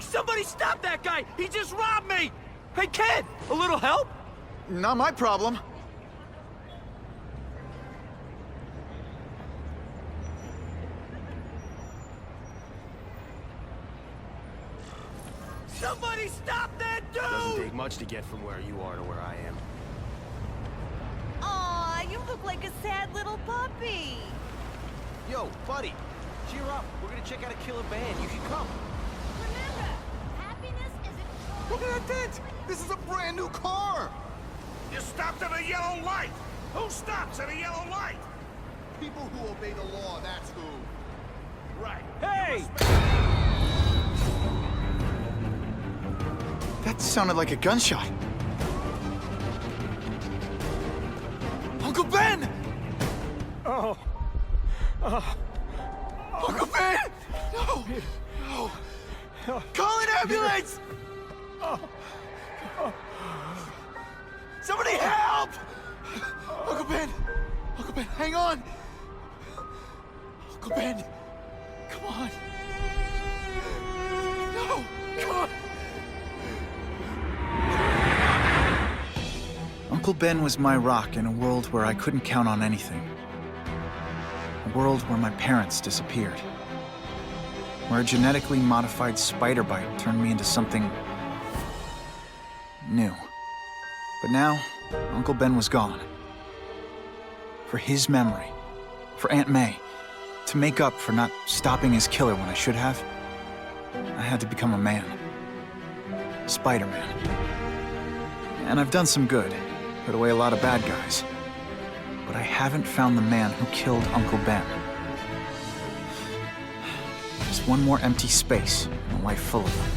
Somebody stop that guy! He just robbed me! Hey, kid! A little help? Not my problem. Somebody stop that dude! Doesn't take much to get from where you are to where I am. Aw, you look like a sad little puppy. Yo, buddy, cheer up. We're gonna check out a killer band. You should come. Remember, happiness is a Look at that dent! This is a brand new car! You stopped at a yellow light! Who stops at a yellow light? People who obey the law, that's who. Right. Hey! That sounded like a gunshot. Uncle Ben! Oh. Uncle Ben! No! No! Call an ambulance! Somebody help! Uncle Ben! Uncle Ben, hang on! Uncle Ben! Come on! No! Come on! Uncle Ben was my rock in a world where I couldn't count on anything. A world where my parents disappeared. Where a genetically modified spider bite turned me into something new. But now, Uncle Ben was gone. For his memory, for Aunt May, to make up for not stopping his killer when I should have, I had to become a man. Spider-Man. And I've done some good, put away a lot of bad guys. But I haven't found the man who killed Uncle Ben. Just one more empty space in a life full of them.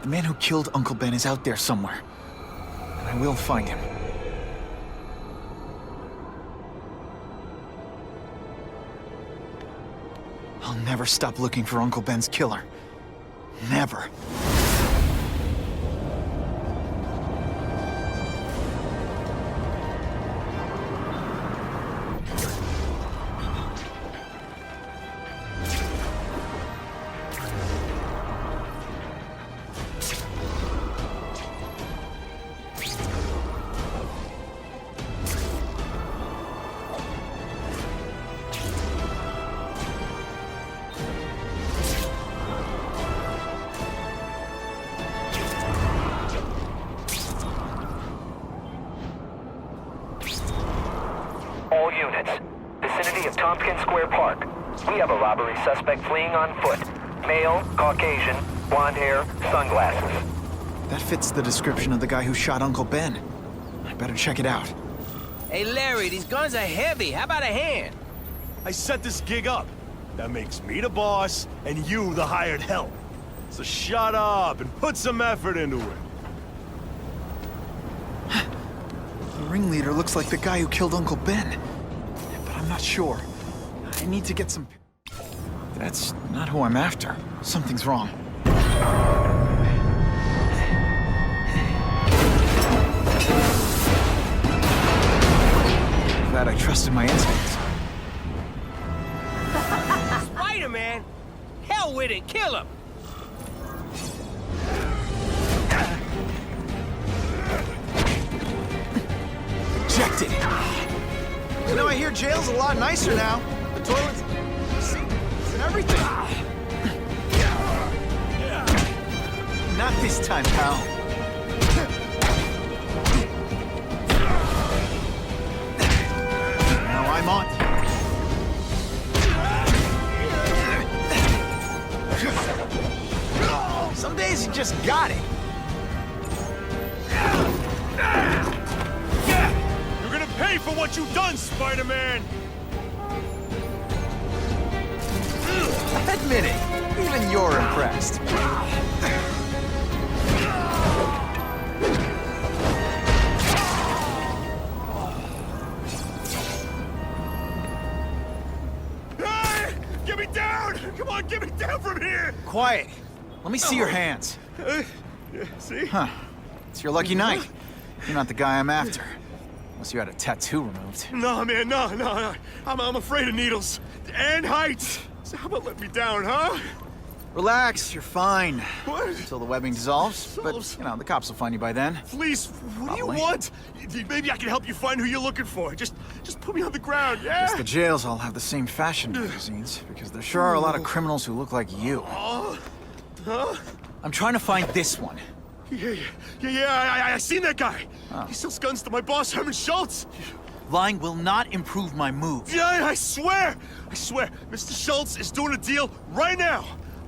The man who killed Uncle Ben is out there somewhere. And I will find him. I'll never stop looking for Uncle Ben's killer. Never. All units. Vicinity of Tompkins Square Park. We have a robbery suspect fleeing on foot. Male, Caucasian, blonde hair, sunglasses. That fits the description of the guy who shot Uncle Ben. I better check it out. Hey, Larry, these guns are heavy. How about a hand? I set this gig up. That makes me the boss and you the hired help. So shut up and put some effort into it. The ringleader looks like the guy who killed Uncle Ben. But I'm not sure. I need to get some... That's not who I'm after. Something's wrong. Glad I trusted my instincts. Spider-Man? Hell with it, kill him! Ejected! You know, I hear jail's a lot nicer now. The toilets, seats, and everything. Not this time, pal. Now I'm on. Some days you just got it. You're gonna pay for what you've done, Spider-Man! Admit it, even you're impressed. Get me down! Come on, get me down from here! Quiet. Let me see your hands. Yeah, see? Huh. It's your lucky night. You're not the guy I'm after. Unless you had a tattoo removed. No, man, no. I'm afraid of needles. And heights. So how about let me down, huh? Relax, you're fine. What? Until the webbing dissolves. But, you know, the cops will find you by then. Please, what do you Probably. want? Maybe I can help you find who you're looking for. Just put me on the ground, yeah? Guess the jails all have the same fashion magazines, because there sure are a lot of criminals who look like you. Huh? I'm trying to find this one. Yeah, I seen that guy. Oh. He sells guns to my boss, Herman Schultz. Lying will not improve my moves. Yeah, I swear. Mr. Schultz is doing a deal right now.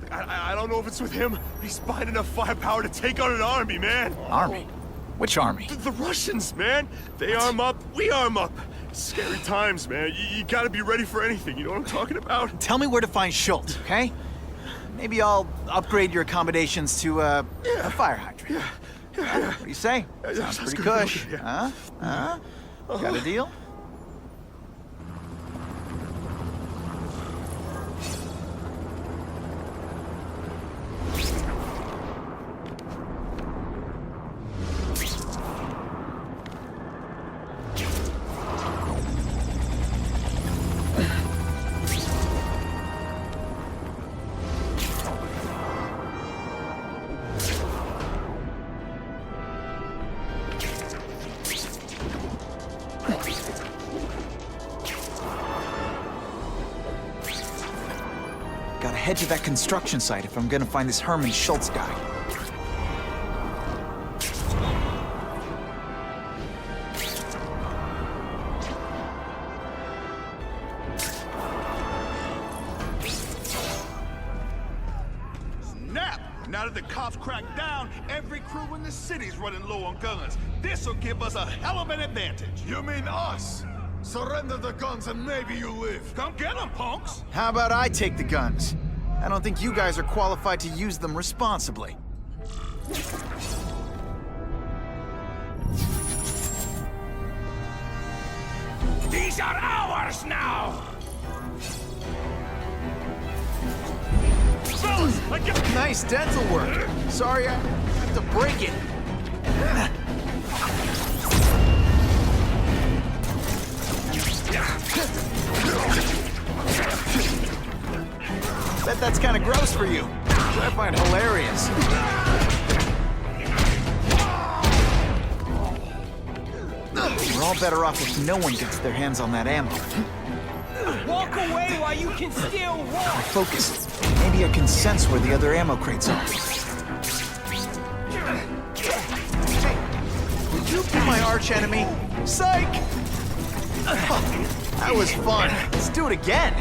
I don't know if it's with him, but he's buying enough firepower to take on an army, man. Army? Which army? The Russians, man. They arm up, we arm up. Scary times, man. You gotta be ready for anything, you know what I'm talking about? Tell me where to find Schultz, okay? Maybe I'll upgrade your accommodations to a fire hydrant. Yeah. What do you say? Sounds pretty good. cush. Yeah. Huh? Got a deal? Gotta head to that construction site if I'm gonna find this Herman Schultz guy. Snap! Now that the cops cracked down, every crew in the city's running low on guns. This'll give us a hell of an advantage. You mean us? Surrender the guns and maybe you live. Come get them, punks! How about I take the guns? I don't think you guys are qualified to use them responsibly. These are ours now! Fellas, I got... Nice dental work. Sorry, I have to break it. Bet that's kind of gross for you. Which I find hilarious. We're all better off if no one gets their hands on that ammo. Walk away while you can still walk! Focus. Maybe I can sense where the other ammo crates are. Hey, will you be my arch enemy? Psych! That was fun. Let's do it again.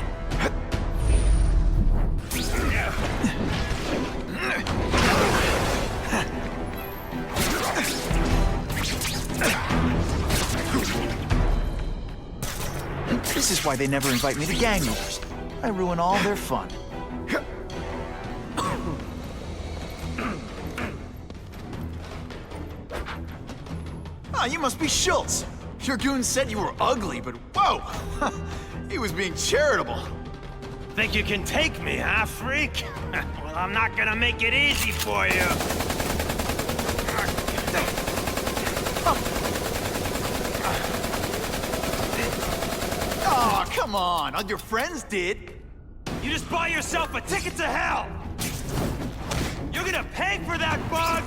This is why they never invite me to gang wars. I ruin all their fun. Ah, you must be Schultz. Your goon said you were ugly, but whoa! He was being charitable. Think you can take me, huh, freak? Well, I'm not gonna make it easy for you. Oh, come on. All your friends did. You just buy yourself a ticket to hell! You're gonna pay for that bug!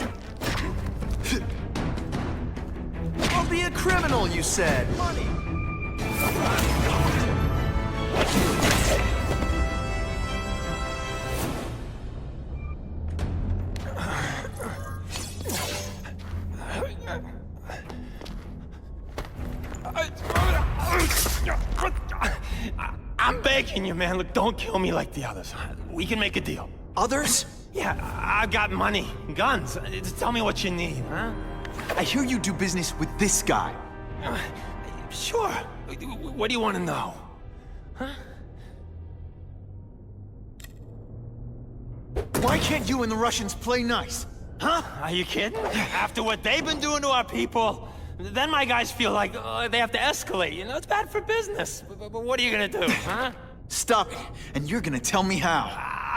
I'll be a criminal, you said. Money. I'm begging you, man. Look, don't kill me like the others. We can make a deal. Others? Yeah, I've got money, guns. Just tell me what you need, huh? I hear you do business with this guy. Sure. What do you want to know? Huh? Why can't you and the Russians play nice? Huh? Are you kidding? After what they've been doing to our people, then my guys feel like they have to escalate. You know, it's bad for business. But what are you gonna do, huh? Stop it, and you're gonna tell me how.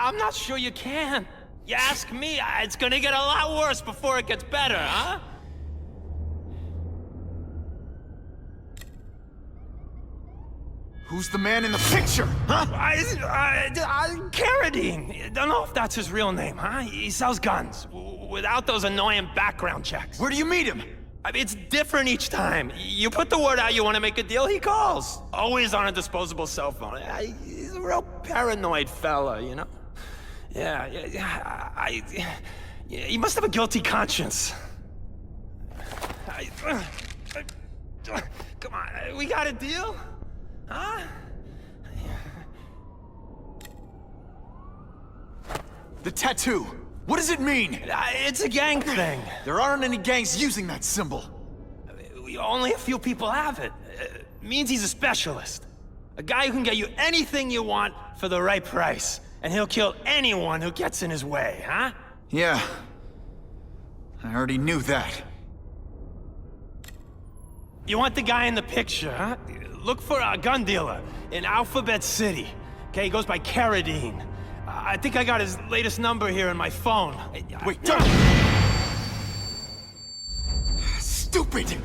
I'm not sure you can. You ask me, it's gonna get a lot worse before it gets better, huh? Who's the man in the picture, huh? Carradine. Don't know if that's his real name, huh? He sells guns, without those annoying background checks. Where do you meet him? I mean, it's different each time. You put the word out you want to make a deal, he calls. Always on a disposable cell phone. He's a real paranoid fella, you know? Yeah, he must have a guilty conscience. Come on, we got a deal? Huh? The tattoo. What does it mean? It's a gang thing. There aren't any gangs using that symbol. Only a few people have it. Means he's a specialist. A guy who can get you anything you want for the right price. And he'll kill anyone who gets in his way, huh? Yeah. I already knew that. You want the guy in the picture, huh? Look for a gun dealer in Alphabet City. Okay, he goes by Carradine. I think I got his latest number here in my phone. Wait, don't! Stupid!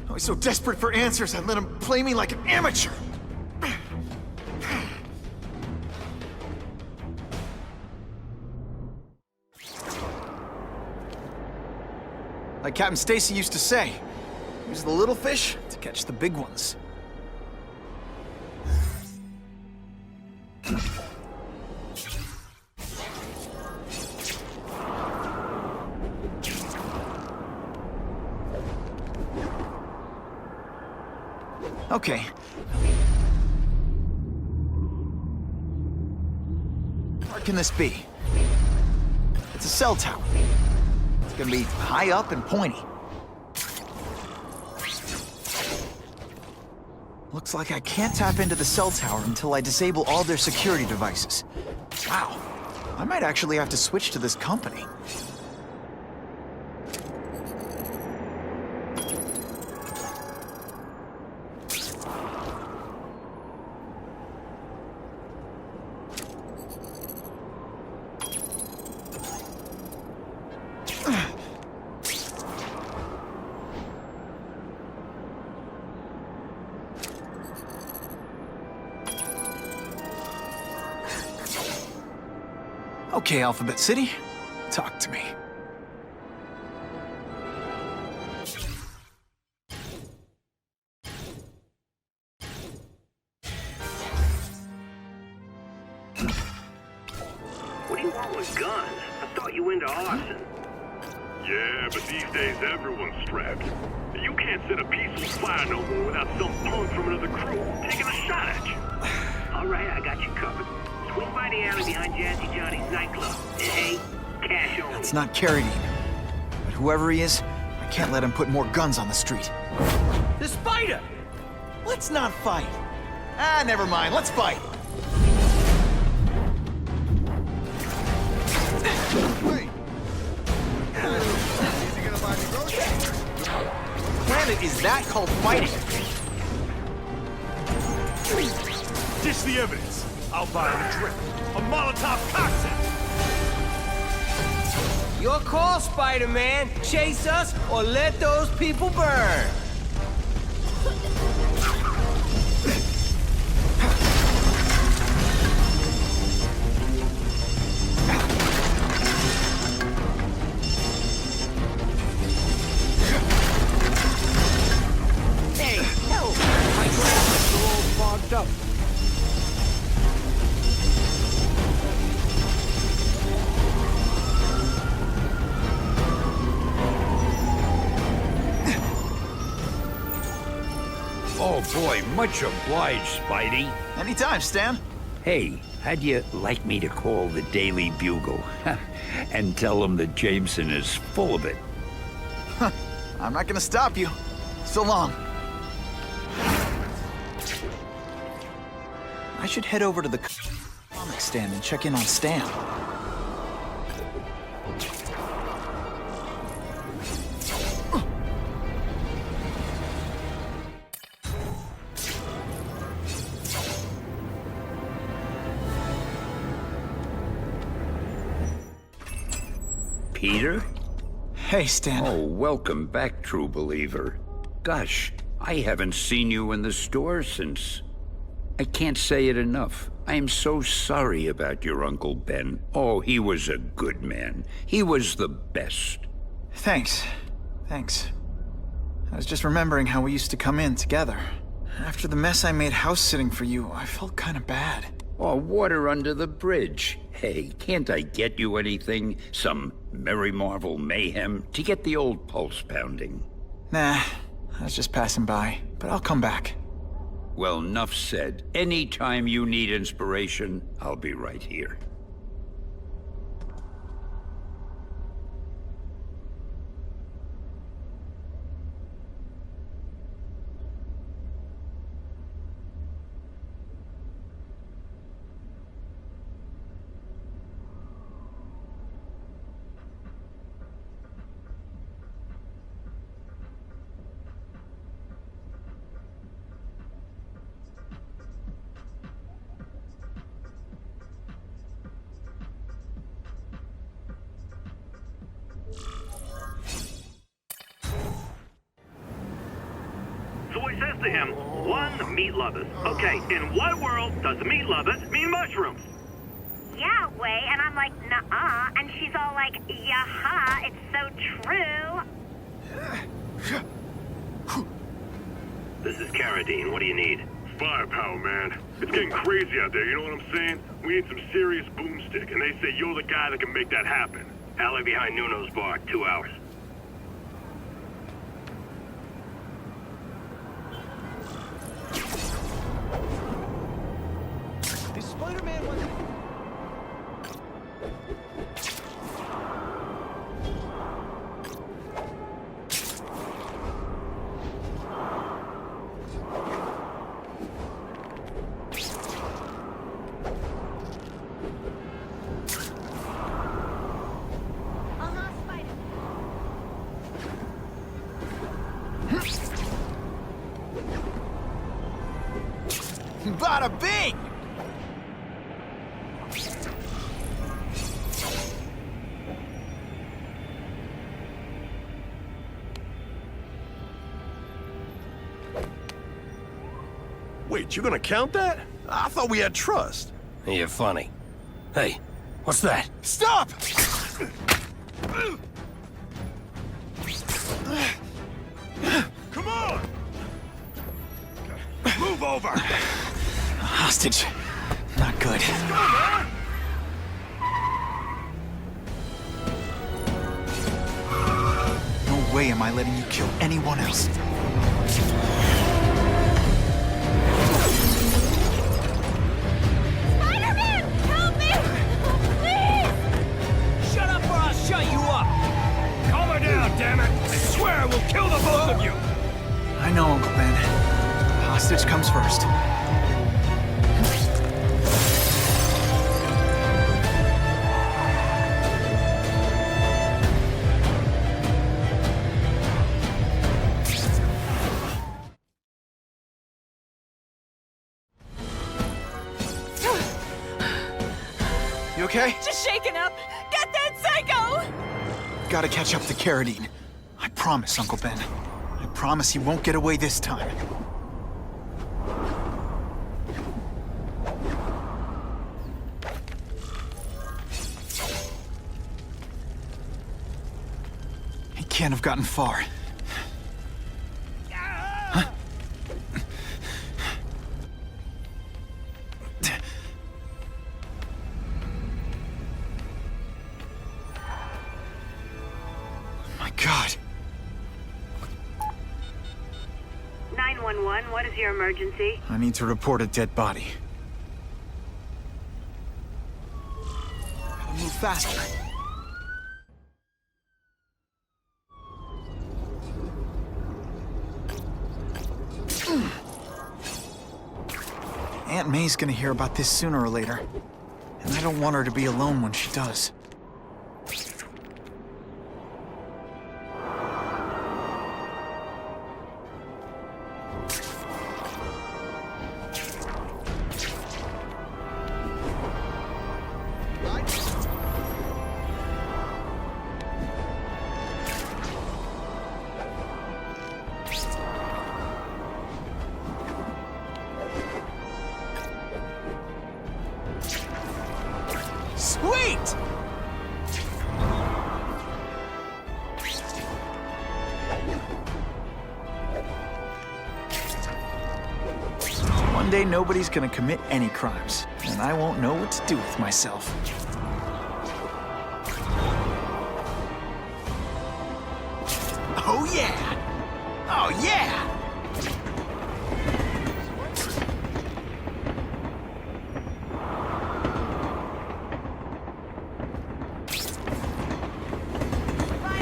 I was so desperate for answers, I let him play me like an amateur. Like Captain Stacy used to say, use the little fish to catch the big ones. Okay. Where can this be? It's a cell tower. It's gonna be high up and pointy. Looks like I can't tap into the cell tower until I disable all their security devices. Wow. I might actually have to switch to this company. Okay, Alphabet City, talk to me. What do you want with guns? I thought you were into arson. Yeah, but these days everyone's strapped. You can't set a peaceful fire no more without some punk from another crew taking a shot at you. All right, I got you covered. Swing by the alley behind Jazzy Johnny's nightclub. Hey, cash only. It's not Carradine. But whoever he is, I can't let him put more guns on the street. The spider! Let's not fight. Ah, never mind. Let's fight. Wait! Is he gonna buy me groceries? Planet is that called fighting? Dish the evidence. I'll buy him a drink. A Molotov cocktail. Your call, Spider-Man. Chase us or let those people burn. Hey, help! My glasses are all fogged up. Oh boy, much obliged, Spidey. Anytime, Stan. Hey, how'd you like me to call the Daily Bugle and tell them that Jameson is full of it? I'm not gonna stop you. So long. I should head over to the comic stand and check in on Stan. Peter? Hey, Stan. Oh, welcome back, true believer. Gosh, I haven't seen you in the store since... I can't say it enough. I am so sorry about your Uncle Ben. Oh, he was a good man. He was the best. Thanks. I was just remembering how we used to come in together. After the mess I made house-sitting for you, I felt kind of bad. Oh, water under the bridge. Hey, can't I get you anything? Some Merry Marvel mayhem to get the old pulse pounding? Nah, I was just passing by, but I'll come back. Well, enough said. Anytime you need inspiration, I'll be right here. So he says to him, one, meat lovers. Okay, in what world does meat lovers mean mushrooms? Yeah, way, and I'm like, nuh-uh, and she's all like, yaha, it's so true. This is Carradine. What do you need? Firepower, man. It's getting crazy out there, you know what I'm saying? We need some serious boomstick, and they say you're the guy that can make that happen. Alley behind Nuno's bar, 2 hours. This Spider-Man one... Bada bing! Wait, you gonna count that? I thought we had trust. You're funny. Hey, what's that? Stop! Come on! Move over! Hostage. Not good. Go, man! No way am I letting you kill anyone else. Spider-Man, help me! Please! Shut up or I'll shut you up! Calm her down, damn it! I swear I will kill the both of you! I know, Uncle Ben. Hostage comes first. You okay? Just shaken up! Get that psycho! Gotta catch up to Carradine. I promise, Uncle Ben. I promise he won't get away this time. He can't have gotten far. Huh? My God. 911, what is your emergency? I need to report a dead body. Gotta move faster. Aunt May's gonna hear about this sooner or later. And I don't want her to be alone when she does. Sweet! One day nobody's gonna commit any crimes, and I won't know what to do with myself. Oh yeah! Oh yeah!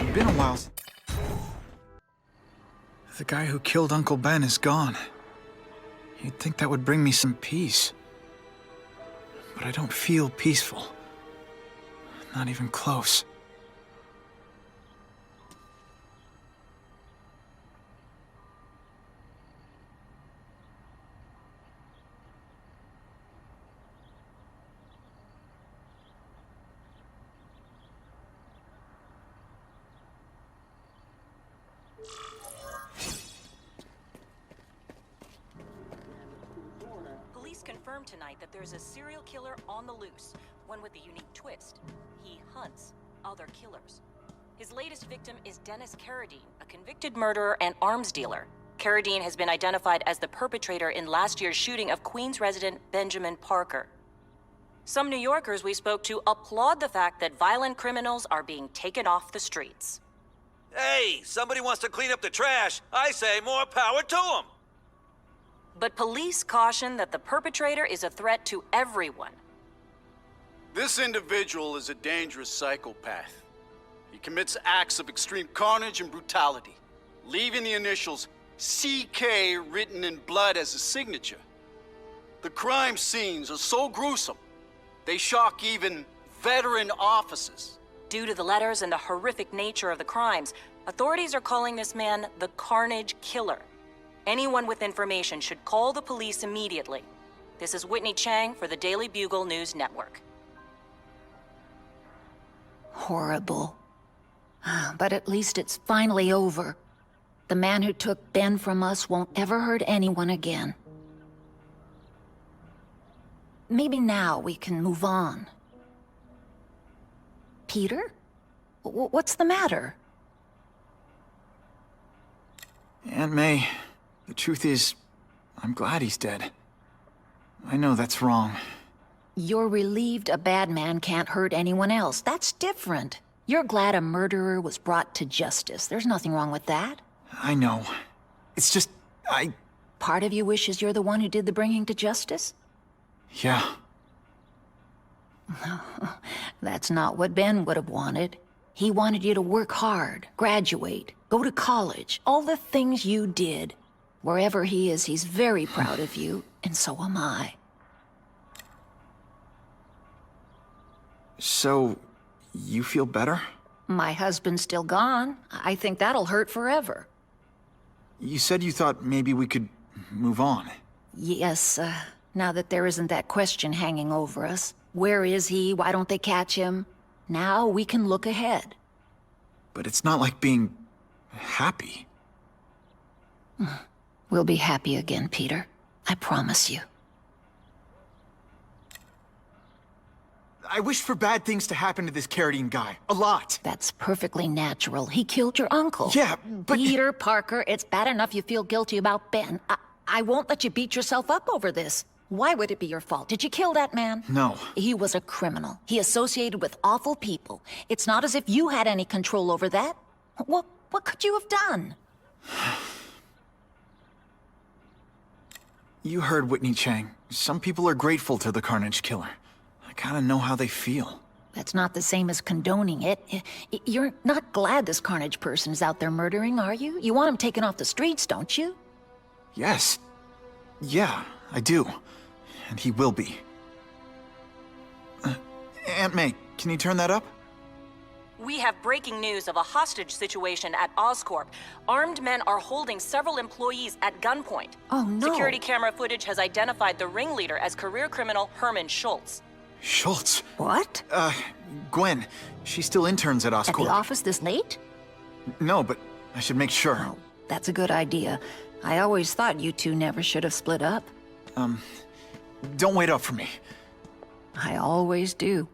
It's been a while. The guy who killed Uncle Ben is gone. You'd think that would bring me some peace. But I don't feel peaceful. Not even close. Police confirmed tonight that there's a serial killer on the loose, one with a unique twist. He hunts other killers. His latest victim is Dennis Carradine, a convicted murderer and arms dealer. Carradine has been identified as the perpetrator in last year's shooting of Queens resident Benjamin Parker. Some New Yorkers we spoke to applaud the fact that violent criminals are being taken off the streets. Hey, somebody wants to clean up the trash. I say more power to them. But police caution that the perpetrator is a threat to everyone. This individual is a dangerous psychopath. He commits acts of extreme carnage and brutality, leaving the initials CK written in blood as a signature. The crime scenes are so gruesome, they shock even veteran officers. Due to the letters and the horrific nature of the crimes, authorities are calling this man the Carnage Killer. Anyone with information should call the police immediately. This is Whitney Chang for the Daily Bugle News Network. Horrible. But at least it's finally over. The man who took Ben from us won't ever hurt anyone again. Maybe now we can move on. Peter? What's the matter? Aunt May, the truth is, I'm glad he's dead. I know that's wrong. You're relieved a bad man can't hurt anyone else. That's different. You're glad a murderer was brought to justice. There's nothing wrong with that. I know. It's just, Part of you wishes you're the one who did the bringing to justice? Yeah. That's not what Ben would have wanted. He wanted you to work hard, graduate, go to college, all the things you did. Wherever he is, he's very proud of you, and so am I. So, you feel better? My husband's still gone. I think that'll hurt forever. You said you thought maybe we could move on. Yes, now that there isn't that question hanging over us. Where is he? Why don't they catch him? Now we can look ahead. But it's not like being happy. We'll be happy again, Peter. I promise you. I wish for bad things to happen to this Carradine guy. A lot. That's perfectly natural. He killed your uncle. Yeah, but... Peter Parker, it's bad enough you feel guilty about Ben. I won't let you beat yourself up over this. Why would it be your fault? Did you kill that man? No. He was a criminal. He associated with awful people. It's not as if you had any control over that. What could you have done? You heard Whitney Chang. Some people are grateful to the Carnage Killer. I kinda know how they feel. That's not the same as condoning it. You're not glad this Carnage person is out there murdering, are you? You want him taken off the streets, don't you? Yes. Yeah, I do. And he will be. Aunt May, can you turn that up? We have breaking news of a hostage situation at Oscorp. Armed men are holding several employees at gunpoint. Oh, no. Security camera footage has identified the ringleader as career criminal Herman Schultz. Schultz? What? Gwen. She still interns at Oscorp. At the office this late? No, but I should make sure. Oh, that's a good idea. I always thought you two never should have split up. Don't wait up for me. I always do.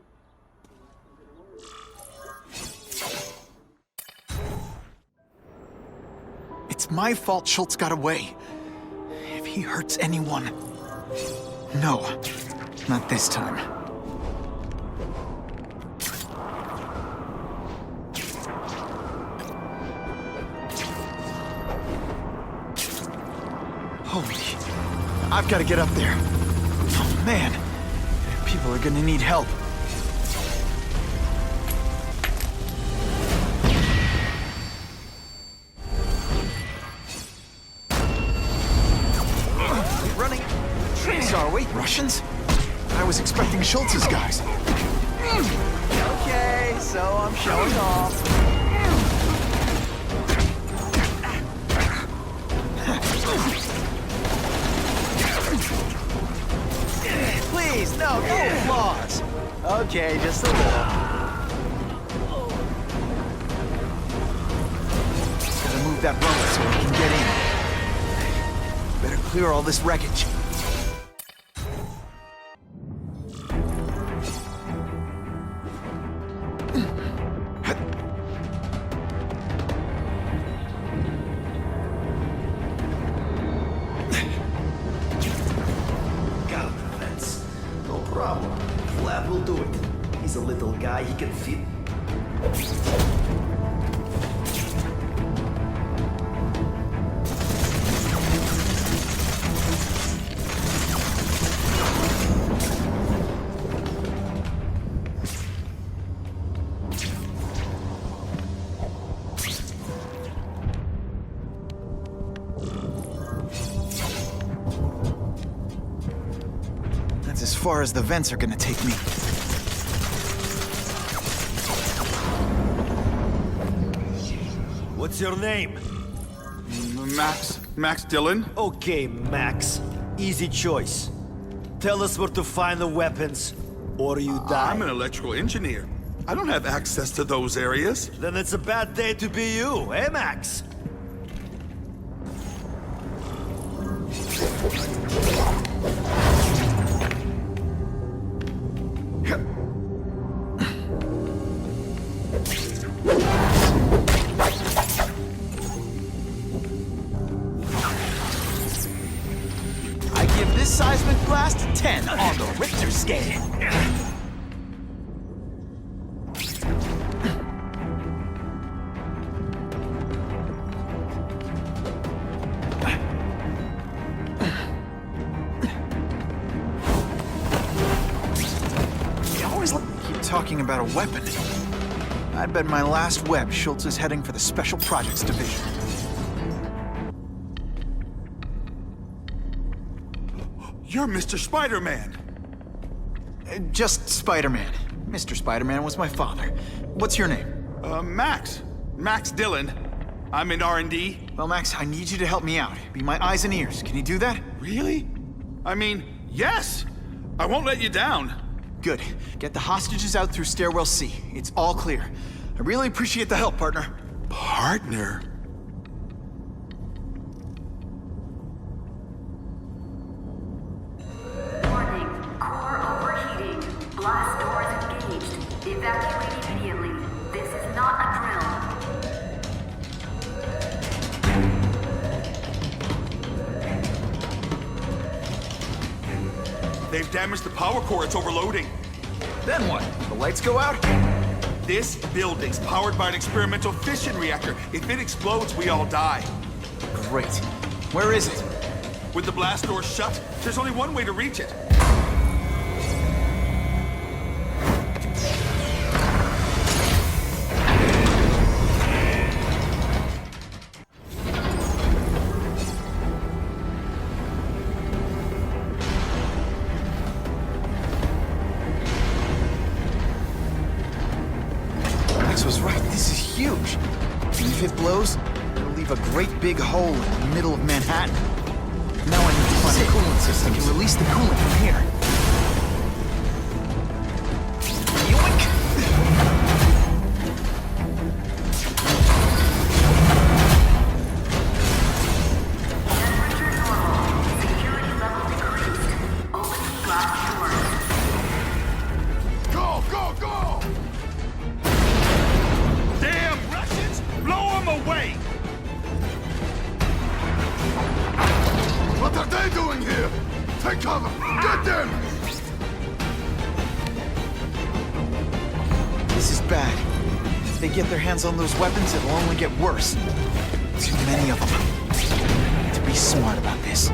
It's my fault Schultz got away. If he hurts anyone... No, not this time. Holy... I've got to get up there. Oh, man. People are gonna need help. Running. Trees, are we? Russians? I was expecting Schultz's guys. Okay, so I'm showing off. Please, no applause. Okay, just a little. Gotta move that road so we can get in. Better clear all this wreckage. No problem. Vlad will do it. He's a little guy, he can fit. That's as far as the vents are gonna take me. What's your name? Max Dillon. Okay, Max. Easy choice. Tell us where to find the weapons, or you die. I'm an electrical engineer. I don't have access to those areas. Then it's a bad day to be you, eh, Max? I give this seismic blast a 10 on the Richter scale. Keep talking about a weapon. I bet my last web Schultz is heading for the Special Projects Division. You're Mr. Spider-Man. Just Spider-Man. Mr. Spider-Man was my father. What's your name? Max. Max Dillon. I'm in R&D. Well, Max, I need you to help me out. Be my eyes and ears. Can you do that? Really? I mean, yes. I won't let you down. Good. Get the hostages out through stairwell C. It's all clear. I really appreciate the help, partner. Partner? Warning. Core overheating. Blast doors engaged. Evacuate immediately. This is not a drill. They've damaged the power core. It's overloading. Then what? The lights go out? This building's powered by an experimental fission reactor. If it explodes, we all die. Great. Where is it? With the blast doors shut, there's only one way to reach it. Was right. This is huge. And if it blows, it'll leave a great big hole in the middle of Manhattan. Now I need to find a coolant system. I can release the coolant from here. Yoink! Temperature normal. Security level decreased. Open blast doors. Go, go, go! Damn Russians! Blow them away! Take cover! Get them! This is bad. If they get their hands on those weapons, it'll only get worse. Too many of them. I need to be smart about this.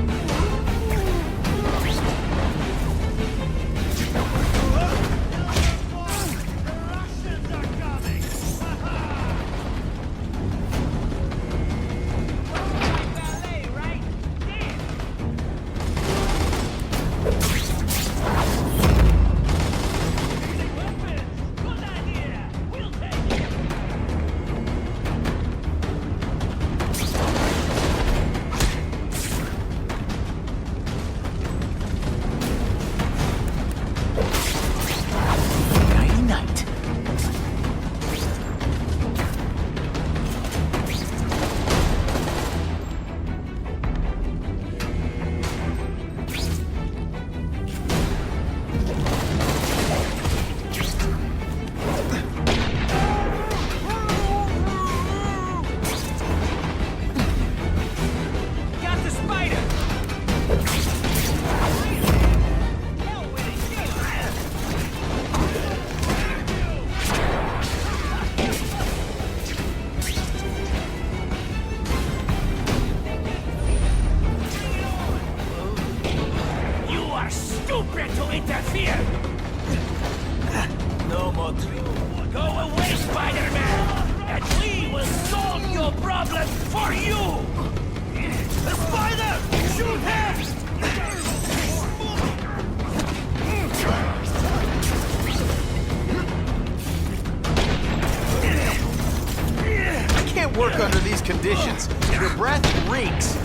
Work under these conditions. Your breath reeks.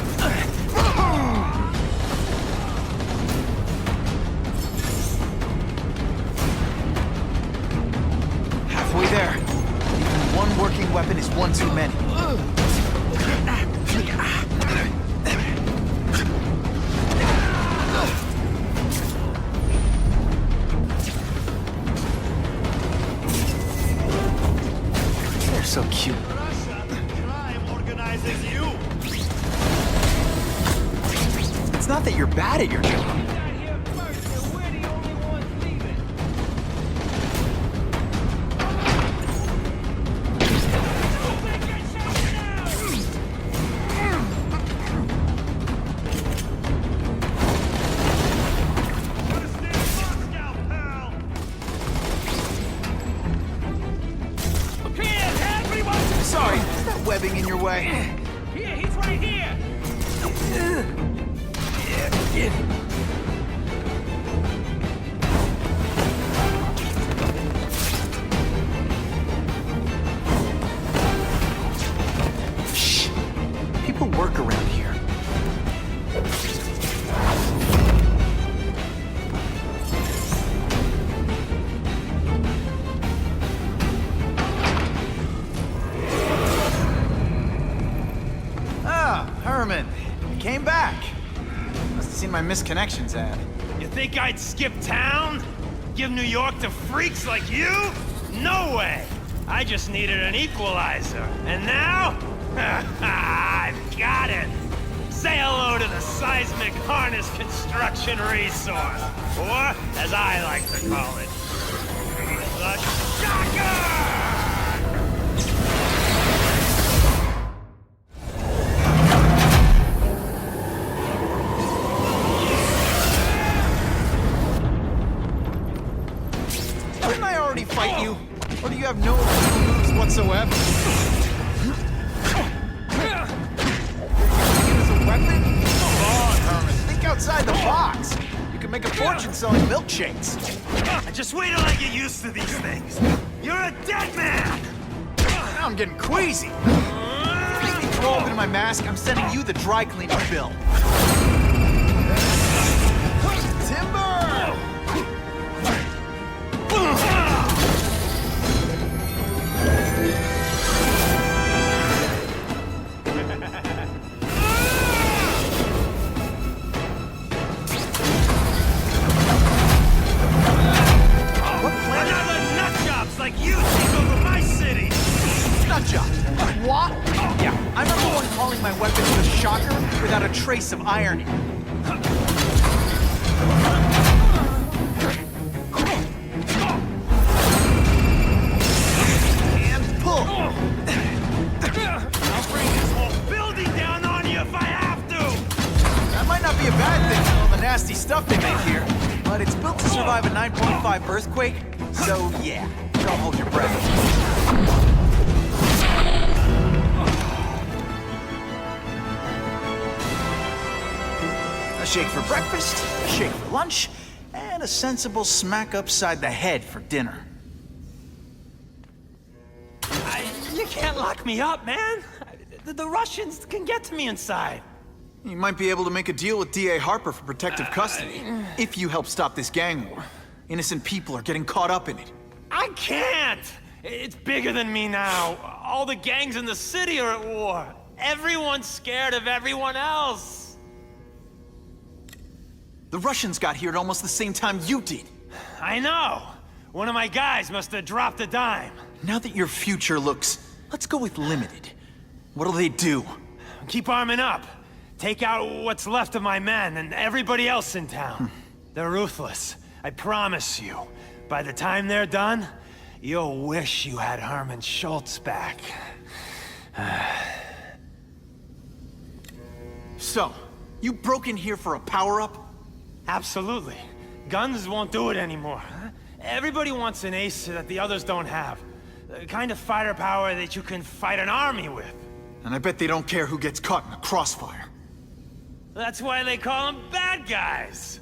Halfway there. Even one working weapon is one too many. They're so cute. It's not that you're bad at your job. Sorry, is that webbing in your way? Here, he's right here! Shh! People work around here. Herman, you came back. Must have seen my misconnections ad. You think I'd skip town? Give New York to freaks like you? No way! I just needed an equalizer. And now? I've got it! Say hello to the seismic harness construction resource. Or, as I like to call it, the Shocker! Fight you? Or do you have no moves whatsoever? Use a weapon? Come on, Herman. Think outside the box. You can make a fortune selling milkshakes. Just wait till I get used to these things. You're a dead man! Now I'm getting queasy. If you make me throw open my mask, I'm sending you the dry cleaning bill. Timber! Like you take over my city! Nutjob! What? Yeah, I'm not the one calling my weapons the Shocker without a trace of irony. survive a 9.5 earthquake, so yeah, don't hold your breath. A shake for breakfast, a shake for lunch, and a sensible smack upside the head for dinner. You can't lock me up, man. The Russians can get to me inside. You might be able to make a deal with D.A. Harper for protective custody, if you help stop this gang war. Innocent people are getting caught up in it. I can't! It's bigger than me now. All the gangs in the city are at war. Everyone's scared of everyone else. The Russians got here at almost the same time you did. I know. One of my guys must have dropped a dime. Now that your future looks, let's go with limited. What'll they do? Keep arming up. Take out what's left of my men and everybody else in town. They're ruthless. I promise you. By the time they're done, you'll wish you had Herman Schultz back. So, you broke in here for a power-up? Absolutely. Guns won't do it anymore. Everybody wants an ace that the others don't have. The kind of fighter power that you can fight an army with. And I bet they don't care who gets caught in a crossfire. That's why they call them bad guys.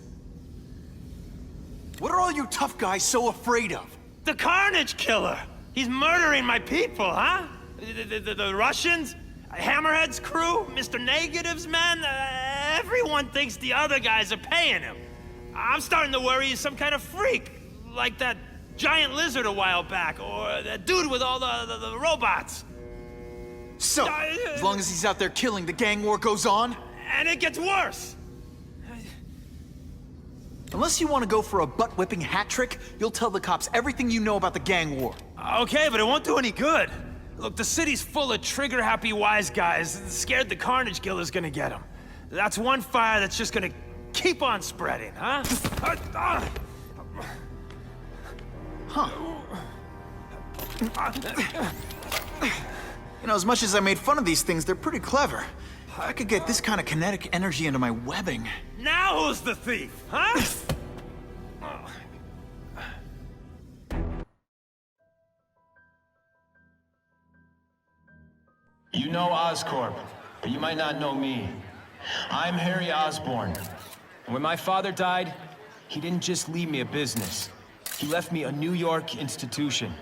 What are all you tough guys so afraid of? The Carnage Killer! He's murdering my people, huh? The Russians? Hammerhead's crew? Mr. Negative's men? Everyone thinks the other guys are paying him. I'm starting to worry he's some kind of freak. Like that giant lizard a while back, or that dude with all the robots. So, as long as he's out there killing, the gang war goes on? And it gets worse! Unless you want to go for a butt-whipping hat trick, you'll tell the cops everything you know about the gang war. Okay, but it won't do any good. Look, the city's full of trigger-happy wise guys, scared the Carnage Killer's gonna get them. That's one fire that's just gonna keep on spreading, huh? Huh. You know, as much as I made fun of these things, they're pretty clever. I could get this kind of kinetic energy into my webbing. Now who's the thief, huh? You know Oscorp, but you might not know me. I'm Harry Osborn. When my father died, he didn't just leave me a business. He left me a New York institution.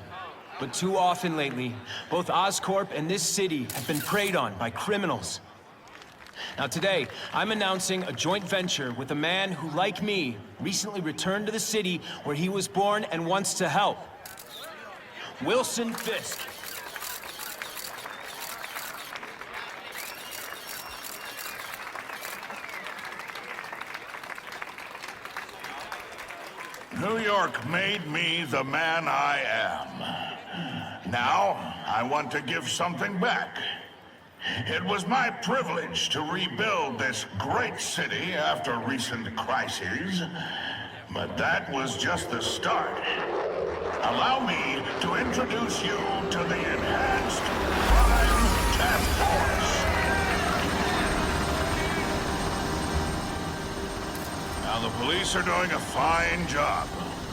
But too often lately, both Oscorp and this city have been preyed on by criminals. Now today, I'm announcing a joint venture with a man who, like me, recently returned to the city where he was born and wants to help. Wilson Fisk. New York made me the man I am. Now, I want to give something back. It was my privilege to rebuild this great city after recent crises, but that was just the start. Allow me to introduce you to the Enhanced Crime Task Force. Now, the police are doing a fine job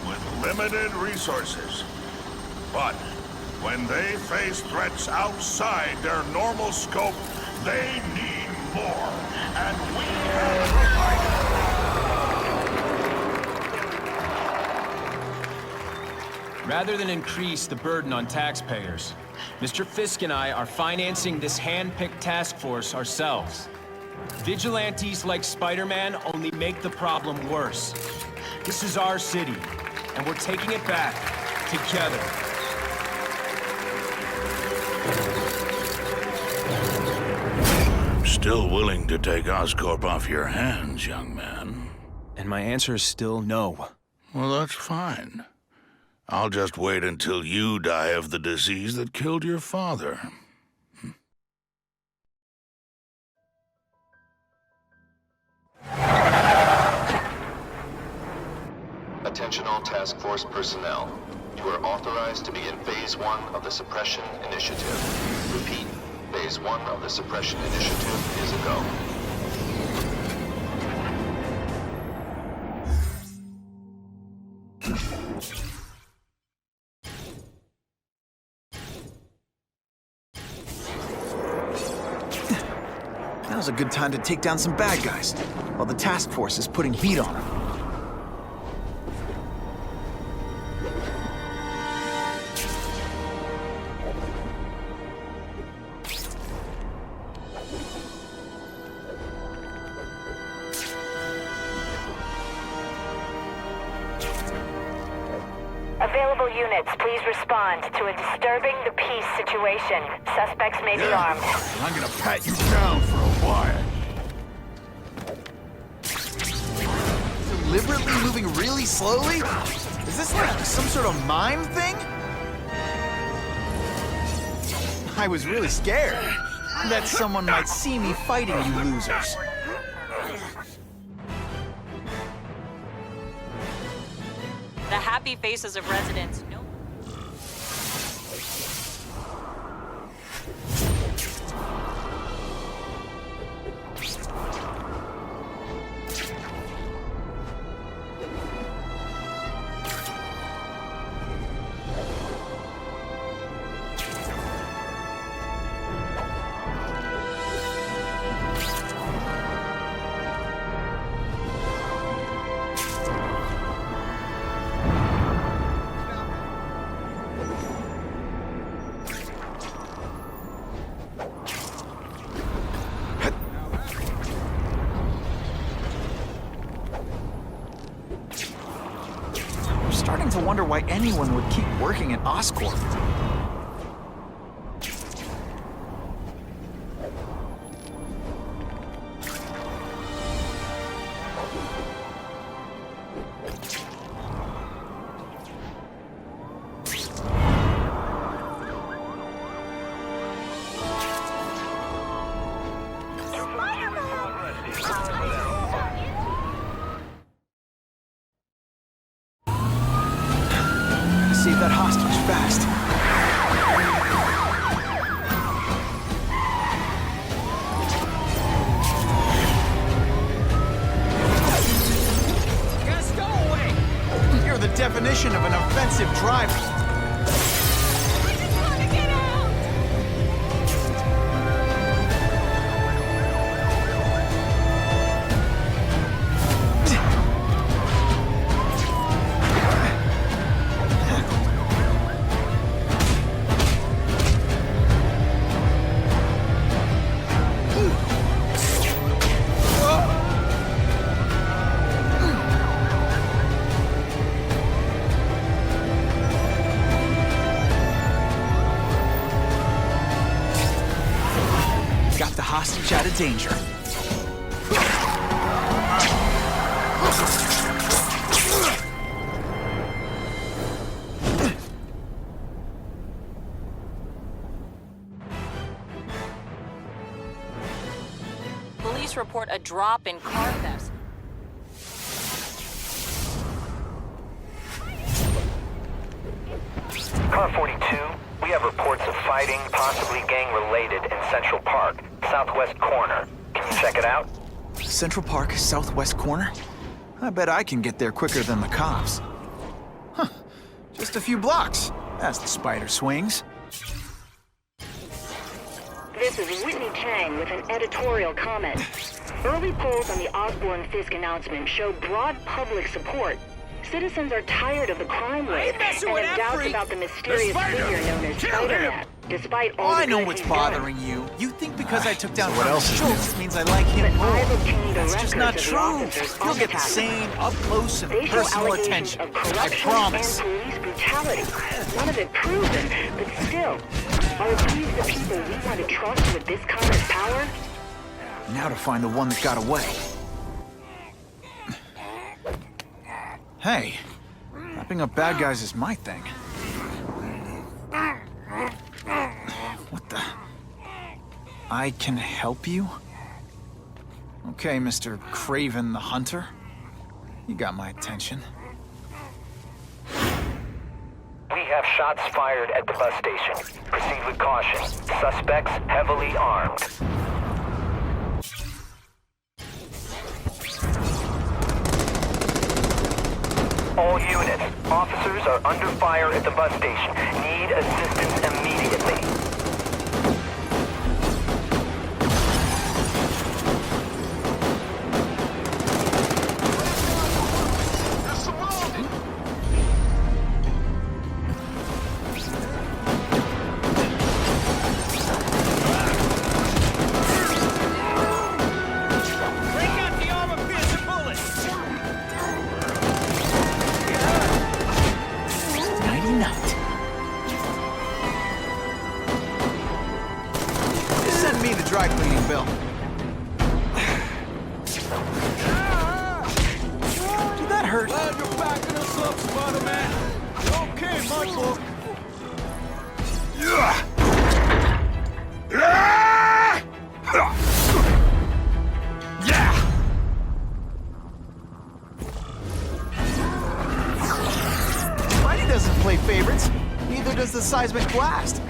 with limited resources, but when they face threats outside their normal scope, they need more, and we have provided. Rather than increase the burden on taxpayers, Mr. Fisk and I are financing this hand-picked task force ourselves. Vigilantes like Spider-Man only make the problem worse. This is our city, and we're taking it back together. I'm still willing to take Oscorp off your hands, young man. And my answer is still no. Well, that's fine. I'll just wait until you die of the disease that killed your father. Attention all task force personnel. You are authorized to begin Phase 1 of the Suppression Initiative. Repeat, Phase 1 of the Suppression Initiative is a go. Now's a good time to take down some bad guys, while the task force is putting heat on them. Available units, please respond to a disturbing the peace situation. Suspects may be armed. I'm gonna pat you down for a while. Deliberately moving really slowly? Is this like some sort of mime thing? I was really scared that someone might see me fighting you losers. The happy faces of residents know. To wonder why anyone would keep working at Oscorp. Save that hostage fast. Just go away! You're the definition of an offensive driver. I just want to get out! Got the hostage out of danger. Police report a drop in car thefts. Car 42, we have reports of fighting, possibly gang-related, in Central Park, southwest corner. Can you check it out? Central Park, southwest corner? I bet I can get there quicker than the cops. Huh. Just a few blocks, as the spider swings. This is Whitney Chang with an editorial comment. Early polls on the Osborn-Fisk announcement show broad public support. Citizens are tired of the crime wave and have doubts about the mysterious figure known as Spider-Man. Despite all I the know good what's he's bothering you. You think because I took down So what Herman else is Schultz means I like him more. I've obtained That's just not records of the true. officers You'll on get the task. same up-close and They show personal allegations attention. of I corruption promise. and police brutality. None of it proven, but still, are these the people we want to trust with this kind of power? Now to find the one that got away. Hey, wrapping up bad guys is my thing. What the? I can help you? Okay, Mr. Kraven the Hunter. You got my attention. We have shots fired at the bus station. Proceed with caution. Suspects heavily armed. All units, officers are under fire at the bus station. Need assistance immediately. dry cleaning bill. Did that hurt? Glad you're backing us up, Spider-Man. Okay, my book. Spidey doesn't play favorites. Neither does the seismic blast.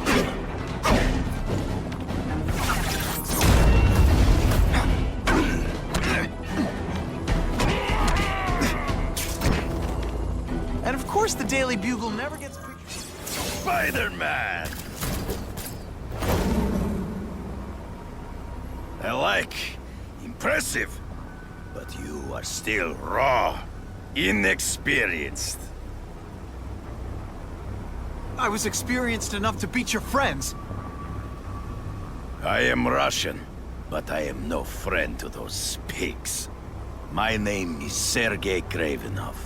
And of course the Daily Bugle never gets pictures. Spider-Man! I like. Impressive. But you are still raw. Inexperienced. I was experienced enough to beat your friends. I am Russian, but I am no friend to those pigs. My name is Sergei Kravenov.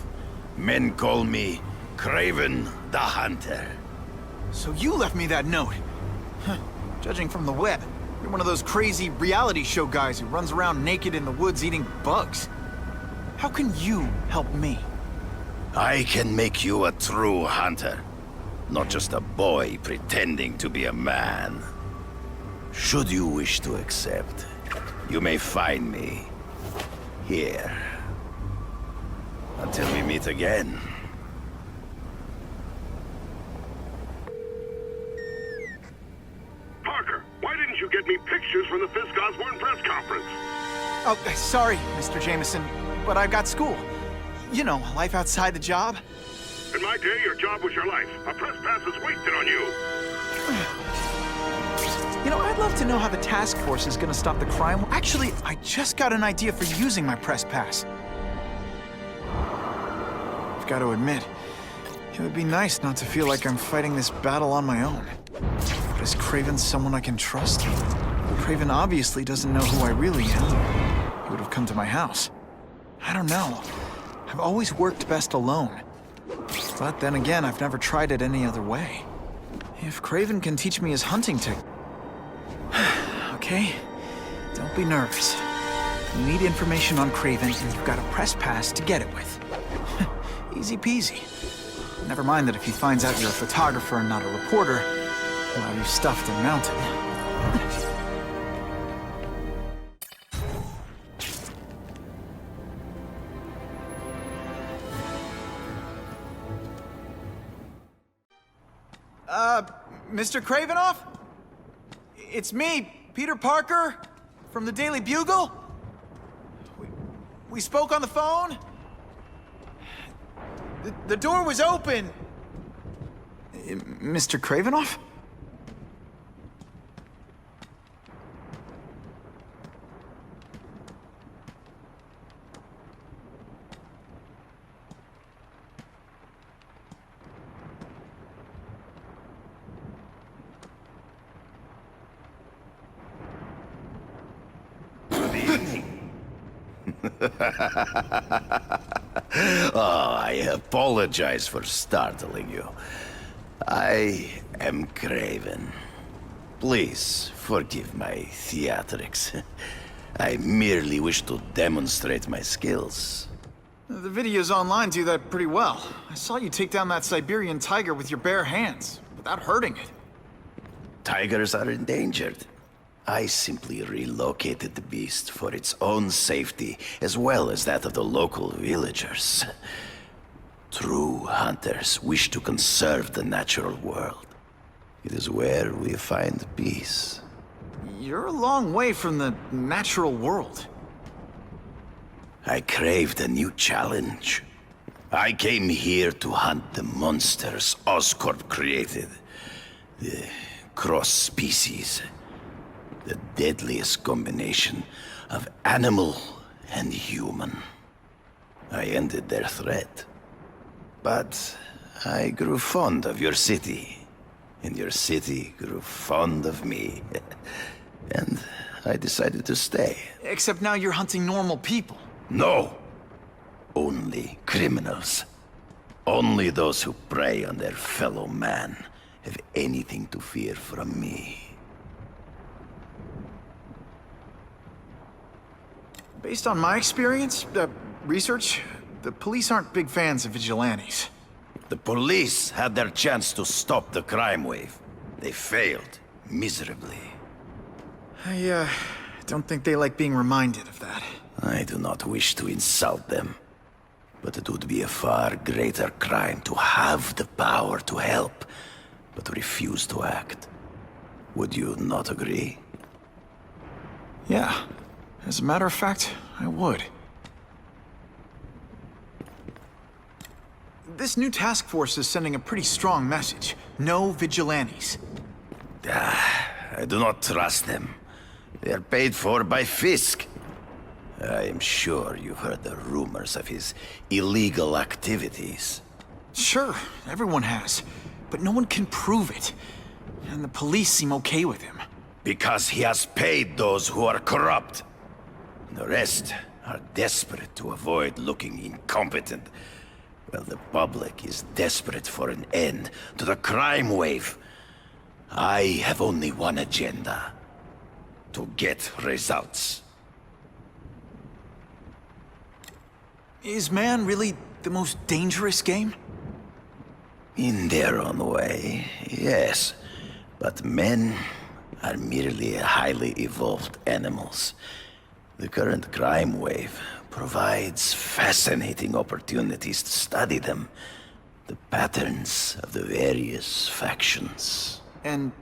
Men call me Kraven the Hunter. So you left me that note. Huh. Judging from the web, you're one of those crazy reality show guys who runs around naked in the woods eating bugs. How can you help me? I can make you a true hunter. Not just a boy pretending to be a man. Should you wish to accept, you may find me here. Until we meet again. Parker, why didn't you get me pictures from the Fisk Osborn press conference? Oh, sorry, Mr. Jameson, but I've got school. You know, life outside the job. In my day, your job was your life. A press pass is wasted on you. You know, I'd love to know how the task force is gonna stop the crime. Actually, I just got an idea for using my press pass. I've got to admit, it would be nice not to feel like I'm fighting this battle on my own. But is Kraven someone I can trust? Kraven obviously doesn't know who I really am. He would have come to my house. I don't know. I've always worked best alone. But then again, I've never tried it any other way. If Kraven can teach me his hunting technique... Okay? Don't be nervous. You need information on Kraven, and you've got a press pass to get it with. Easy peasy. Never mind that if he finds out you're a photographer and not a reporter, he'll have you stuffed and mounted. Mr. Kravenoff? It's me, Peter Parker, from the Daily Bugle. We spoke on the phone. The door was open. Mr. Kravenoff? Oh, I apologize for startling you. I am Kraven. Please forgive my theatrics. I merely wish to demonstrate my skills. The videos online do that pretty well. I saw you take down that Siberian tiger with your bare hands, without hurting it. Tigers are endangered. I simply relocated the beast for its own safety, as well as that of the local villagers. True hunters wish to conserve the natural world. It is where we find peace. You're a long way from the natural world. I craved a new challenge. I came here to hunt the monsters Oscorp created. The cross-species. The deadliest combination of animal and human. I ended their threat. But I grew fond of your city. And your city grew fond of me. And I decided to stay. Except now you're hunting normal people. No! Only criminals. Only those who prey on their fellow man have anything to fear from me. Based on my experience, research, the police aren't big fans of vigilantes. The police had their chance to stop the crime wave. They failed, miserably. I don't think they like being reminded of that. I do not wish to insult them, but it would be a far greater crime to have the power to help, but refuse to act. Would you not agree? Yeah. As a matter of fact, I would. This new task force is sending a pretty strong message. No vigilantes. I do not trust them. They are paid for by Fisk. I am sure you've heard the rumors of his illegal activities. Sure, everyone has. But no one can prove it. And the police seem okay with him. Because he has paid those who are corrupt. The rest are desperate to avoid looking incompetent. Well, the public is desperate for an end to the crime wave. I have only one agenda. To get results. Is man really the most dangerous game? In their own way, yes. But men are merely highly evolved animals. The current crime wave provides fascinating opportunities to study them. The patterns of the various factions. And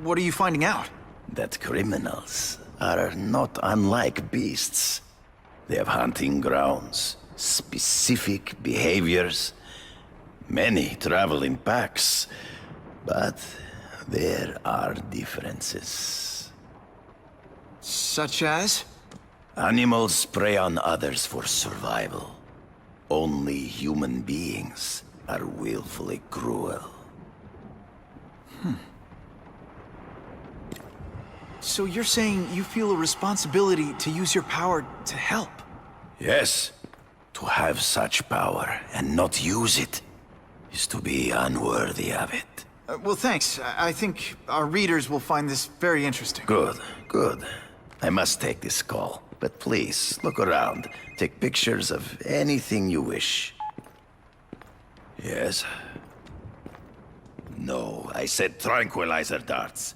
what are you finding out? That criminals are not unlike beasts. They have hunting grounds, specific behaviors. Many travel in packs, but there are differences. Such as? Animals prey on others for survival. Only human beings are willfully cruel. So you're saying you feel a responsibility to use your power to help? Yes. To have such power and not use it is to be unworthy of it. Well, thanks. I think our readers will find this very interesting. Good, good. I must take this call, but please, look around. Take pictures of anything you wish. Yes? No, I said tranquilizer darts.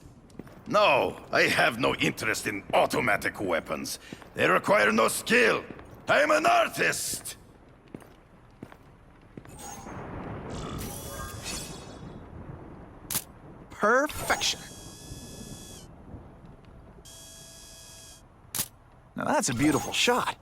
No, I have no interest in automatic weapons. They require no skill. I am an artist! Perfection. Now that's a beautiful shot.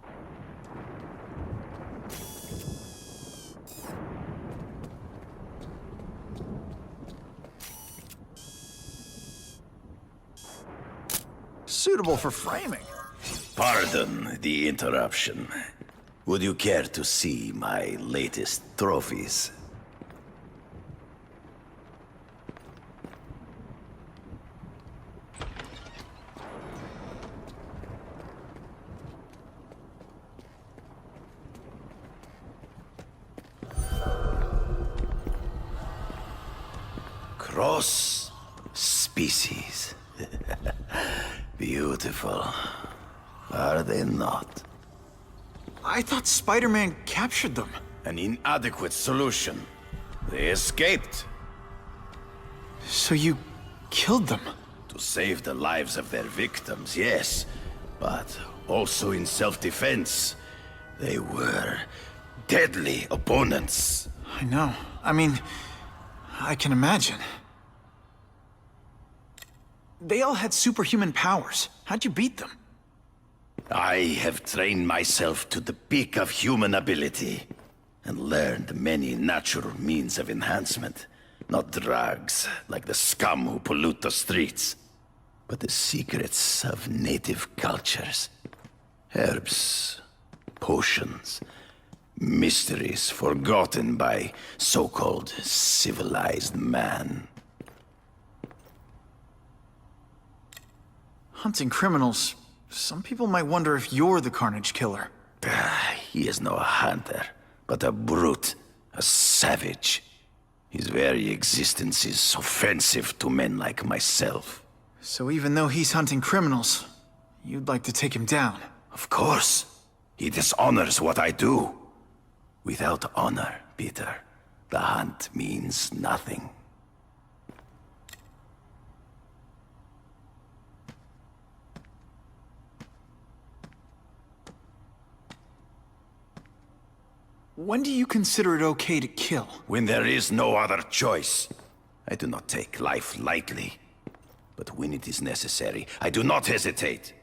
Suitable for framing. Pardon the interruption. Would you care to see my latest trophies? Cross species. Beautiful. Are they not? I thought Spider-Man captured them. An inadequate solution. They escaped. So you killed them? To save the lives of their victims, yes. But also in self-defense. They were deadly opponents. I know. I mean, I can imagine. They all had superhuman powers. How'd you beat them? I have trained myself to the peak of human ability, and learned many natural means of enhancement. Not drugs, like the scum who pollute the streets, but the secrets of native cultures. Herbs, potions, mysteries forgotten by so-called civilized man. Hunting criminals. Some people might wonder if you're the Carnage Killer. He is no hunter, but a brute, a savage. His very existence is offensive to men like myself. So even though he's hunting criminals, you'd like to take him down? Of course. He dishonors what I do. Without honor, Peter, the hunt means nothing. When do you consider it okay to kill? When there is no other choice. I do not take life lightly. But when it is necessary, I do not hesitate.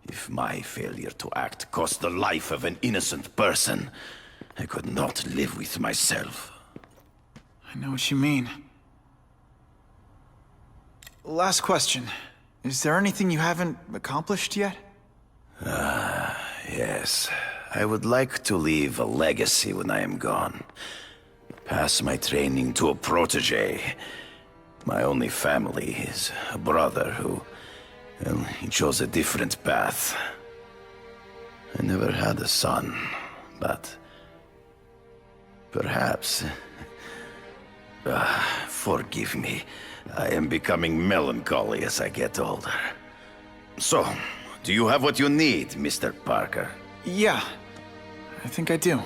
If my failure to act cost the life of an innocent person, I could not live with myself. I know what you mean. Last question. Is there anything you haven't accomplished yet? Yes. I would like to leave a legacy when I am gone. Pass my training to a protege. My only family is a brother who... well, he chose a different path. I never had a son, but... perhaps... forgive me. I am becoming melancholy as I get older. So, do you have what you need, Mr. Parker? Yeah, I think I do.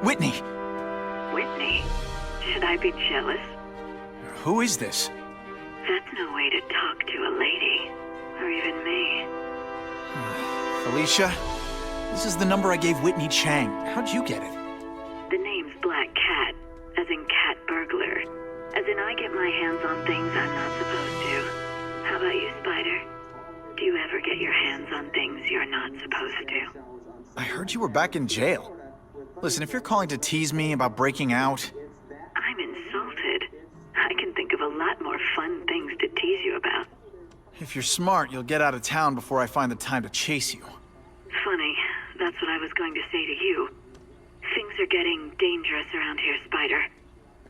Whitney! Whitney? Should I be jealous? Who is this? That's no way to talk to a lady. Or even me. Felicia? This is the number I gave Whitney Chang. How'd you get it? The name's Black Cat, as in cat burglar. As in I get my hands on things I'm not supposed to. How about you, Spider? Do you ever get your hands on things you're not supposed to? I heard you were back in jail. Listen, if you're calling to tease me about breaking out... I'm insulted. I can think of a lot more fun things to tease you about. If you're smart, you'll get out of town before I find the time to chase you. Funny. That's what I was going to say to you. Things are getting dangerous around here, Spider.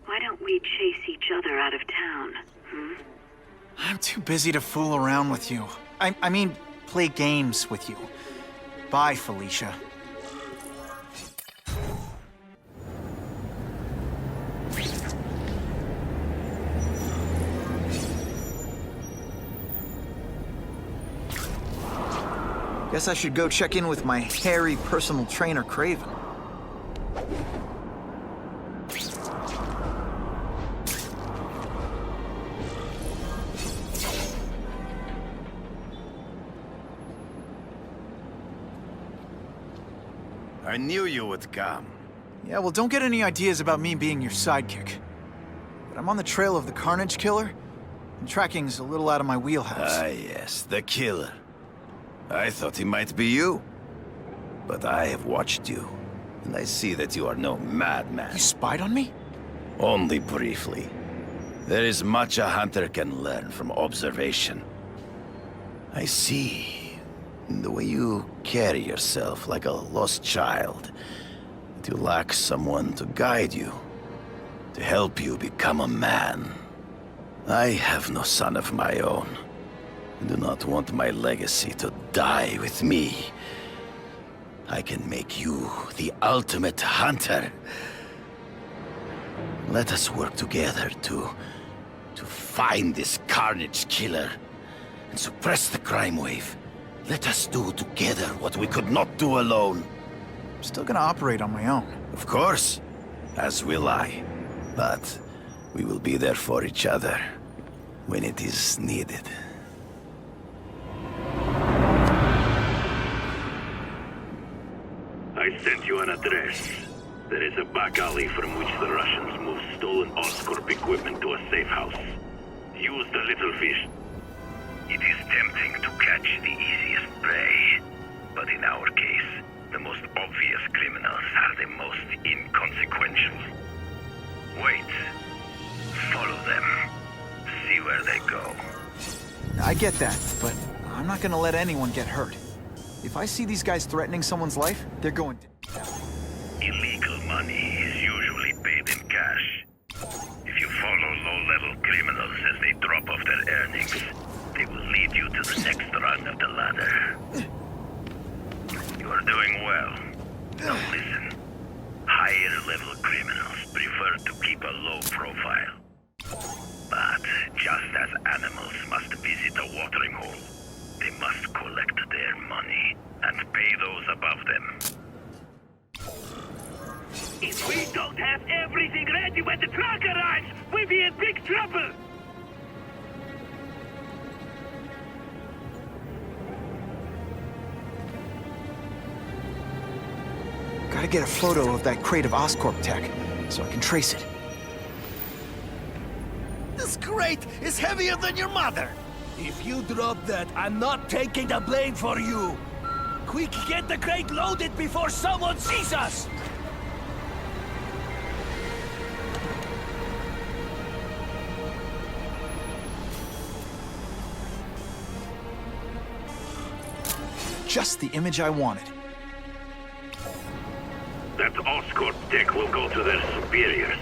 Why don't we chase each other out of town, I'm too busy to fool around with you. I mean, play games with you. Bye, Felicia. Guess I should go check in with my hairy personal trainer, Kraven. I knew you would come. Yeah, well, don't get any ideas about me being your sidekick. But I'm on the trail of the Carnage Killer, and tracking's a little out of my wheelhouse. Ah, yes, the killer. I thought he might be you. But I have watched you, and I see that you are no madman. You spied on me? Only briefly. There is much a hunter can learn from observation. I see in the way you carry yourself like a lost child, that you lack someone to guide you, to help you become a man. I have no son of my own. I do not want my legacy to die with me. I can make you the ultimate hunter. Let us work together to find this Carnage Killer and suppress the crime wave. Let us do together what we could not do alone. I'm still gonna operate on my own. Of course, as will I. But we will be there for each other when it is needed. I sent you an address. There is a back alley from which the Russians move stolen Oscorp equipment to a safe house. Use the little fish. It is tempting to catch the easiest prey, but in our case, the most obvious criminals are the most inconsequential. Wait. Follow them. See anywhere they go. I get that, but I'm not gonna let anyone get hurt. If I see these guys threatening someone's life, they're going to... Illegal money is usually paid in cash. If you follow low-level criminals as they drop off their earnings, they will lead you to the next rung of the ladder. You are doing well. Now listen. Higher-level criminals prefer to keep a low profile. But just as animals must visit a watering hole, they must collect their money and pay those above them. If we don't have everything ready when the truck arrives, we'll be in big trouble! Gotta get a photo of that crate of Oscorp tech, so I can trace it. This crate is heavier than your mother! If you drop that, I'm not taking the blame for you! Quick, get the crate loaded before someone sees us! Just the image I wanted. That Oscorp tech will go to their superiors.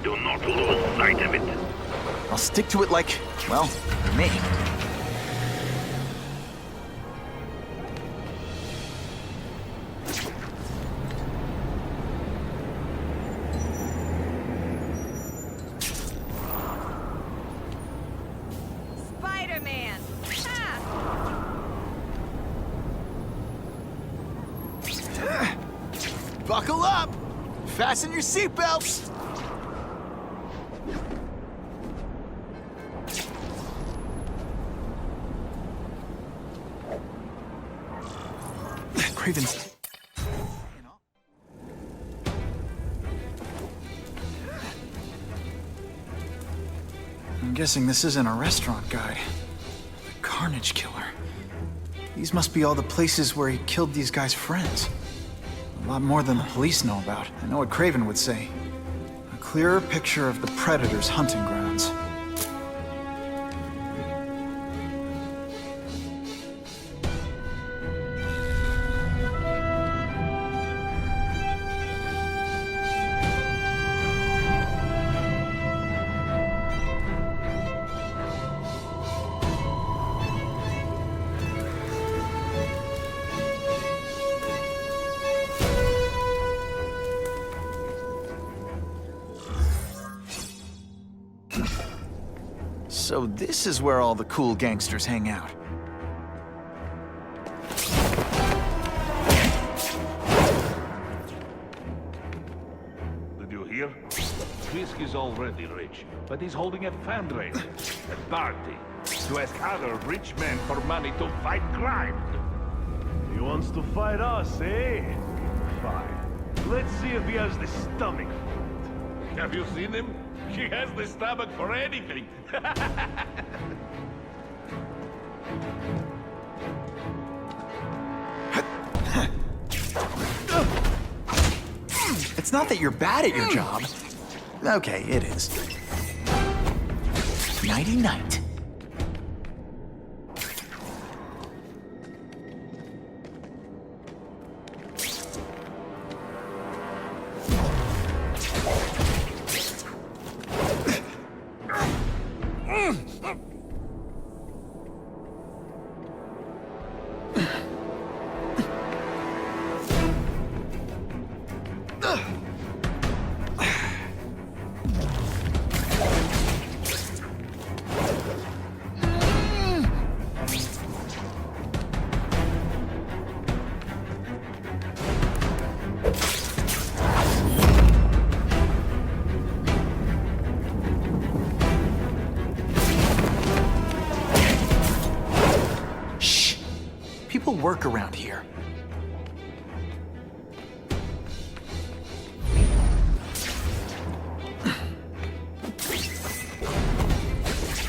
Do not lose sight of it. I'll stick to it like, well, me. Spider-Man! Buckle up! Fasten your seatbelts! Kraven's... I'm guessing this isn't a restaurant guide. The Carnage Killer. These must be all the places where he killed these guys' friends. A lot more than the police know about. I know what Kraven would say. A clearer picture of the Predator's hunting grounds. So this is where all the cool gangsters hang out. Did you hear? Fisk is already rich, but he's holding a fundraiser, a party, to ask other rich men for money to fight crime. He wants to fight us, eh? Fine. Let's see if he has the stomach for it. Have you seen him? He has the stomach for anything. It's not that you're bad at your job. Okay, it is. Nighty-night. People work around here.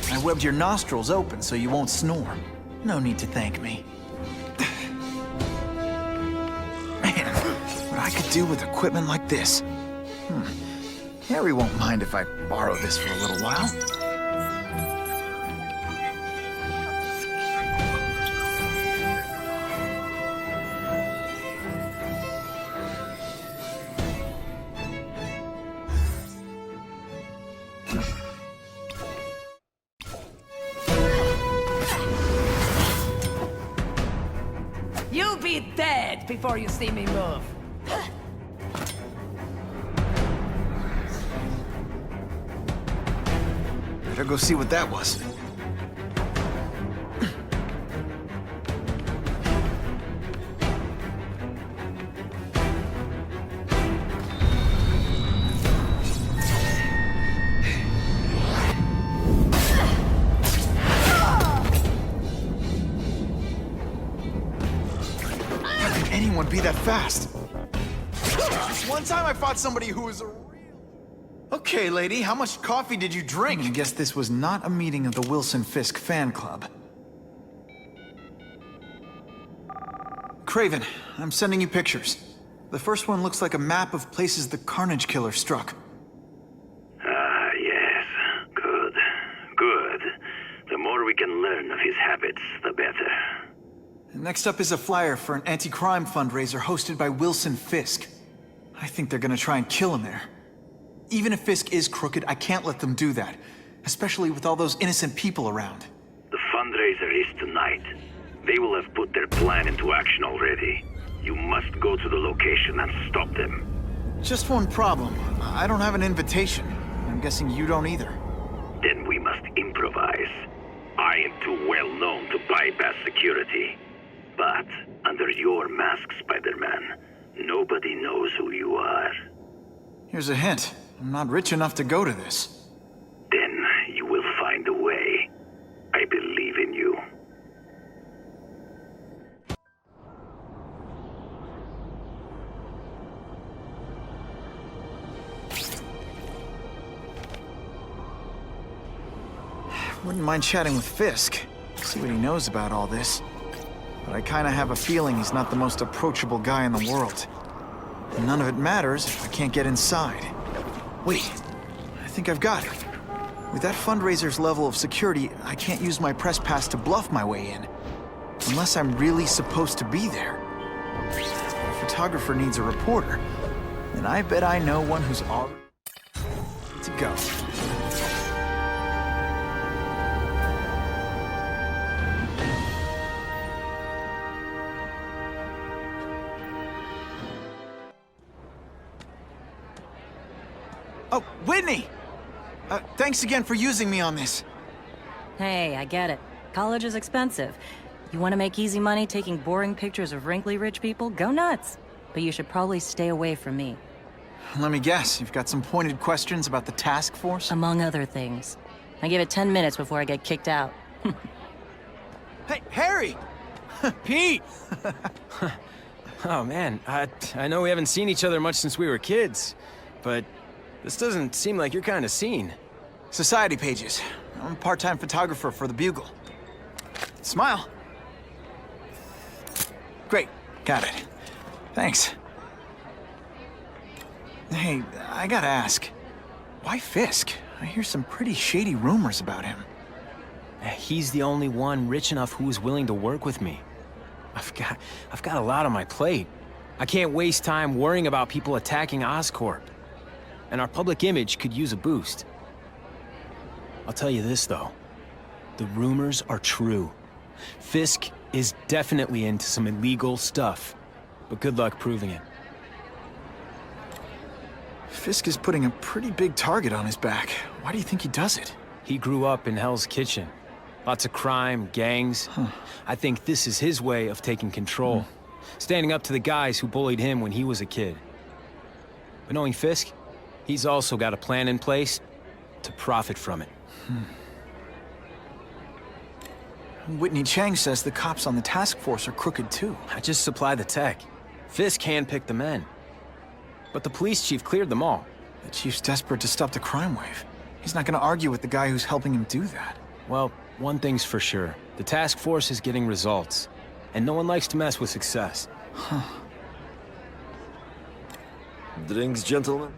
I webbed your nostrils open so you won't snore. No need to thank me. Man, what I could do with equipment like this. Harry won't mind if I borrow this for a little while. before you see me move. Better go see what that was. Anyone be that fast? Just one time I fought somebody who was a real... Okay, lady, how much coffee did you drink? I guess this was not a meeting of the Wilson Fisk fan club. Kraven, I'm sending you pictures. The first one looks like a map of places the Carnage Killer struck. Ah, yes. Good. Good. The more we can learn of his habits, the better. Next up is a flyer for an anti-crime fundraiser hosted by Wilson Fisk. I think they're gonna try and kill him there. Even if Fisk is crooked, I can't let them do that. Especially with all those innocent people around. The fundraiser is tonight. They will have put their plan into action already. You must go to the location and stop them. Just one problem. I don't have an invitation. I'm guessing you don't either. Then we must improvise. I am too well known to bypass security. But under your mask, Spider-Man, nobody knows who you are. Here's a hint. I'm not rich enough to go to this. Then you will find a way. I believe in you. Wouldn't mind chatting with Fisk. See what he knows about all this. But I kinda have a feeling he's not the most approachable guy in the world. And none of it matters if I can't get inside. Wait, I think I've got it. With that fundraiser's level of security, I can't use my press pass to bluff my way in. Unless I'm really supposed to be there. If a photographer needs a reporter, then I bet I know one who's already to go. Oh, Whitney! Thanks again for using me on this. Hey, I get it. College is expensive. You want to make easy money taking boring pictures of wrinkly rich people? Go nuts. But you should probably stay away from me. Let me guess, you've got some pointed questions about the task force? Among other things. I give it 10 minutes before I get kicked out. Hey, Harry! Pete! Oh man, I know we haven't seen each other much since we were kids, but this doesn't seem like your kind of scene. Society pages. I'm a part-time photographer for the Bugle. Smile. Great, got it. Thanks. Hey, I gotta ask, why Fisk? I hear some pretty shady rumors about him. He's the only one rich enough who is willing to work with me. I've got a lot on my plate. I can't waste time worrying about people attacking Oscorp. And our public image could use a boost. I'll tell you this, though. The rumors are true. Fisk is definitely into some illegal stuff, but good luck proving it. Fisk is putting a pretty big target on his back. Why do you think he does it? He grew up in Hell's Kitchen. Lots of crime, gangs. I think this is his way of taking control. Standing up to the guys who bullied him when he was a kid. But knowing Fisk, he's also got a plan in place to profit from it. Whitney Chang says the cops on the task force are crooked too. I just supply the tech. Fisk handpicked the men. But the police chief cleared them all. The chief's desperate to stop the crime wave. He's not gonna argue with the guy who's helping him do that. Well, one thing's for sure. The task force is getting results. And no one likes to mess with success. Drinks, gentlemen?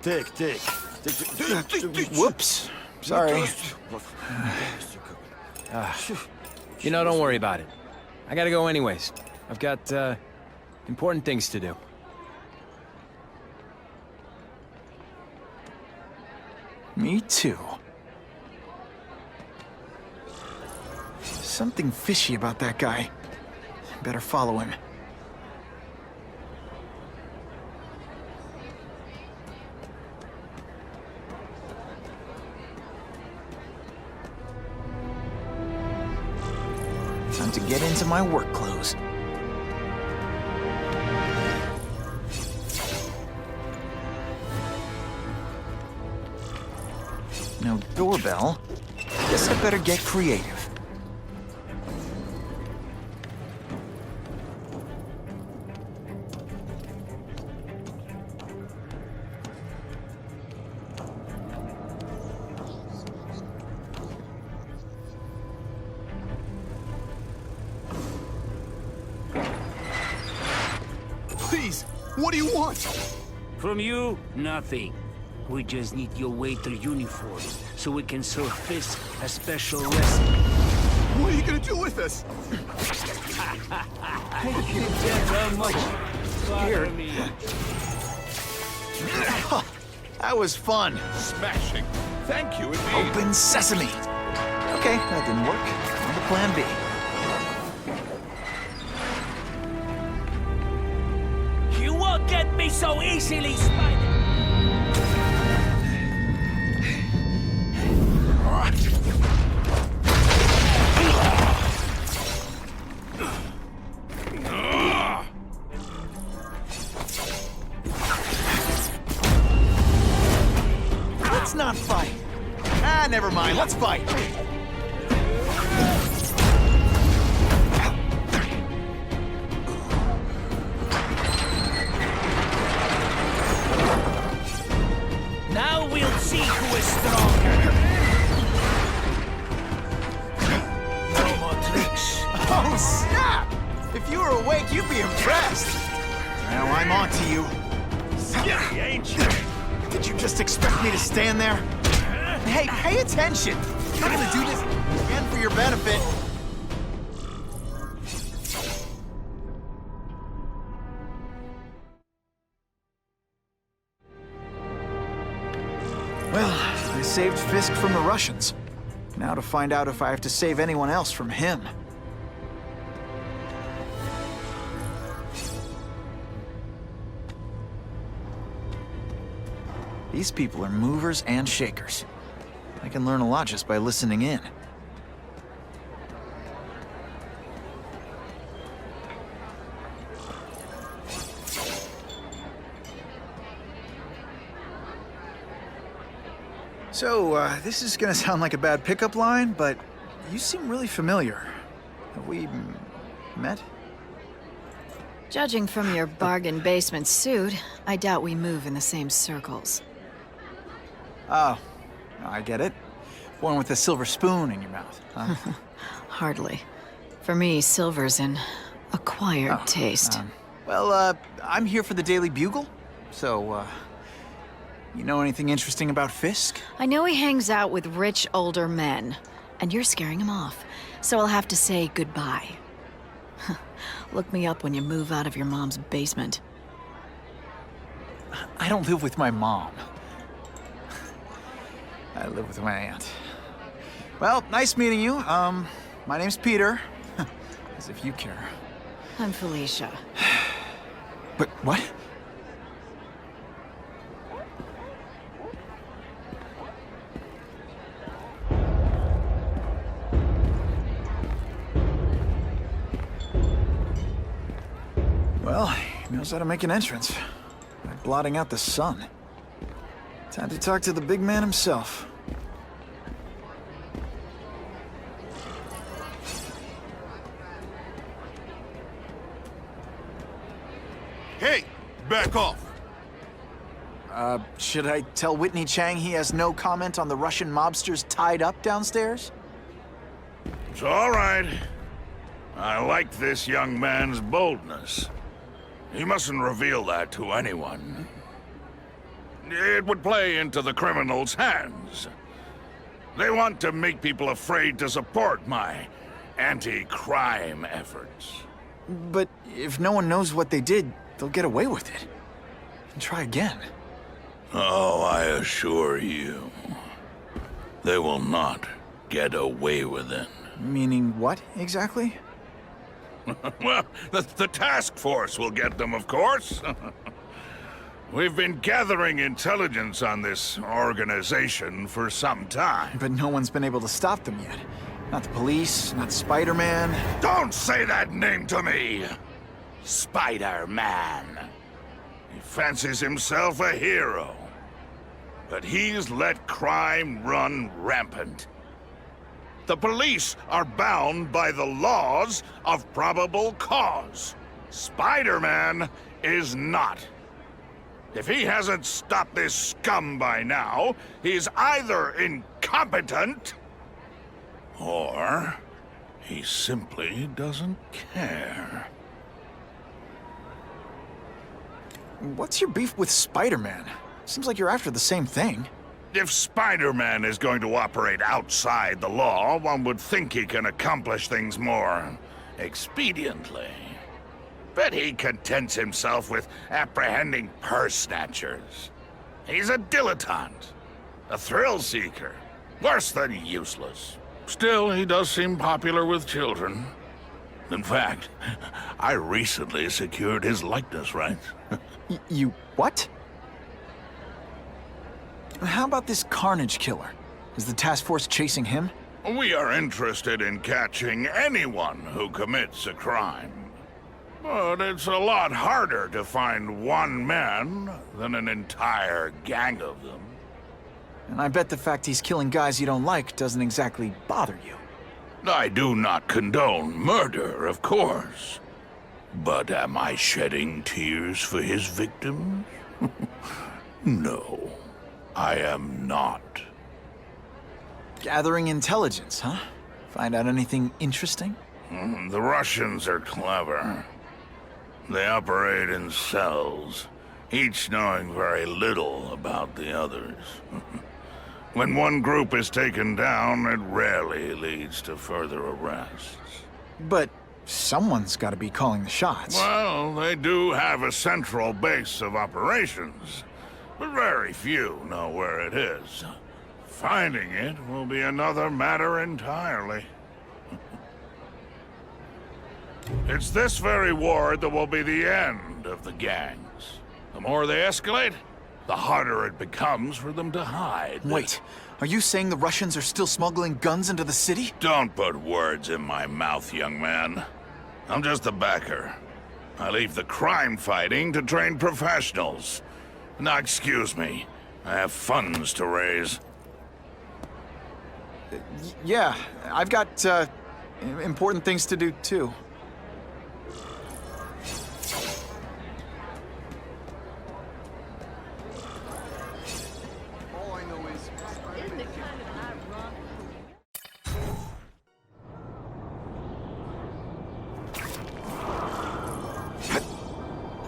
Take. Whoops. Sorry. You know, don't worry about it. I gotta go anyways. I've got, important things to do. Me too. Something fishy about that guy. Better follow him. to get into my work clothes. No doorbell. Guess I better get creative. Please, what do you want? From you, nothing. We just need your waiter uniform so we can serve Fisk a special recipe. What are you gonna do with us? I can tell how much Here. bother me. That was fun. Smashing. Thank you, indeed. Open sesame. Okay, that didn't work. On to plan B. You won't get me so easily, Spider! Let's not fight. Ah, never mind. Let's fight. Now we'll see who is stronger. No more tricks. Oh, snap! If you were awake, you'd be impressed. Now I'm on to you. Scary, ain't you? Did you just expect me to stand there? Hey, pay attention! I'm not gonna do this again for your benefit. Well, I saved Fisk from the Russians. Now to find out if I have to save anyone else from him. These people are movers and shakers. I can learn a lot just by listening in. So, this is gonna sound like a bad pickup line, but you seem really familiar. Have we met? Judging from your bargain basement suit, I doubt we move in the same circles. Oh, I get it. One with a silver spoon in your mouth, huh? Hardly. For me, silver's an acquired taste. Well, I'm here for the Daily Bugle, so, you know anything interesting about Fisk? I know he hangs out with rich older men, and you're scaring him off, so I'll have to say goodbye. Look me up when you move out of your mom's basement. I don't live with my mom. I live with my aunt. Well, nice meeting you. My name's Peter. As if you care. I'm Felicia. But what? Well, he knows how to make an entrance. By blotting out the sun. Time to talk to the big man himself. Hey, back off. Should I tell Whitney Chang he has no comment on the Russian mobsters tied up downstairs? It's all right. I like this young man's boldness. He mustn't reveal that to anyone. It would play into the criminals' hands. They want to make people afraid to support my anti-crime efforts. But if no one knows what they did, they'll get away with it. And try again. Oh, I assure you, they will not get away with it. Meaning what, exactly? Well, the task force will get them, of course. We've been gathering intelligence on this organization for some time. But no one's been able to stop them yet. Not the police, not Spider-Man. Don't say that name to me! Spider-Man. He fancies himself a hero. But he's let crime run rampant. The police are bound by the laws of probable cause. Spider-Man is not. If he hasn't stopped this scum by now, he's either incompetent, or he simply doesn't care. What's your beef with Spider-Man? Seems like you're after the same thing. If Spider-Man is going to operate outside the law, one would think he can accomplish things more expediently. But he contents himself with apprehending purse snatchers. He's a dilettante, a thrill seeker, worse than useless. Still, he does seem popular with children. In fact, I recently secured his likeness rights. You what? How about this Carnage Killer? Is the task force chasing him? We are interested in catching anyone who commits a crime. But it's a lot harder to find one man than an entire gang of them. And I bet the fact he's killing guys you don't like doesn't exactly bother you. I do not condone murder, of course. But am I shedding tears for his victims? No, I am not. Gathering intelligence, huh? Find out anything interesting? The Russians are clever. They operate in cells, each knowing very little about the others. When one group is taken down, it rarely leads to further arrests. But someone's got to be calling the shots. Well, they do have a central base of operations, but very few know where it is. Finding it will be another matter entirely. It's this very war that will be the end of the gangs. The more they escalate, the harder it becomes for them to hide. Wait, are you saying the Russians are still smuggling guns into the city? Don't put words in my mouth, young man. I'm just a backer. I leave the crime fighting to trained professionals. Now, excuse me. I have funds to raise. Yeah, I've got, important things to do, too.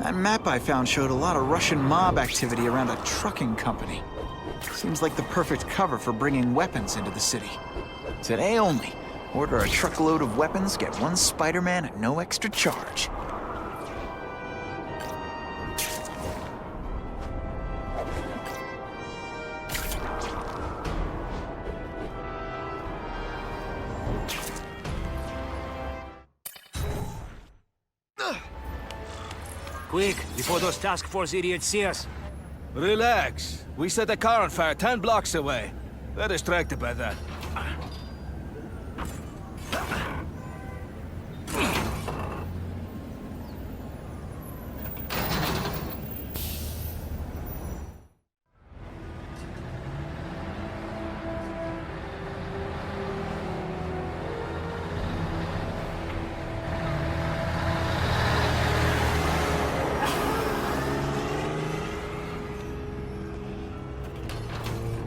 That map I found showed a lot of Russian mob activity around a trucking company. Seems like the perfect cover for bringing weapons into the city. Today only, order a truckload of weapons, get one Spider-Man at no extra charge. Quick, before those task force idiots see us. Relax. We set a car on fire 10 blocks away. They're distracted by that.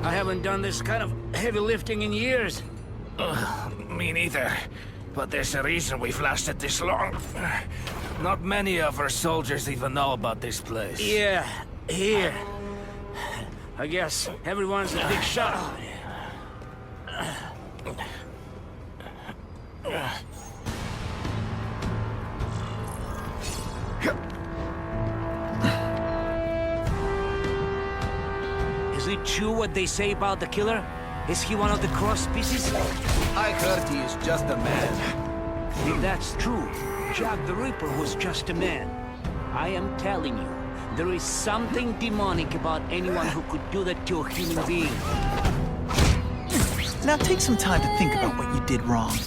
I haven't done this kind of heavy lifting in years. Me neither. But there's a reason we've lasted this long. Not many of our soldiers even know about this place. Yeah, here. I guess everyone's a big shot. Is it true what they say about the killer? Is he one of the cross species? I heard he is just a man. If that's true, Jack the Ripper was just a man. I am telling you, there is something demonic about anyone who could do that to a human being. Now take some time to think about what you did wrong.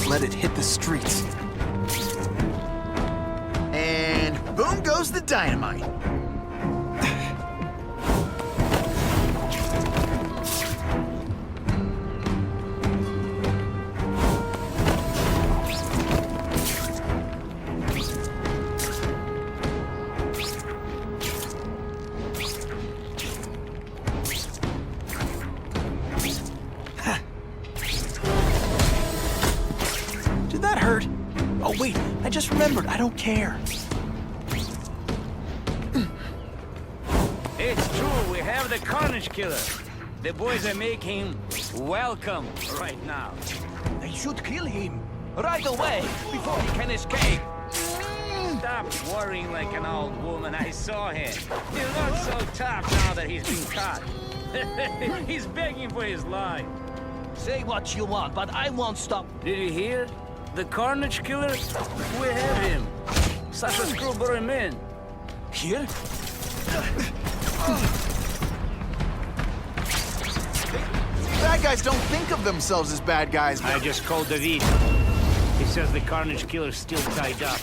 Let it hit the streets. And boom goes the dynamite. Oh wait, I just remembered, I don't care. It's true, we have the Carnage Killer. The boys are making him welcome right now. They should kill him right away before he can escape. Stop worrying like an old woman. I saw him. He's not so tough now that he's been caught. He's begging for his life. Say what you want, but I won't stop. Did you hear? The Carnage Killer? We have him. Such a screw brought him in. Here? Bad guys don't think of themselves as bad guys. I just called David. He says the Carnage Killer's still tied up.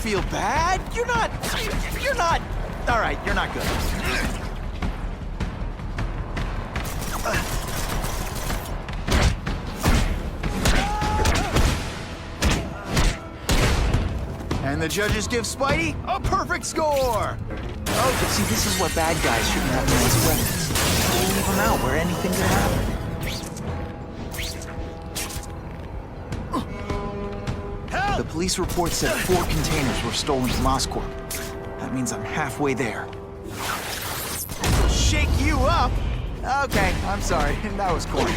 Feel bad? You're not... All right, you're not good. And the judges give Spidey a perfect score! Oh, see, this is what bad guys shouldn't have as weapons. Leave them out where anything could happen. The police report said 4 containers were stolen from Oscorp. That means I'm halfway there. Shake you up? Okay, I'm sorry. That was corny.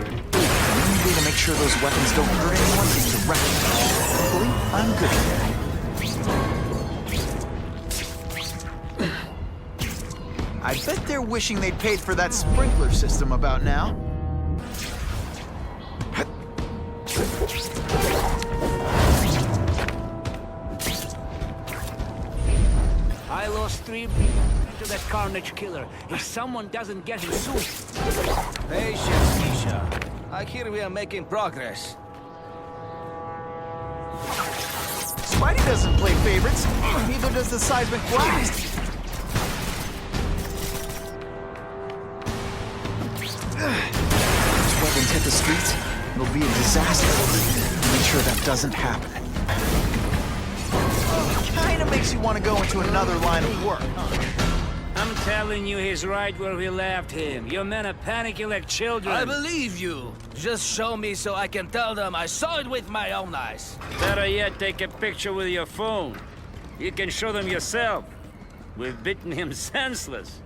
The only way to make sure those weapons don't hurt anyone is to wreck them. Hopefully, I'm good at that. I bet they're wishing they'd paid for that sprinkler system about now. I lost 3 people to that Carnage Killer. If someone doesn't get him soon... Patience, Misha. I hear we are making progress. Spidey doesn't play favorites. Neither does the seismic blast. If weapons hit the streets, it'll be a disaster. Make sure that doesn't happen. Kinda makes you want to go into another line of work, huh? I'm telling you, he's right where we left him. Your men are panicking like children. I believe you. Just show me so I can tell them I saw it with my own eyes. Better yet, take a picture with your phone. You can show them yourself. We've beaten him senseless.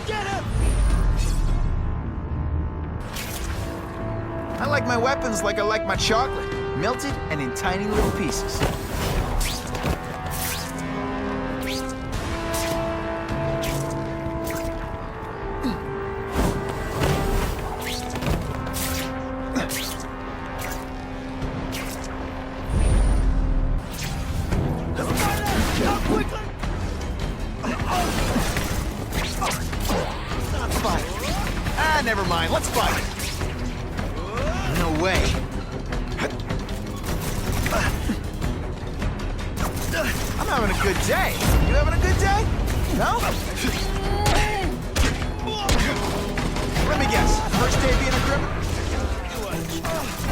Get him! I like my weapons like I like my chocolate. Melted and in tiny little pieces. Never mind, let's fight. No way. I'm having a good day. You having a good day? No? Let me guess. First day being a criminal?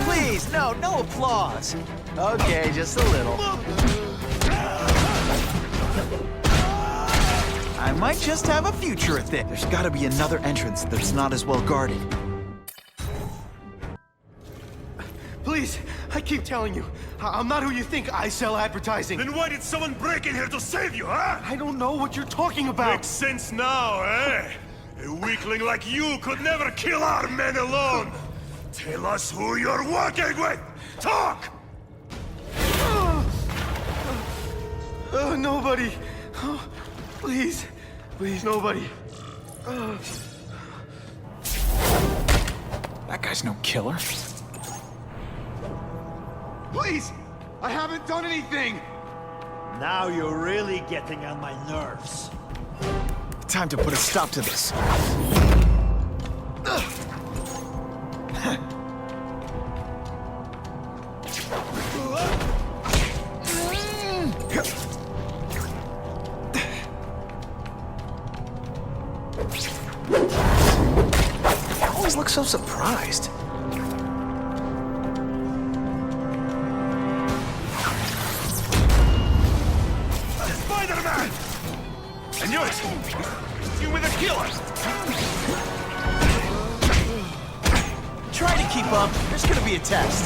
Please, no applause. Okay, just a little. I might just have a future at this. There's gotta be another entrance that's not as well guarded. Please, I keep telling you, I'm not who you think. I sell advertising. Then why did someone break in here to save you, huh? I don't know what you're talking about. Makes sense now, eh? A weakling like you could never kill our men alone. Tell us who you're working with! Talk! Nobody. Oh, please, nobody. That guy's no killer. Please! I haven't done anything! Now you're really getting on my nerves. Time to put a stop to this. You always look so surprised. Spider-Man! I knew it! You with a killer! Try to keep up. There's gonna be a test.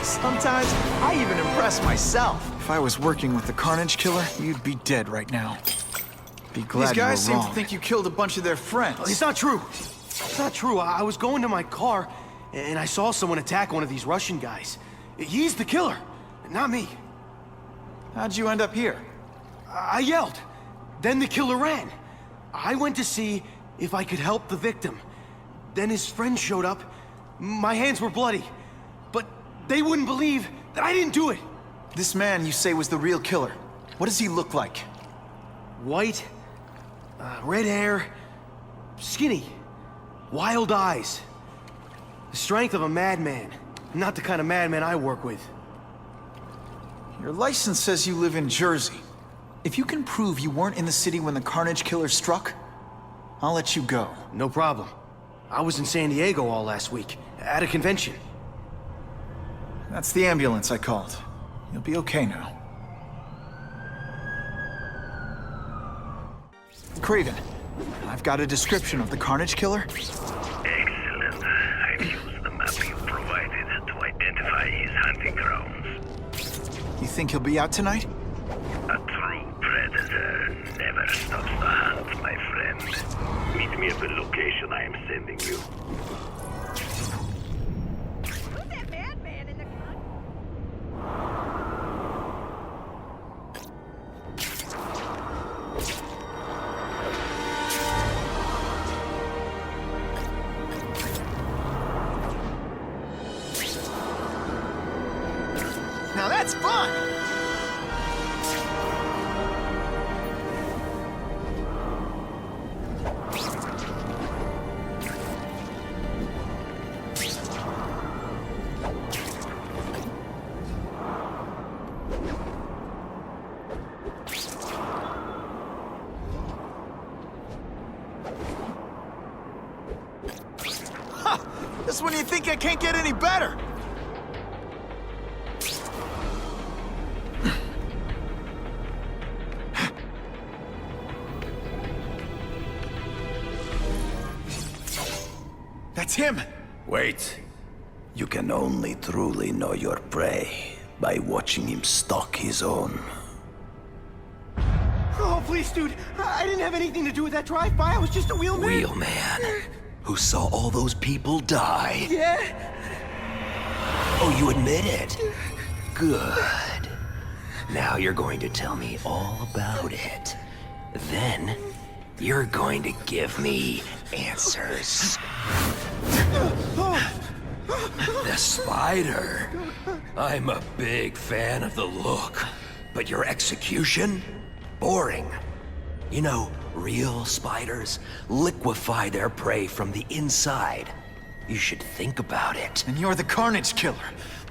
Sometimes, I even impress myself. If I was working with the Carnage Killer, you'd be dead right now. Be glad These guys you were seem wrong. to think you killed a bunch of their friends. It's not true. It's not true. I was going to my car, and I saw someone attack one of these Russian guys. He's the killer, not me. How'd you end up here? I yelled. Then the killer ran. I went to see if I could help the victim. Then his friend showed up. My hands were bloody. But they wouldn't believe that I didn't do it. This man you say was the real killer. What does he look like? White, red hair, skinny, wild eyes. The strength of a madman. Not the kind of madman I work with. Your license says you live in Jersey. If you can prove you weren't in the city when the Carnage Killer struck, I'll let you go. No problem. I was in San Diego all last week, at a convention. That's the ambulance I called. You'll be okay now. Kraven, I've got a description of the Carnage Killer. Excellent. I've used the map you provided to identify his hunting grounds. You think he'll be out tonight? A true predator never stops the hunt, my friend. Meet me at the location I am sending you. Who's that madman in the Now that's fun! Just when you think I can't get any better! That's him! Wait. You can only truly know your prey by watching him stalk his own. Oh, please, dude. I didn't have anything to do with that drive-by. I was just a wheelman. Wheelman? Who saw all those people die? Yeah? Oh, you admit it? Good. Now you're going to tell me all about it. Then, you're going to give me answers. The spider. I'm a big fan of the look, but your execution? Boring. You know, real spiders liquefy their prey from the inside. You should think about it. And you're the Carnage Killer.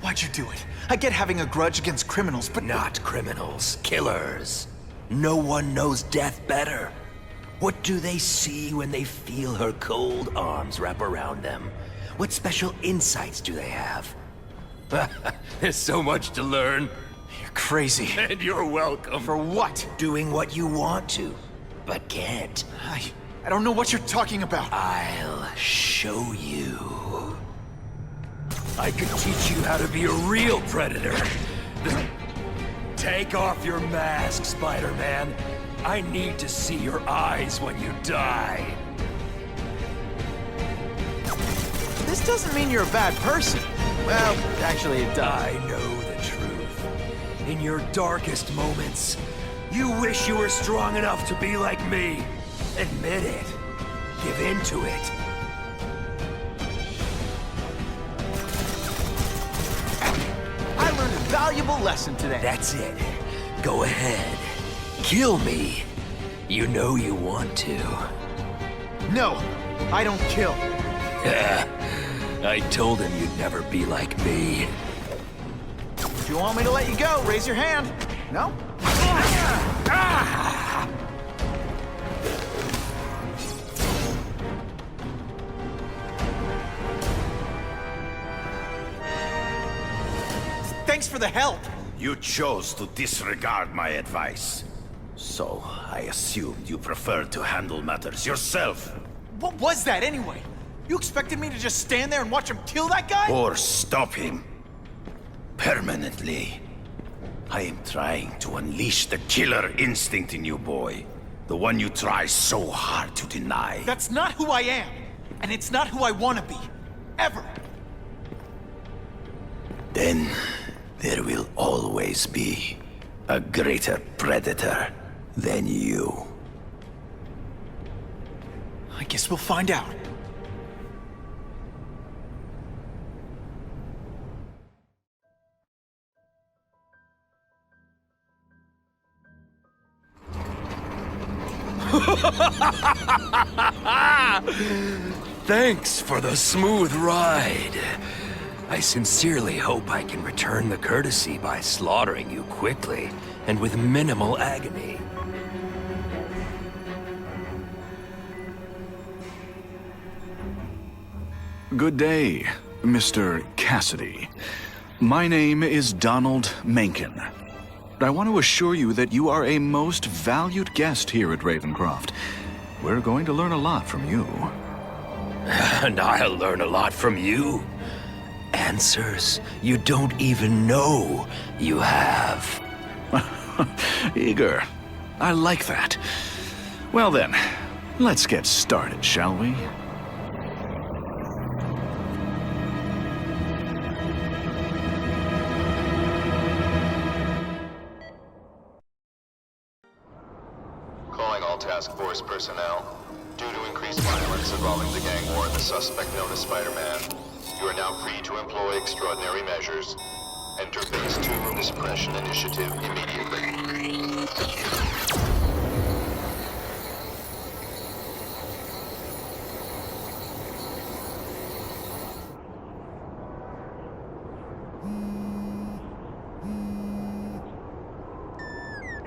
Why'd you do it? I get having a grudge against criminals, but... Not criminals, killers. No one knows death better. What do they see when they feel her cold arms wrap around them? What special insights do they have? There's so much to learn. You're crazy. And you're welcome. For what? Doing what you want to, but can't. I don't know what you're talking about. I'll show you. I could teach you how to be a real predator. Take off your mask, Spider-Man. I need to see your eyes when you die. This doesn't mean you're a bad person. Well, actually it does. I know the truth. In your darkest moments, you wish you were strong enough to be like me. Admit it. Give in to it. I learned a valuable lesson today. That's it. Go ahead. Kill me. You know you want to. No, I don't kill. I told him you'd never be like me. If you want me to let you go, raise your hand. No? Thanks for the help. You chose to disregard my advice. So, I assumed you preferred to handle matters yourself. What was that anyway? You expected me to just stand there and watch him kill that guy? Or stop him. Permanently. I am trying to unleash the killer instinct in you, boy. The one you try so hard to deny. That's not who I am. And it's not who I want to be. Ever. Then, there will always be a greater predator than you. I guess we'll find out. Thanks for the smooth ride. I sincerely hope I can return the courtesy by slaughtering you quickly and with minimal agony. Good day, Mr. Cassidy. My name is Donald Mencken. I want to assure you that you are a most valued guest here at Ravencroft. We're going to learn a lot from you. And I'll learn a lot from you. Answers you don't even know you have. Eager. I like that. Well then, let's get started, shall we? Calling all task force personnel. Due to increased violence involving the gang war and the suspect known as Spider-Man, you are now free to employ extraordinary measures. Enter Phase 2 of the Suppression Initiative immediately.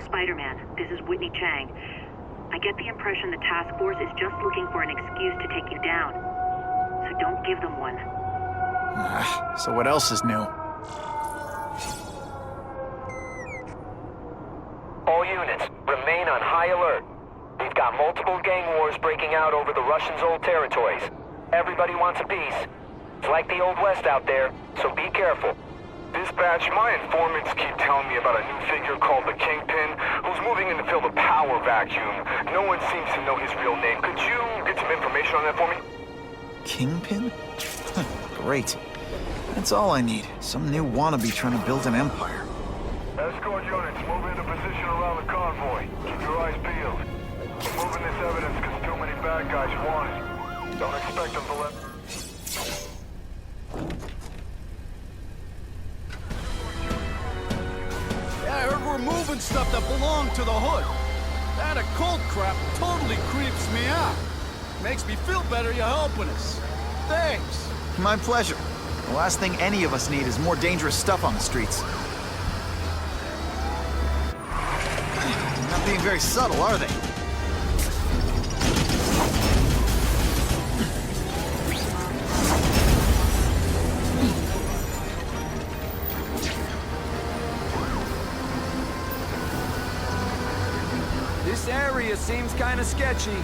Spider-Man, this is Whitney Chang. I get the impression the task force is just looking for an excuse to take you down. So don't give them one. So what else is new? All units, remain on high alert. We've got multiple gang wars breaking out over the Russians' old territories. Everybody wants a piece. It's like the Old West out there, so be careful. Dispatch, my informants keep telling me about a new figure called the Kingpin, who's moving in to fill the power vacuum. No one seems to know his real name. Could you get some information on that for me? Kingpin? Great. That's all I need. Some new wannabe trying to build an empire. Escort units, move into position around the convoy. Keep your eyes peeled. We're moving this evidence because too many bad guys want it. Don't expect them to let... I heard we're moving stuff that belonged to the Hood. That occult crap totally creeps me out. Makes me feel better you're helping us. Thanks. My pleasure. The last thing any of us need is more dangerous stuff on the streets. They're not being very subtle, are they? This area seems kind of sketchy.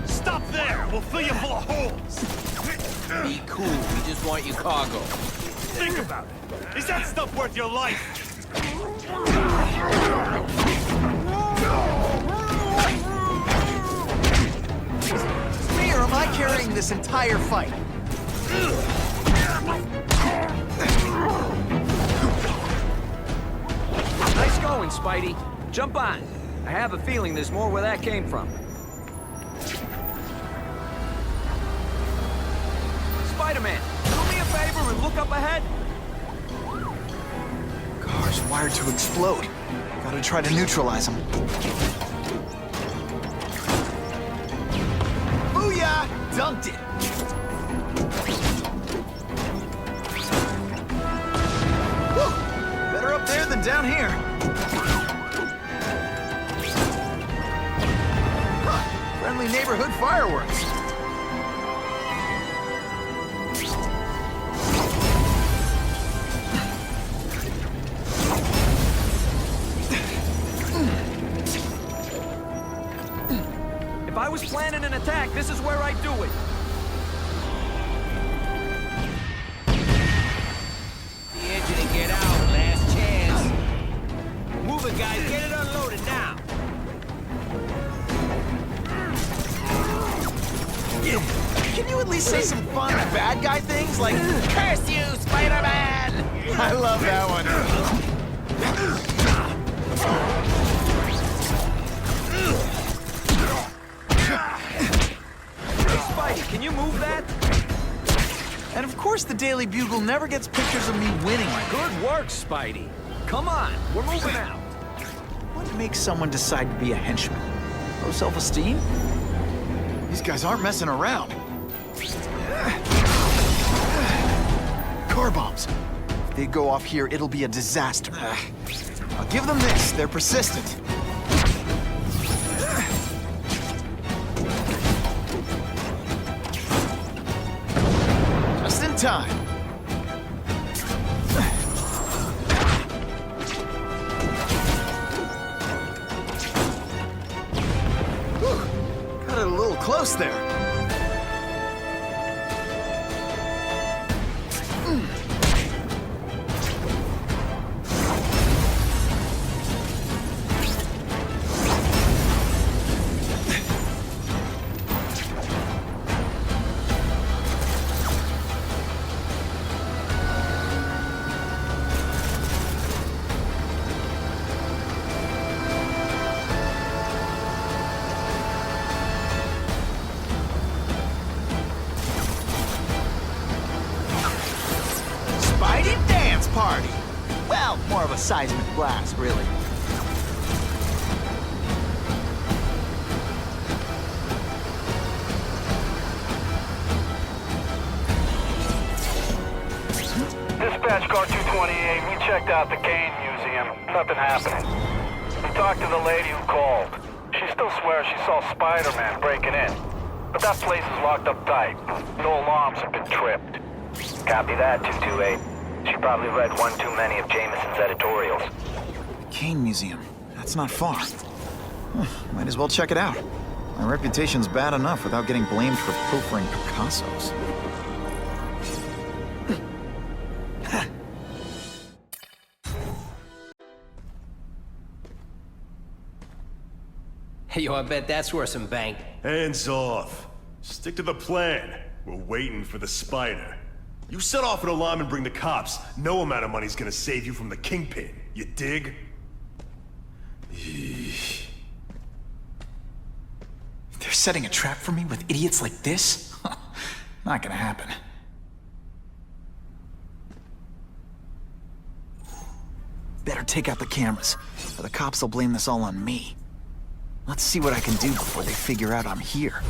Stop there! We'll fill you full of holes! Be cool, we just want your cargo. Think about it. Is that stuff worth your life? Me or am I carrying this entire fight? Nice going, Spidey. Jump on. I have a feeling there's more where that came from. Spider-Man, do me a favor and look up ahead. Car's wired to explode. Gotta try to neutralize them. Booyah! Dunked it! Whew! Better up there than down here. Huh. Friendly neighborhood fireworks. If I was planning an attack, this is where I'd do it. The engine and get out, last chance. Move it, guys, get it unloaded now. Can you at least say some fun bad guy things like, "Curse you, Spider-Man"? I love that one. Hey, Spidey, can you move that? And of course the Daily Bugle never gets pictures of me winning. Good work, Spidey. Come on, we're moving out. What makes someone decide to be a henchman? Low self-esteem? These guys aren't messing around. Car bombs. If they go off here, it'll be a disaster. I'll give them this. They're persistent. Just in time. Whew. Got it a little close there. Party. Well, more of a seismic blast, really. Dispatch car 228, we checked out the Kane Museum. Nothing happening. We talked to the lady who called. She still swears she saw Spider-Man breaking in. But that place is locked up tight. No alarms have been tripped. Copy that, 228. She probably read one too many of Jameson's editorials. Kane Museum. That's not far. Might as well check it out. My reputation's bad enough without getting blamed for pilfering Picassos. Hey, yo, I bet that's worth some bank. Hands off. Stick to the plan. We're waiting for the spider. You set off an alarm and bring the cops. No amount of money's gonna save you from the Kingpin. You dig? They're setting a trap for me with idiots like this? Not gonna happen. Better take out the cameras, or the cops will blame this all on me. Let's see what I can do before they figure out I'm here.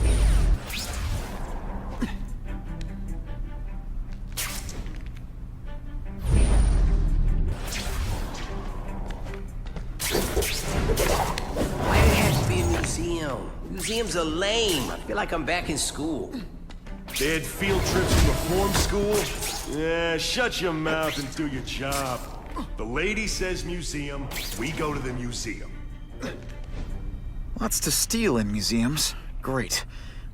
Why do it have to be a museum? Museums are lame. I feel like I'm back in school. They had field trips to reform school? Yeah, shut your mouth and do your job. The lady says museum, we go to the museum. Lots to steal in museums. Great.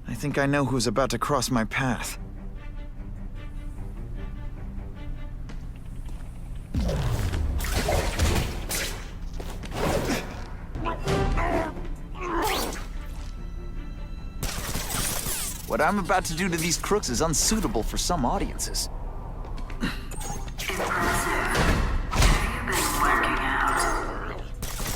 I think I know who's about to cross my path. What I'm about to do to these crooks is unsuitable for some audiences.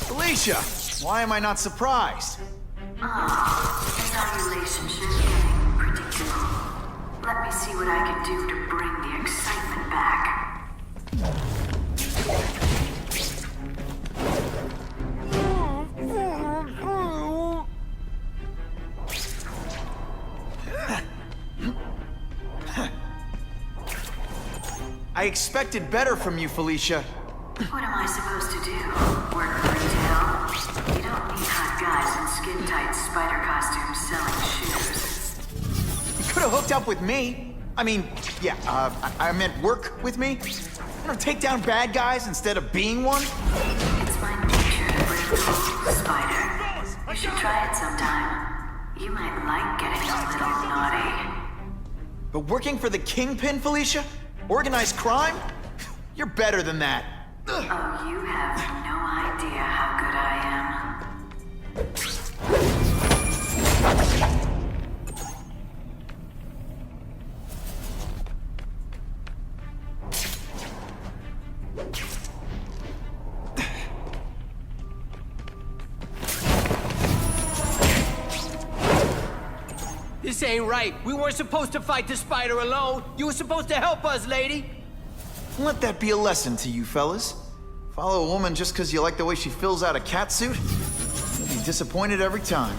Felicia! Why am I not surprised? Is our relationship getting predictable? Let me see what I can do to bring the excitement back. I expected better from you, Felicia. What am I supposed to do? Work retail? You don't need hot guys in skin-tight spider costumes selling shoes. You could have hooked up with me. I mean, yeah, I meant work with me. You know, take down bad guys instead of being one. It's my nature to bring cold, Spider. You should try it sometime. You might like getting a little naughty. But working for the Kingpin, Felicia? Organized crime? You're better than that. Oh, you have no idea how good I am. This ain't right. We weren't supposed to fight the spider alone. You were supposed to help us, lady. Let that be a lesson to you fellas. Follow a woman just because you like the way she fills out a catsuit? You'll be disappointed every time.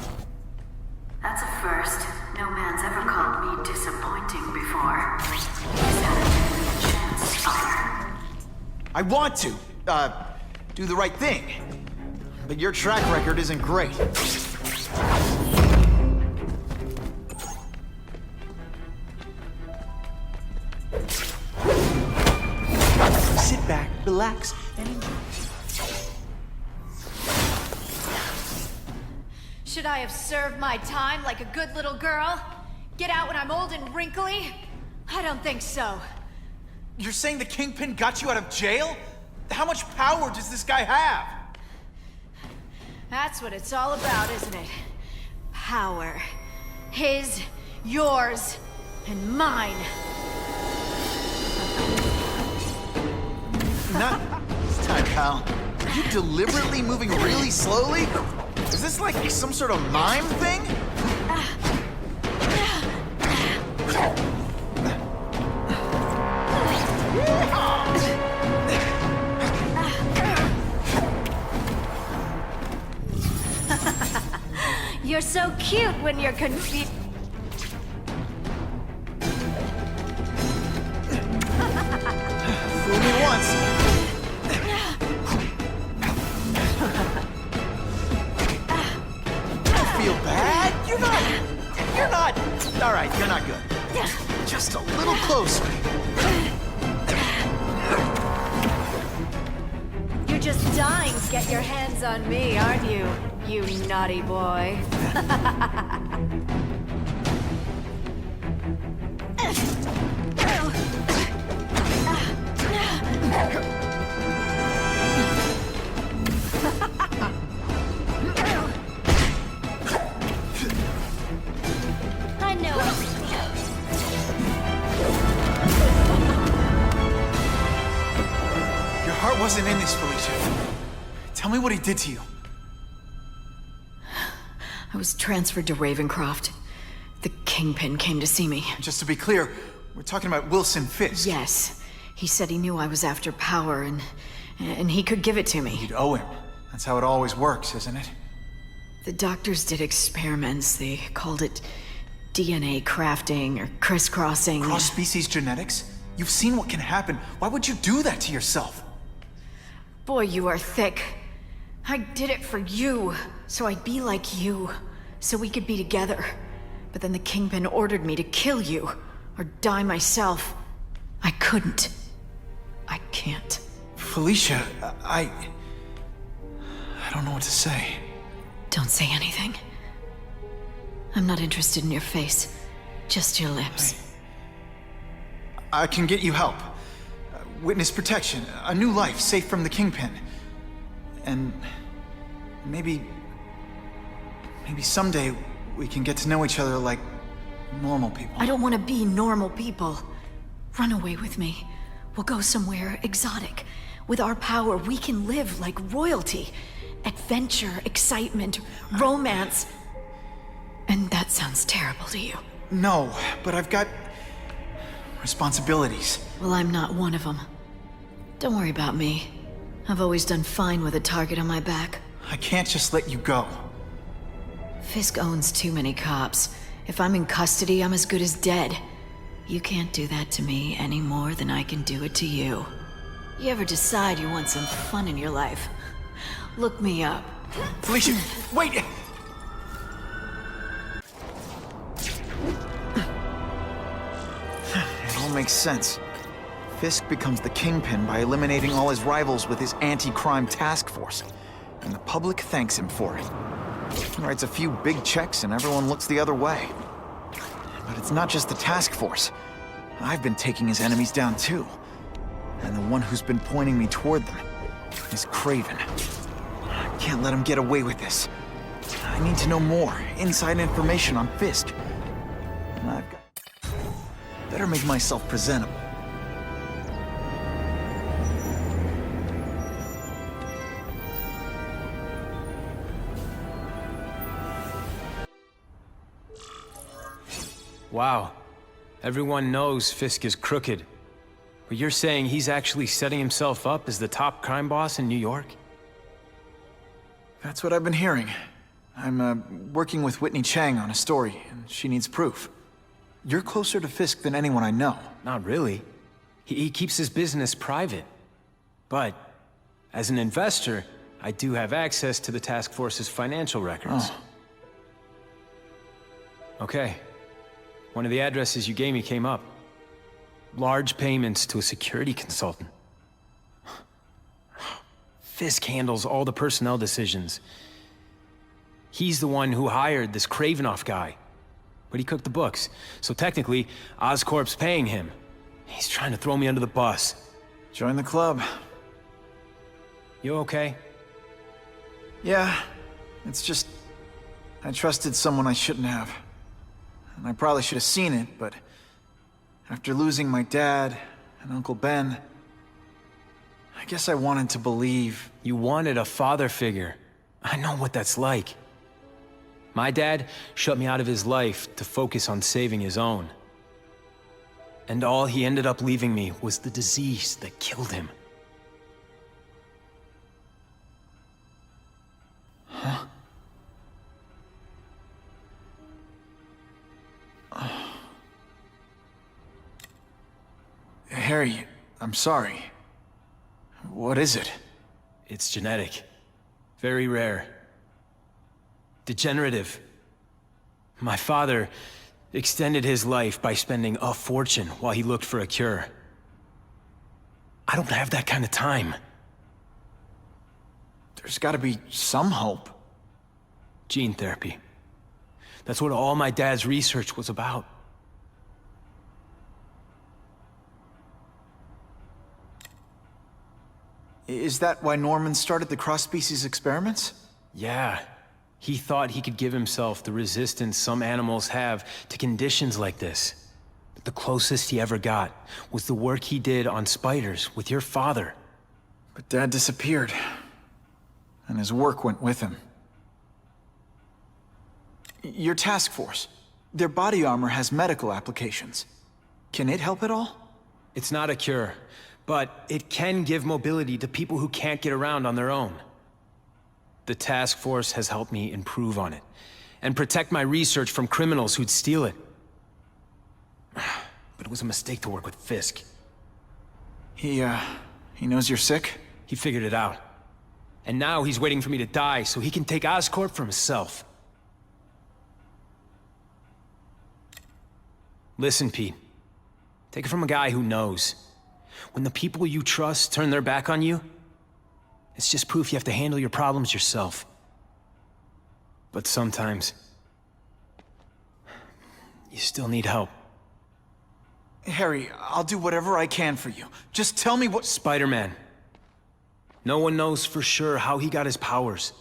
That's a first. No man's ever called me disappointing before. Just haven't given me a chance, Spider. I want to, do the right thing. But your track record isn't great. Sit back, relax, and enjoy. Should I have served my time like a good little girl? Get out when I'm old and wrinkly? I don't think so. You're saying the Kingpin got you out of jail? How much power does this guy have? That's what it's all about, isn't it? Power. His, yours, and mine. Not this time, pal. Are you deliberately moving really slowly? Is this like some sort of mime thing? You're so cute when you're confused. Fool me once. Don't feel bad. You're not. All right, you're not good. Just a little closer. You're just dying to get your hands on me, aren't you? You naughty boy. I know it. Your heart wasn't in this, Felicia. Tell me what he did to you. I was transferred to Ravencroft. The Kingpin came to see me. Just to be clear, we're talking about Wilson Fisk. Yes. He said he knew I was after power and he could give it to me. You'd owe him. That's how it always works, isn't it? The doctors did experiments. They called it DNA crafting or crisscrossing. Cross-species genetics? You've seen what can happen. Why would you do that to yourself? Boy, you are thick. I did it for you, so I'd be like you, so we could be together. But then the Kingpin ordered me to kill you, or die myself. I couldn't. I can't. Felicia, I don't know what to say. Don't say anything. I'm not interested in your face, just your lips. I can get you help. Witness protection, a new life safe from the Kingpin. And maybe someday we can get to know each other like normal people. I don't want to be normal people. Run away with me. We'll go somewhere exotic. With our power, we can live like royalty. Adventure, excitement, romance. And that sounds terrible to you. No, but I've got responsibilities. Well, I'm not one of them. Don't worry about me. I've always done fine with a target on my back. I can't just let you go. Fisk owns too many cops. If I'm in custody, I'm as good as dead. You can't do that to me any more than I can do it to you. You ever decide you want some fun in your life? Look me up. Felicia, wait! It all makes sense. Fisk becomes the Kingpin by eliminating all his rivals with his anti-crime task force. And the public thanks him for it. He writes a few big checks and everyone looks the other way. But it's not just the task force. I've been taking his enemies down too. And the one who's been pointing me toward them is Kraven. I can't let him get away with this. I need to know more, inside information on Fisk. And I've got... better make myself presentable. Wow. Everyone knows Fisk is crooked. But you're saying he's actually setting himself up as the top crime boss in New York? That's what I've been hearing. I'm working with Whitney Chang on a story, and she needs proof. You're closer to Fisk than anyone I know. Not really. He keeps his business private. But, as an investor, I do have access to the task force's financial records. Oh. Okay. One of the addresses you gave me came up. Large payments to a security consultant. Fisk handles all the personnel decisions. He's the one who hired this Kravenoff guy. But he cooked the books, so technically, Oscorp's paying him. He's trying to throw me under the bus. Join the club. You okay? Yeah, it's just... I trusted someone I shouldn't have. And I probably should have seen it, but... after losing my dad and Uncle Ben... I guess I wanted to believe... You wanted a father figure. I know what that's like. My dad shut me out of his life to focus on saving his own. And all he ended up leaving me was the disease that killed him. Huh? Harry, I'm sorry. What is it? It's genetic. Very rare. Degenerative. My father extended his life by spending a fortune while he looked for a cure. I don't have that kind of time. There's gotta be some hope. Gene therapy. That's what all my dad's research was about. Is that why Norman started the cross-species experiments? Yeah. He thought he could give himself the resistance some animals have to conditions like this. But the closest he ever got was the work he did on spiders with your father. But Dad disappeared. And his work went with him. Your task force. Their body armor has medical applications. Can it help at all? It's not a cure, but it can give mobility to people who can't get around on their own. The task force has helped me improve on it, and protect my research from criminals who'd steal it. But it was a mistake to work with Fisk. He knows you're sick? He figured it out. And now he's waiting for me to die so he can take Oscorp for himself. Listen, Pete. Take it from a guy who knows. When the people you trust turn their back on you, it's just proof you have to handle your problems yourself. But sometimes, you still need help. Harry, I'll do whatever I can for you. Just tell me what— Spider-Man. No one knows for sure how he got his powers.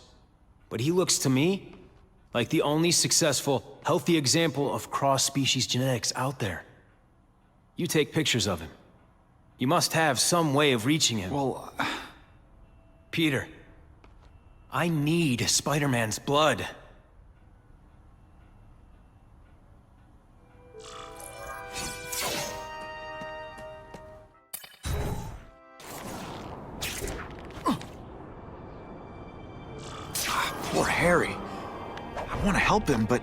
But he looks to me like the only successful, healthy example of cross-species genetics out there. You take pictures of him. You must have some way of reaching him. Well, Peter, I need Spider-Man's blood. Poor Harry. I want to help him, but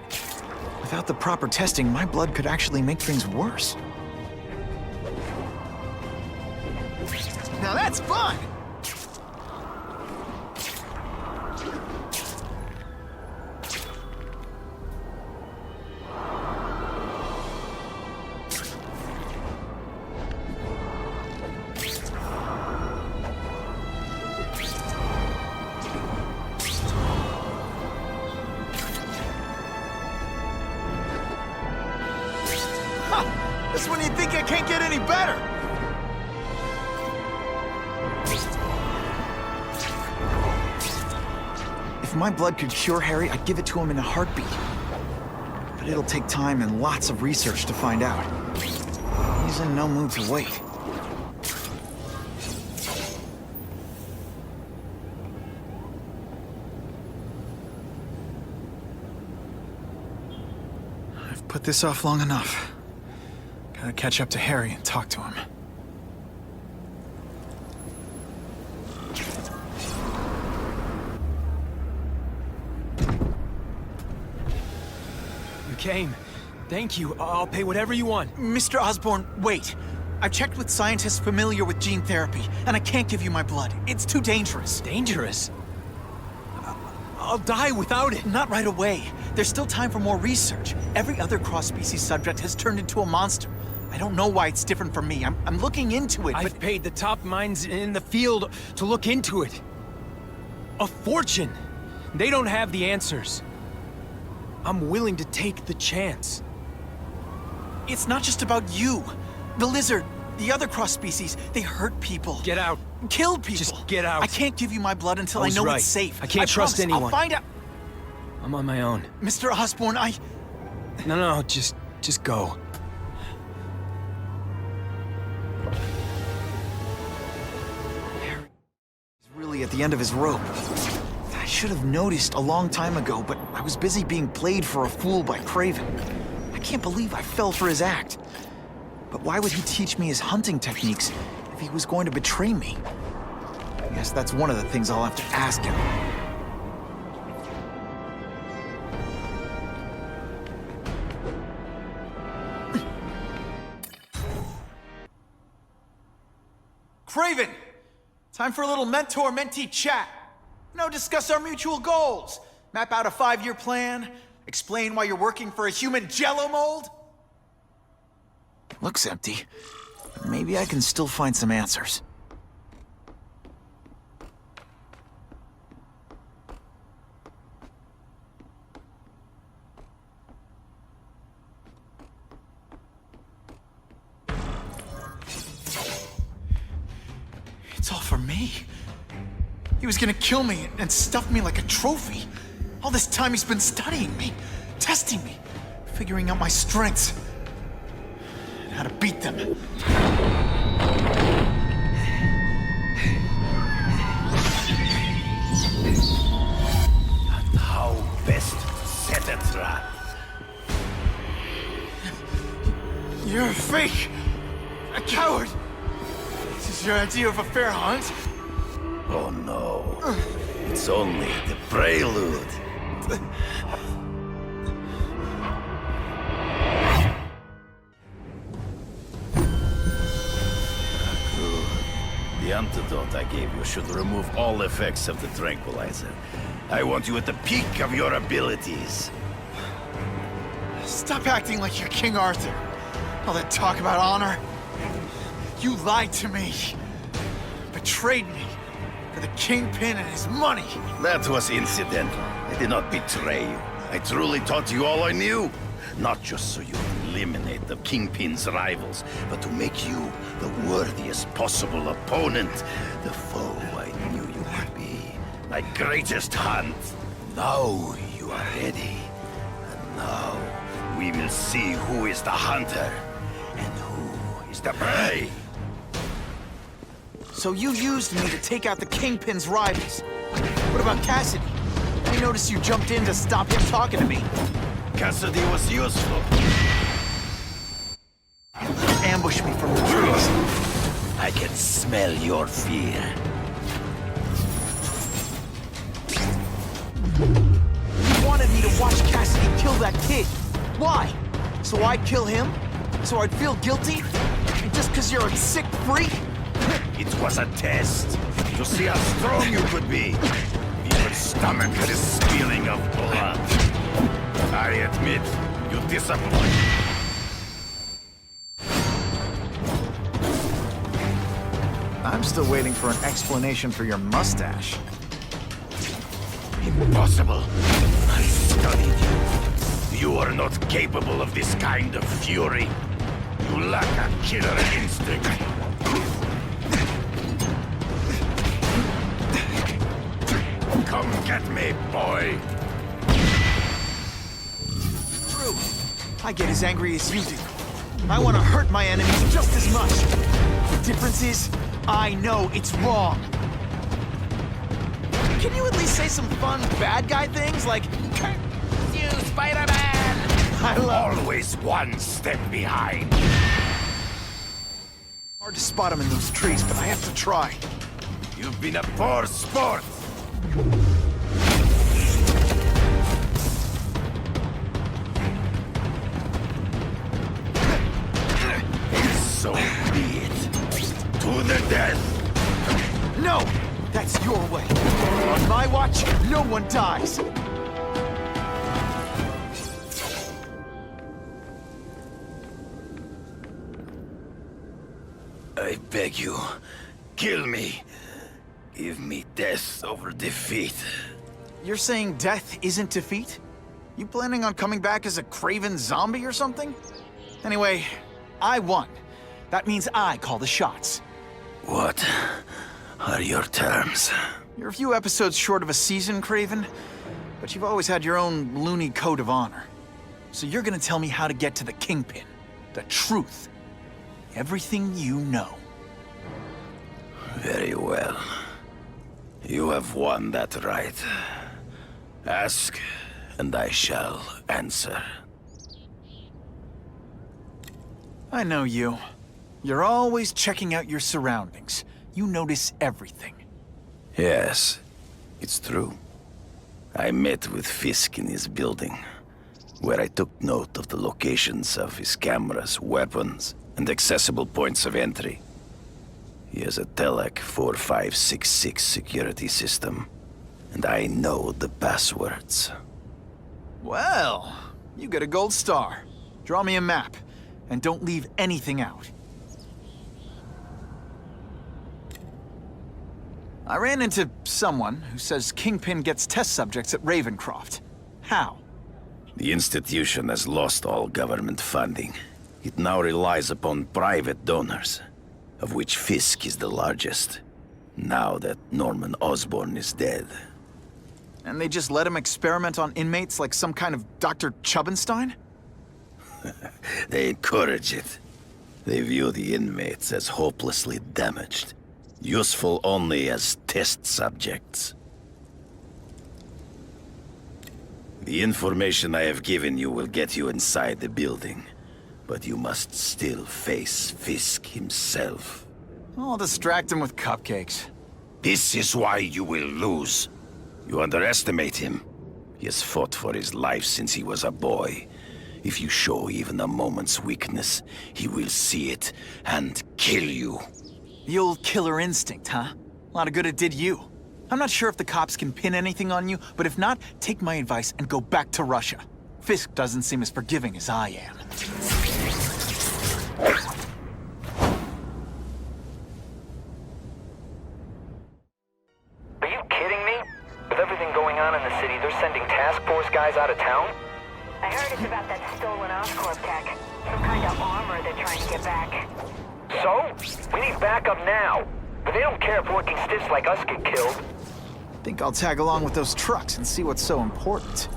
without the proper testing, my blood could actually make things worse. Now that's fun! That's when you think I can't get any better! If my blood could cure Harry, I'd give it to him in a heartbeat. But it'll take time and lots of research to find out. He's in no mood to wait. I've put this off long enough. Gotta catch up to Harry and talk to him. You came. Thank you. I'll pay whatever you want. Mr. Osborn, wait. I've checked with scientists familiar with gene therapy, and I can't give you my blood. It's too dangerous. Dangerous? I'll die without it. Not right away. There's still time for more research. Every other cross-species subject has turned into a monster. I don't know why it's different from me. I'm looking into it, but— I've paid the top minds in the field to look into it. A fortune. They don't have the answers. I'm willing to take the chance. It's not just about you. The lizard, the other cross-species, they hurt people. Get out. Kill people. Just get out. I can't give you my blood until I know right. it's safe. I can't trust anyone. I'll find out. I'm on my own. Mr. Osborn, No, just go. Harry is really at the end of his rope. I should have noticed a long time ago, but I was busy being played for a fool by Kraven. I can't believe I fell for his act. But why would he teach me his hunting techniques if he was going to betray me? I guess that's one of the things I'll have to ask him. Kraven! Time for a little mentor-mentee chat. Discuss our mutual goals. Map out a 5-year plan. Explain why you're working for a human jello mold. Looks empty. But maybe I can still find some answers. It's all for me. He was gonna kill me and stuff me like a trophy. All this time he's been studying me, testing me, figuring out my strengths, and how to beat them. And how best to set a trap. You're a fake! A coward! This is your idea of a fair hunt? Oh no. It's only the prelude. The antidote I gave you should remove all effects of the tranquilizer. I want you at the peak of your abilities. Stop acting like you're King Arthur. All that talk about honor. You lied to me. Betrayed me. For the Kingpin and his money. That was incidental. I did not betray you. I truly taught you all I knew. Not just so you could eliminate the Kingpin's rivals, but to make you the worthiest possible opponent. The foe I knew you could be. My greatest hunt. Now you are ready. And now we will see who is the hunter and who is the prey. So you used me to take out the Kingpin's rivals. What about Cassidy? I noticed you jumped in to stop him talking to me. Cassidy was useful. Ambush me from the trees. I can smell your fear. You wanted me to watch Cassidy kill that kid. Why? So I'd kill him? So I'd feel guilty? Just because you're a sick freak? It was a test to see how strong you could be. Even stomach the spilling of blood. I admit, you disappoint. I'm still waiting for an explanation for your mustache. Impossible. I studied you. You are not capable of this kind of fury. You lack a killer instinct. Come get me, boy. True. I get as angry as you do. I want to hurt my enemies just as much. The difference is, I know it's wrong. Can you at least say some fun bad guy things like, "Curse you, Spider-Man"? I love Always one step behind. Hard to spot him in those trees, but I have to try. You've been a poor sport. So be it. To the death. No! That's your way. On my watch, no one dies. I beg you, kill me. Give me death over defeat. You're saying death isn't defeat? You planning on coming back as a Kraven zombie or something? Anyway, I won. That means I call the shots. What are your terms? You're a few episodes short of a season, Kraven, but you've always had your own loony code of honor. So you're gonna tell me how to get to the Kingpin. The truth. Everything you know. Very well. You have won that right. Ask, and I shall answer. I know you. You're always checking out your surroundings. You notice everything. Yes, it's true. I met with Fisk in his building, where I took note of the locations of his cameras, weapons, and accessible points of entry. He has a Telec 4566 security system, and I know the passwords. Well, you get a gold star. Draw me a map, and don't leave anything out. I ran into someone who says Kingpin gets test subjects at Ravencroft. How? The institution has lost all government funding. It now relies upon private donors, of which Fisk is the largest, now that Norman Osborn is dead. And they just let him experiment on inmates like some kind of Dr. Chubbenstein? They encourage it. They view the inmates as hopelessly damaged, useful only as test subjects. The information I have given you will get you inside the building, but you must still face Fisk himself. I'll distract him with cupcakes. This is why you will lose. You underestimate him. He has fought for his life since he was a boy. If you show even a moment's weakness, he will see it and kill you. The old killer instinct, huh? A lot of good it did you. I'm not sure if the cops can pin anything on you, but if not, take my advice and go back to Russia. Fisk doesn't seem as forgiving as I am. Are you kidding me? With everything going on in the city, they're sending task force guys out of town? I heard it's about that stolen Oscorp tech. Some kind of armor they're trying to get back. So? We need backup now. But they don't care if working stiffs like us get killed. Think I'll tag along with those trucks and see what's so important.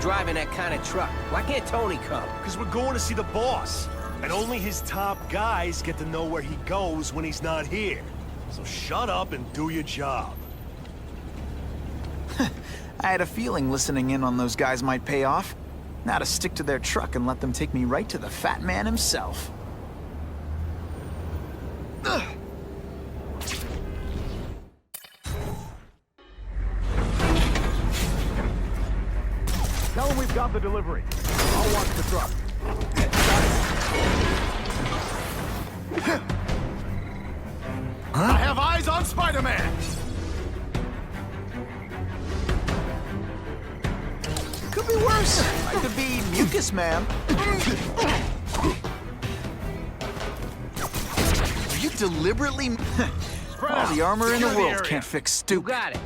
Driving that kind of truck. Why can't Tony come? Because we're going to see the boss. And only his top guys get to know where he goes when he's not here. So shut up and do your job. I had a feeling listening in on those guys might pay off. Now to stick to their truck and let them take me right to the fat man himself. Ugh. Tell him we've got the delivery. I'll watch the truck. I have eyes on Spider-Man! Could be worse. I could be Mucus Man. Are you deliberately... All the armor in the world can't fix stupid. You got it.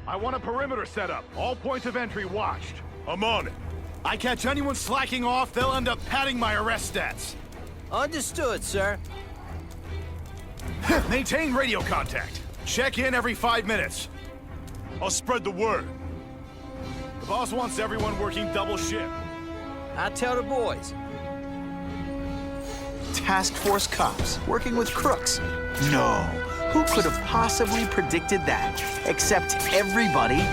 I want a perimeter set up. All points of entry watched. I'm on it. I catch anyone slacking off, they'll end up padding my arrest stats. Understood, sir. Maintain radio contact. Check in every 5 minutes. I'll spread the word. The boss wants everyone working double shift. I'll tell the boys. Task force cops working with crooks. No. Who could have possibly predicted that? Except everybody.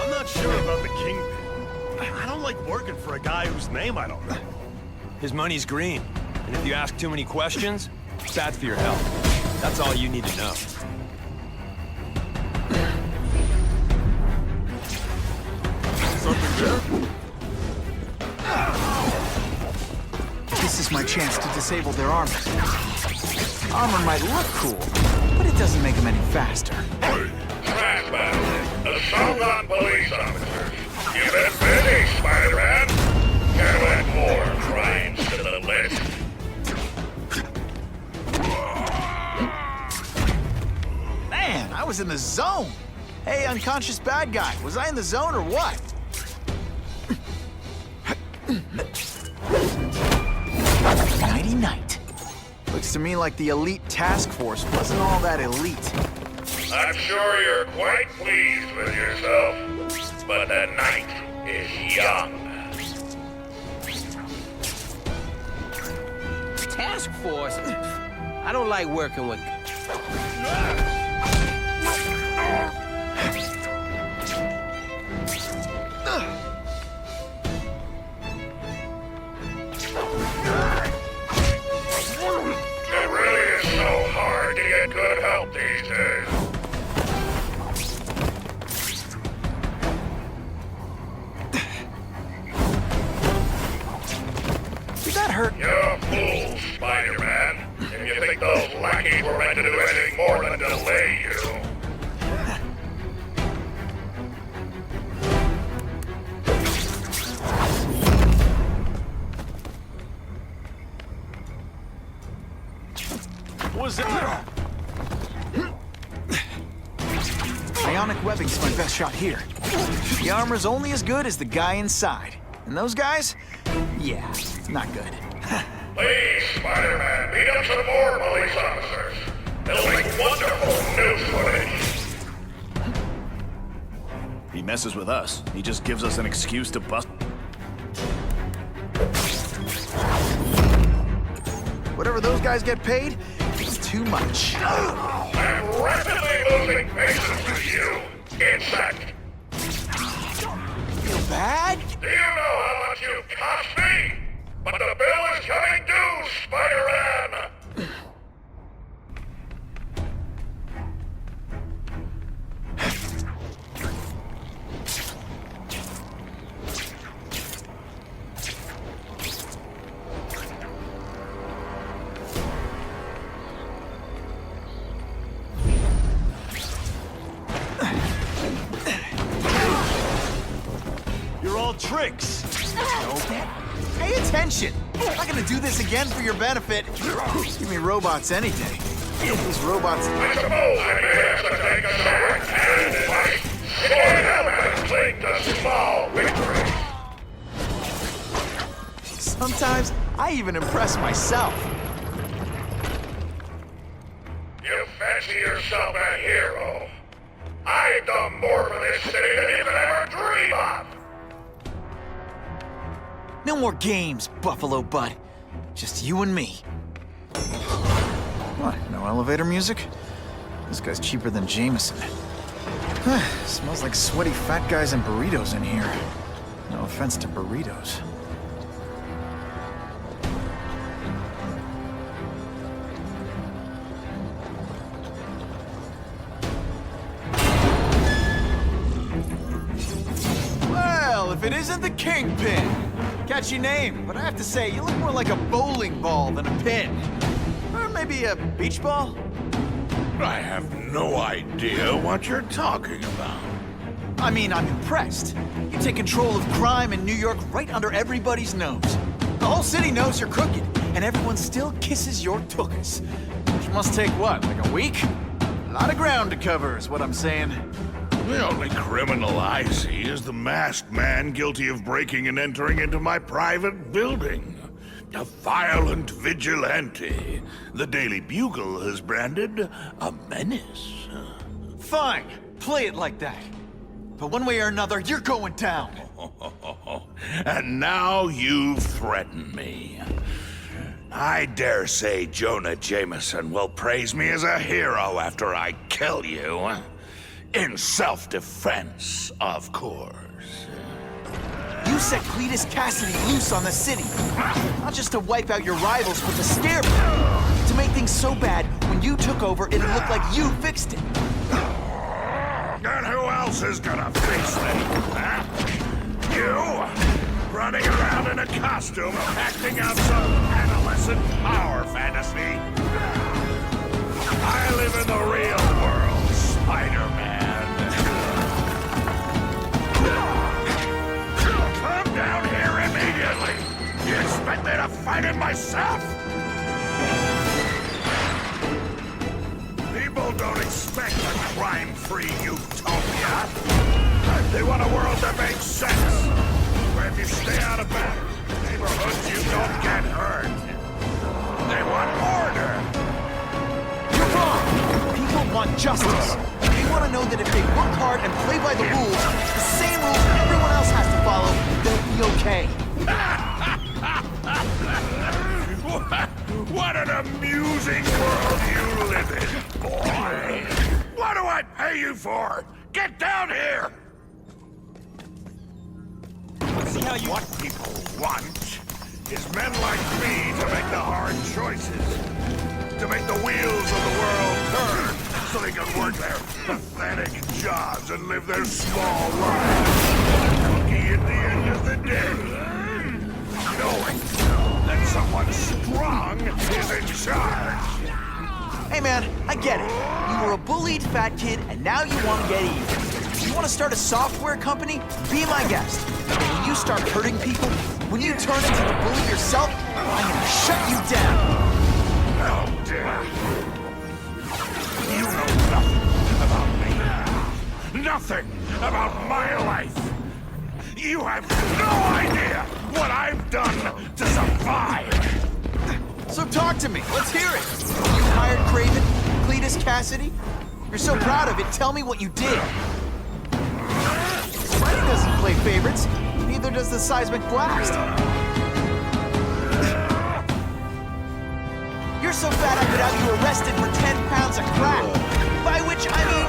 I'm not sure about the Kingpin. I don't like working for a guy whose name I don't know. His money's green, and if you ask too many questions, it's bad for your health. That's all you need to know. This is my chance to disable their armor. Armor might look cool, but it doesn't make them any faster. Assault on police officers. You've been busy, Spider-Man. Can't add more crimes to the list. Man, I was in the zone. Hey, unconscious bad guy, was I in the zone or what? Nighty-night. Looks to me like the elite task force wasn't all that elite. I'm sure you're quite pleased with yourself, but the night is young. Task force? I don't like working with... It really is so hard to get good help these days. Did that hurt? You're a fool, Spider-Man. If you think those lackeys were meant to do anything more than delay you. Was it? Ionic webbing's my best shot here. The armor's only as good as the guy inside. And those guys? Yeah, not good. Please, Spider-Man, beat up some more police officers. They'll make wonderful news footage. He messes with us. He just gives us an excuse to bust. Whatever those guys get paid, it's too much. I'm rapidly losing patience with you, insect. Feel bad? Do you know how much you've cost me? But the bill is coming due, Spider-Man! You're all tricks. Pay attention! I'm not gonna do this again for your benefit. Give me robots any day. These robots... I suppose it is to take a sack and fight, or never cling to small victories. Sometimes, I even impress myself. You fancy yourself a hero. I've done more for this city than you could ever dream of. No more games, Buffalo Bud. Just you and me. What, no elevator music? This guy's cheaper than Jameson. Smells like sweaty fat guys and burritos in here. No offense to burritos. Well, if it isn't the Kingpin! Catchy name, but I have to say, you look more like a bowling ball than a pin. Or maybe a beach ball? I have no idea what you're talking about. I mean, I'm impressed. You take control of crime in New York right under everybody's nose. The whole city knows you're crooked, and everyone still kisses your tuchus. Which must take what, like a week? A lot of ground to cover is what I'm saying. The only criminal I see is the masked man guilty of breaking and entering into my private building. A violent vigilante. The Daily Bugle has branded a menace. Fine, play it like that. But one way or another, you're going down. And now you threaten me. I dare say Jonah Jameson will praise me as a hero after I kill you. In self-defense, of course. You set Cletus Cassidy loose on the city. Not just to wipe out your rivals, but to scare them. To make things so bad, when you took over, it'd look like you fixed it. And who else is gonna fix me, huh? You? Running around in a costume, acting out some adolescent power fantasy? I live in the real world, Spider-Man. Come down here immediately! You expect me to fight it myself? People don't expect a crime-free utopia. They want a world that makes sense. Where if you stay out of bad neighborhoods, you don't get hurt. They want order. You're wrong! People want justice. They want to know that if they work hard and play by the rules, the same rules everyone else has to follow, they'll be okay. What an amusing world you live in, boy! What do I pay you for? Get down here! See how you... What people want is men like me to make the hard choices. To make the wheels of the world turn so they can work their pathetic jobs and live their small lives. Cookie at the end of the day. Knowing that someone strong is in charge. Hey man, I get it. You were a bullied fat kid, and now you want to get even. You want to start a software company? Be my guest. And when you start hurting people, when you turn into the bully yourself, I'm gonna shut you down. How dare you? You know nothing about me. Nothing! about my life. You have no idea what I've done to survive. So talk to me. Let's hear it. You hired Kraven, Cletus Cassidy? You're so proud of it. Tell me what you did. Spidey doesn't play favorites. Neither does the seismic blast. You're so fat I could have you arrested for 10 pounds of crack. By which I mean...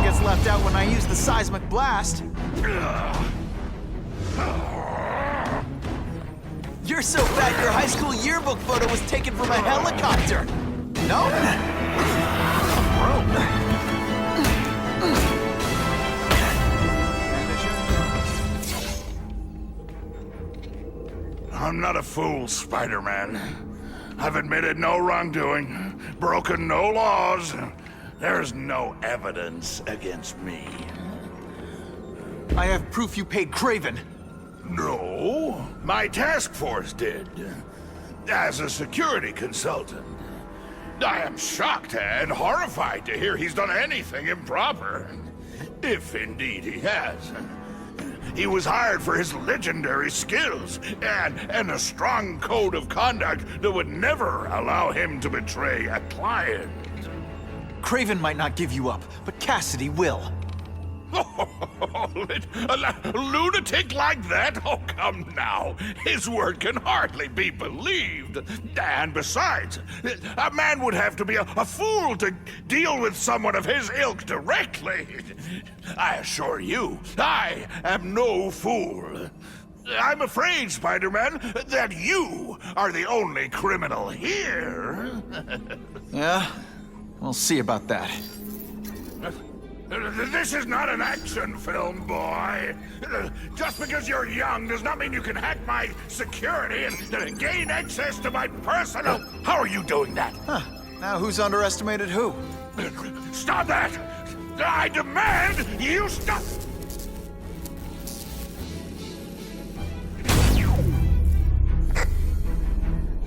Gets left out when I use the seismic blast. You're so fat your high school yearbook photo was taken from a helicopter. No? I'm not a fool, Spider-Man. I've admitted no wrongdoing, broken no laws. There's no evidence against me. I have proof you paid Kraven. No, my task force did. As a security consultant. I am shocked and horrified to hear he's done anything improper. If indeed he has. He was hired for his legendary skills and a strong code of conduct that would never allow him to betray a client. Kraven might not give you up, but Cassidy will. A lunatic like that? Oh, come now. His word can hardly be believed. And besides, a man would have to be a fool to deal with someone of his ilk directly. I assure you, I am no fool. I'm afraid, Spider-Man, that you are the only criminal here. Yeah? We'll see about that. This is not an action film, boy. Just because you're young does not mean you can hack my security and gain access to my personal... How are you doing that? Huh. Now who's underestimated who? Stop that! I demand you stop!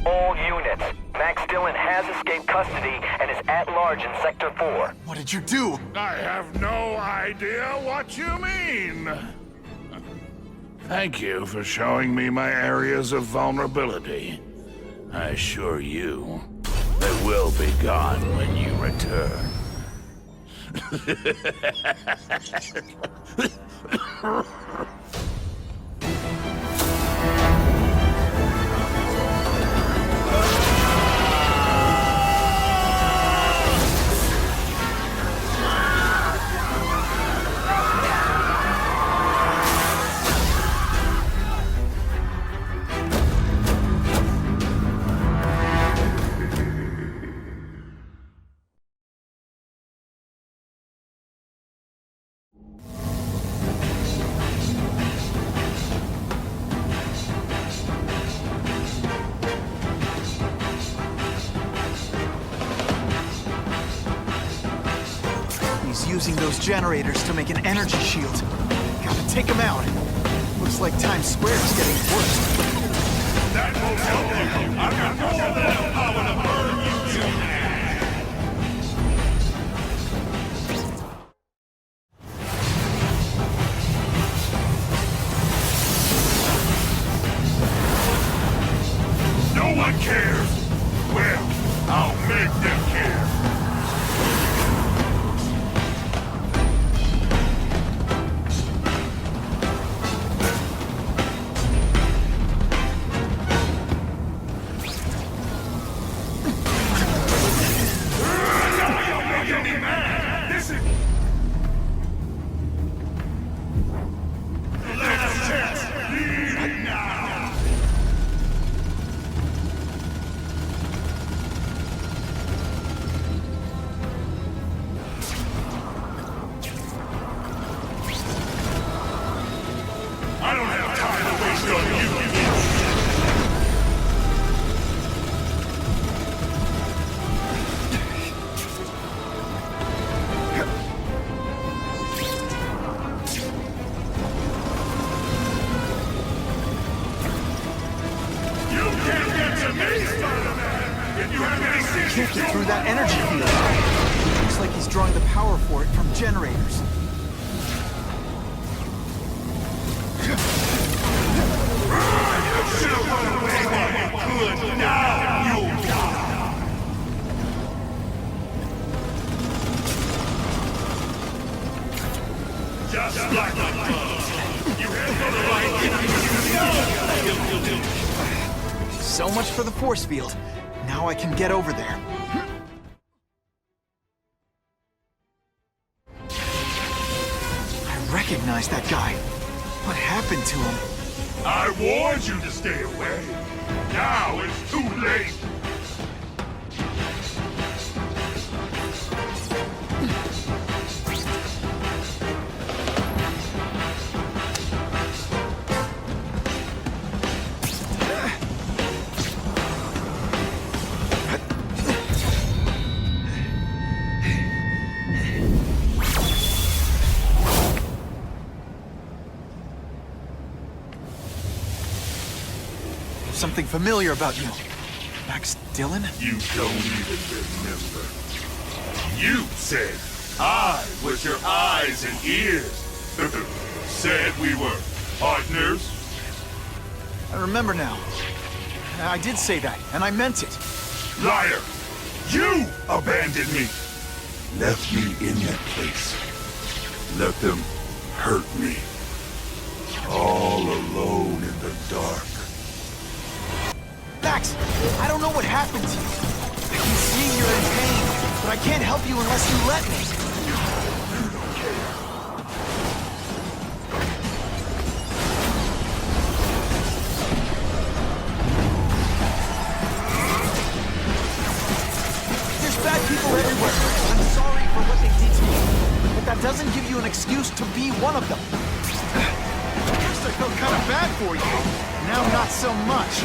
All units. Max Dillon has escaped custody and is at large in Sector 4. What did you do? I have no idea what you mean. Thank you for showing me my areas of vulnerability. I assure you, they will be gone when you return. Using those generators to make an energy shield. Gotta take them out. Looks like Times Square is getting worse. That will help you. I've got more than enough power to burn you to No one cares. Well, I'll make them care. can't get through that energy field. Looks like he's drawing the power for it from generators. Just like the you So much for the force field. Now I can get over there. I recognize that guy. What happened to him? I warned you to stay away. Now it's too late. Something familiar about you. Max Dillon? You don't even remember. You said I was your eyes and ears. Said we were partners. I remember now. I did say that, and I meant it. Liar! You abandoned me! Left me in that place. Let them hurt me. All alone in the dark. Max, I don't know what happened to you. I can see you're in pain, but I can't help you unless you let me. You don't care. There's bad people everywhere. I'm sorry for what they did to me, but that doesn't give you an excuse to be one of them. First I felt kind of bad for you. Now not so much.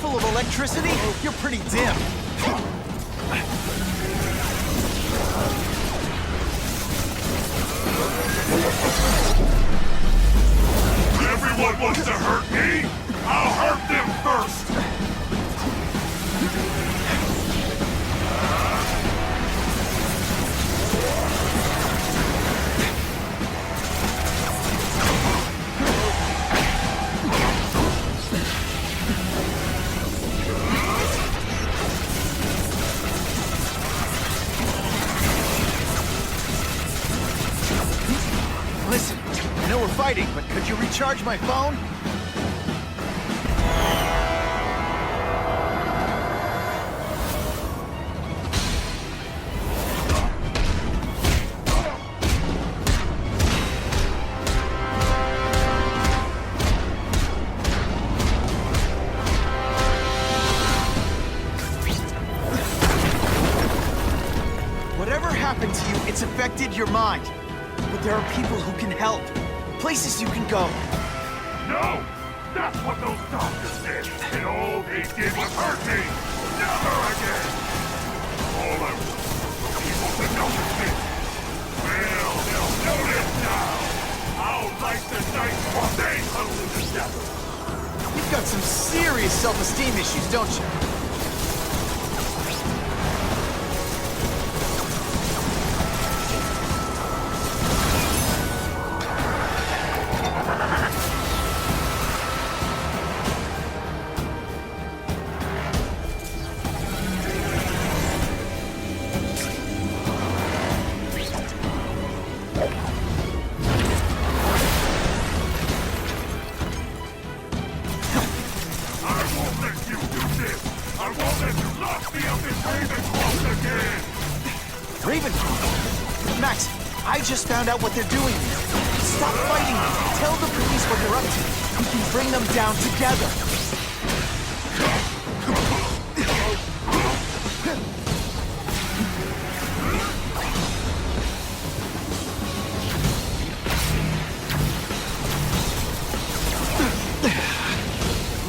Full of electricity? You're pretty dim. Everyone wants to hurt me? I'll hurt them first! Listen, I know we're fighting, but could you recharge my phone? Whatever happened to you, it's affected your mind. But there are people who can help. Places you can go. No! That's what those doctors did! And all they did was hurt me! Never again! All I want was people to notice this! Well, they'll notice now! I'll light the night while they huddle together! You've got some serious self-esteem issues, don't you? Ravencroft? Max, I just found out what they're doing here. Stop fighting me. Tell the police what you're up to. We can bring them down together.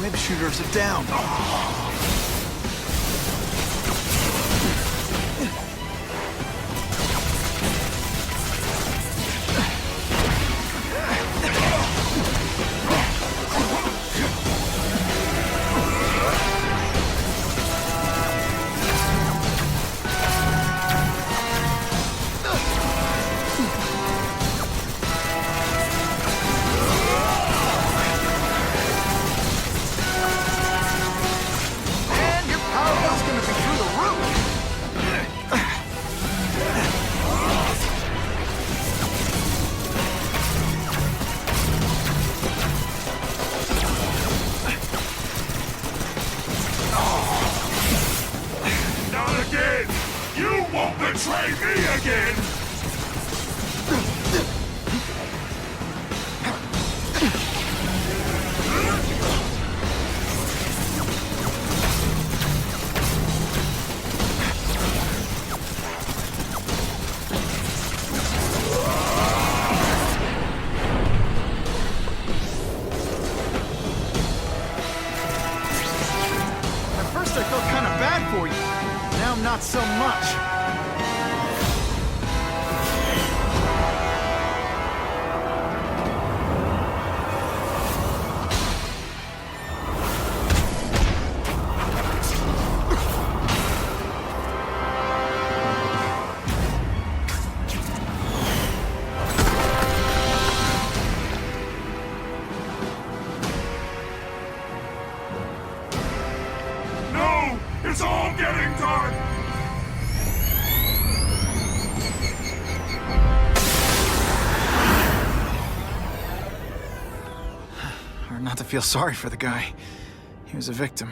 Web shooters are down. Betray me again! At first I felt kind of bad for you. Now not so much. It's all getting dark! Hard not to feel sorry for the guy. He was a victim.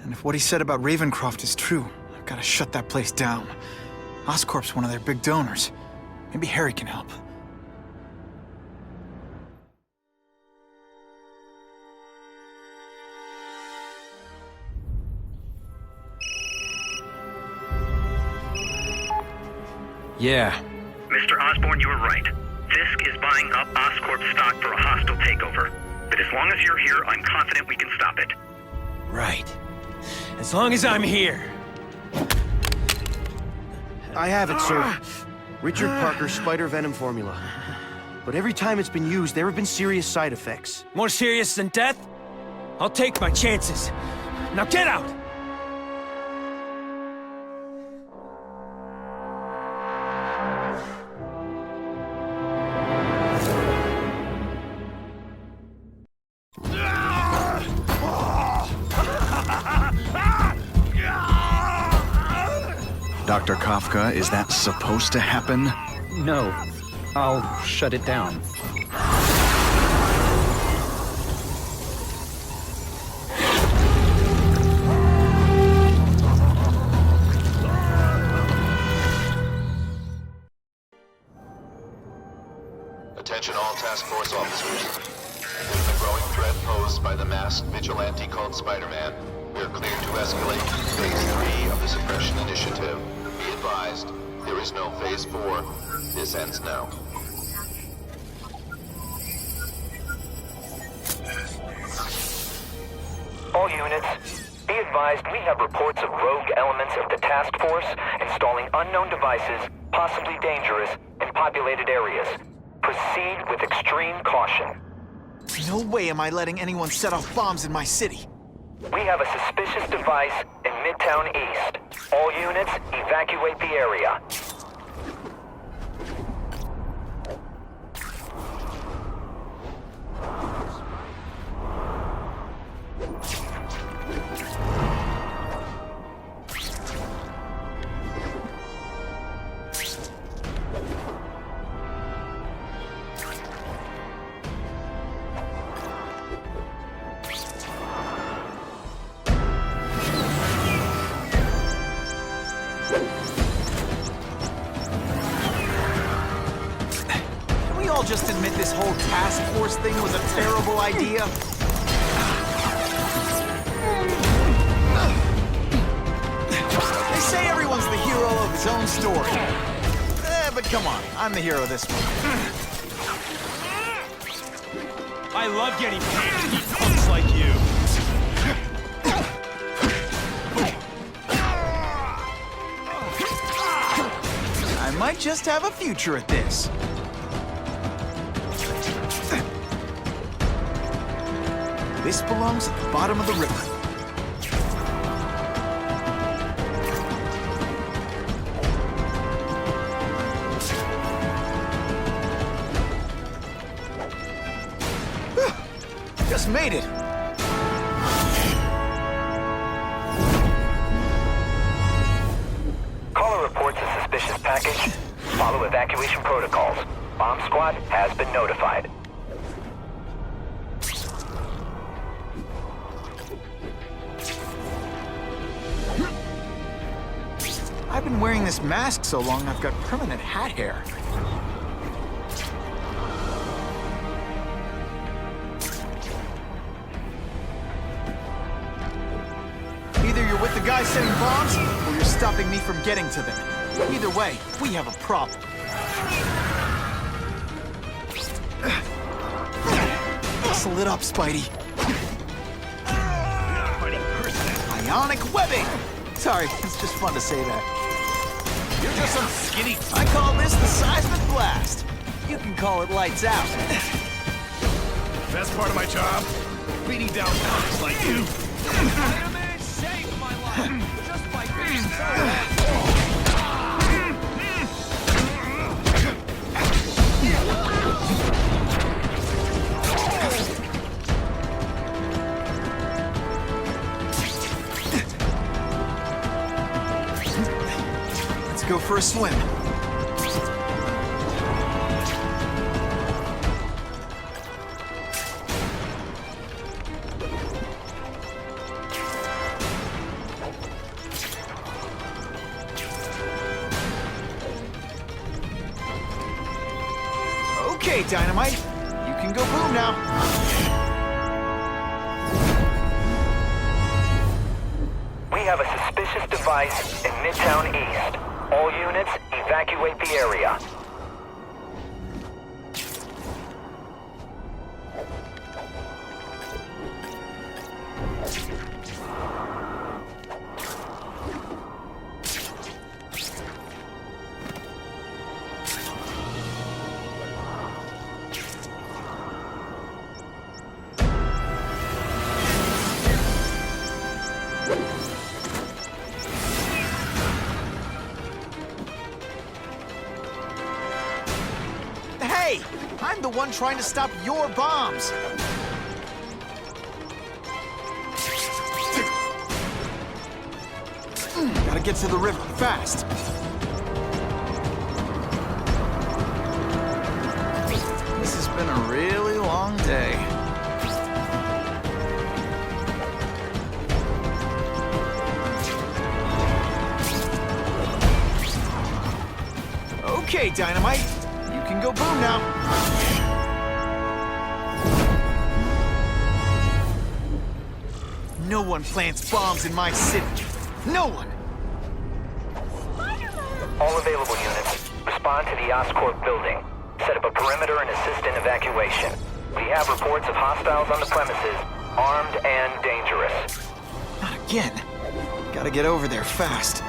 And if what he said about Ravencroft is true, I've got to shut that place down. Oscorp's one of their big donors. Maybe Harry can help. Yeah. Mr. Osborn, you were right. Fisk is buying up Oscorp stock for a hostile takeover. But as long as you're here, I'm confident we can stop it. Right. As long as I'm here. I have it, sir. Richard Parker's spider venom formula. But every time it's been used, there have been serious side effects. More serious than death? I'll take my chances. Now get out! Dr. Kafka, is that supposed to happen? No. I'll shut it down. Attention all task force officers. Given the growing threat posed by the masked vigilante called Spider-Man, we are cleared to escalate to Phase 3 of the Suppression Initiative. Be advised, there is no Phase 4. This ends now. All units, be advised we have reports of rogue elements of the task force installing unknown devices, possibly dangerous, in populated areas. Proceed with extreme caution. No way am I letting anyone set off bombs in my city. We have a suspicious device in Midtown East. All units, evacuate the area. all just admit this whole task force thing was a terrible idea? They say everyone's the hero of his own story. But come on, I'm the hero this one. I love getting paid to eat punks like you. I might just have a future at this. This belongs at the bottom of the river. Just made it. Caller reports a suspicious package. Follow evacuation protocols. Bomb squad has been notified. I've been wearing this mask so long I've got permanent hat hair. Either you're with the guys setting bombs, or you're stopping me from getting to them. Either way, we have a problem. Muscle it up, Spidey. Ionic webbing! Sorry, it's just fun to say that. You're just some skinny... I call this the seismic blast. You can call it lights out. Best part of my job? Beating down punks like you. Spider-Man saved my life just by being so Let's go for a swim. Okay, Dynamite. You can go boom now. We have a suspicious device in Midtown East. All units, evacuate the area. Hey! I'm the one trying to stop your bombs! Gotta get to the river, fast! This has been a really long day. Okay, Dynamite. You can go boom now. No one plants bombs in my city. No one! All available units, respond to the Oscorp building. Set up a perimeter and assist in evacuation. We have reports of hostiles on the premises, armed and dangerous. Not again. Gotta get over there fast.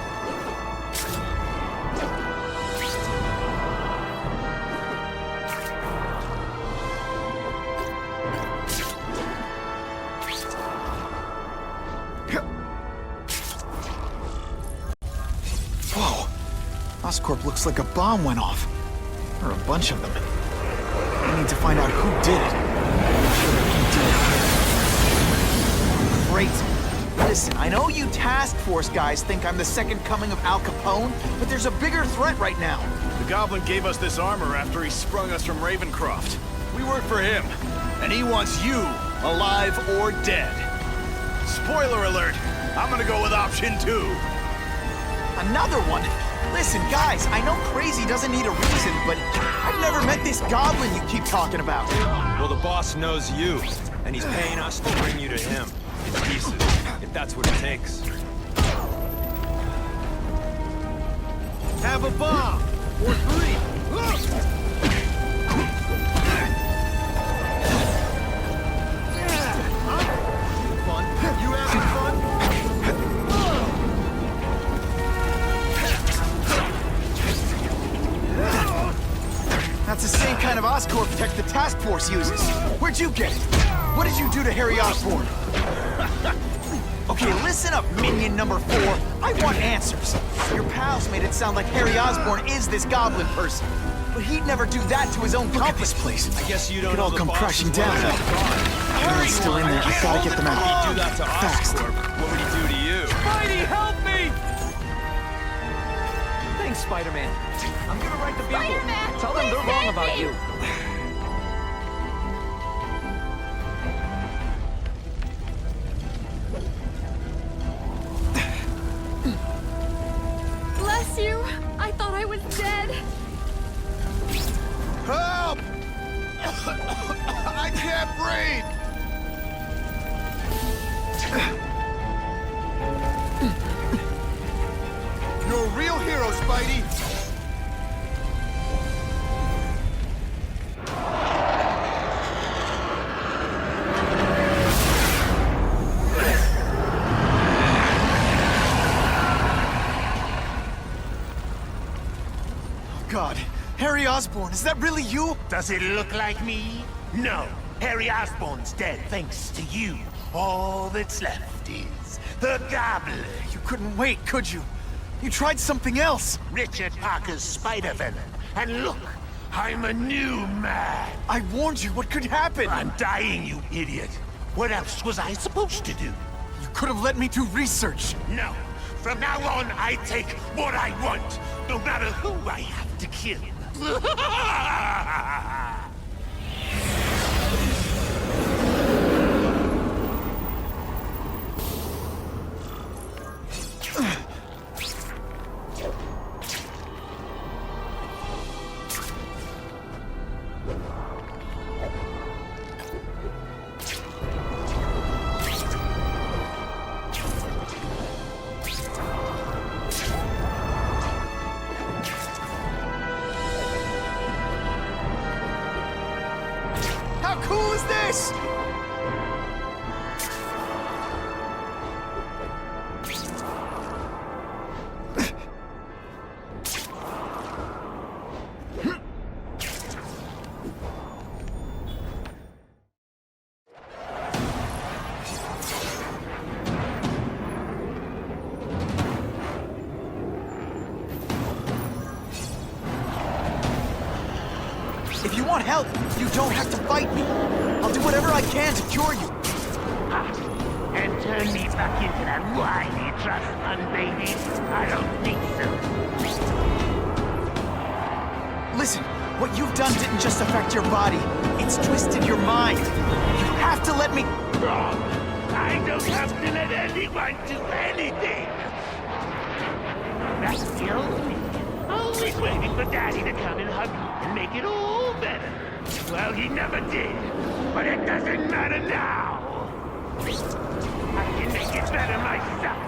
Whoa! Oscorp looks like a bomb went off. Or a bunch of them. I need to find out who did it. Great. Listen, I know you task force guys think I'm the second coming of Al Capone, but there's a bigger threat right now. The Goblin gave us this armor after he sprung us from Ravencroft. We work for him, and he wants you alive or dead. Spoiler alert, I'm gonna go with option 2. Another one? Listen, guys, I know crazy doesn't need a reason, but I I've never met this goblin you keep talking about. Well, the boss knows you, and he's paying us to bring you to him. In pieces, if that's what it takes. Have a bomb! Or three! Fun? You having fun? That's the same kind of Oscorp tech the task force uses. Where'd you get it? What did you do to Harry Osborn? Okay, listen up, minion number 4. I want answers. Your pals made it sound like Harry Osborn is this goblin person. But he'd never do that to his own company. Look at this place. I guess you don't It know all the come boss crashing as well down. as the boss. Everyone's still in there. I gotta get them out. If you do that to Fast. Oscorp, what would he do to you? Spidey, help me! Thanks, Spider-Man. I'm gonna write the Bugle. Spider-Man, Tell them they're please wrong save about me! you. Bless you. I thought I was dead. Help! I can't breathe! You're a real hero, Spidey! God, Harry Osborn, is that really you? Does it look like me? No. Harry Osborn's dead thanks to you. All that's left is the Goblin. You couldn't wait, could you? You tried something else. Richard Parker's spider venom. And look, I'm a new man. I warned you. What could happen? I'm dying, you idiot. What else was I supposed to do? You could have let me do research. No. From now on, I take what I want, no matter who I have to kill. How cool is this? If you want help, you don't have to fight me. I'll do whatever I can to cure you. And turn me back into that whiny trust fund baby? I don't think so. Listen, what you've done didn't just affect your body. It's twisted your mind. You have to let me... Wrong. I don't have to let anyone do anything. That kills me. Always waiting for Daddy to come and hug me and make it all better. Well, he never did. But it doesn't matter now. I can make it better myself.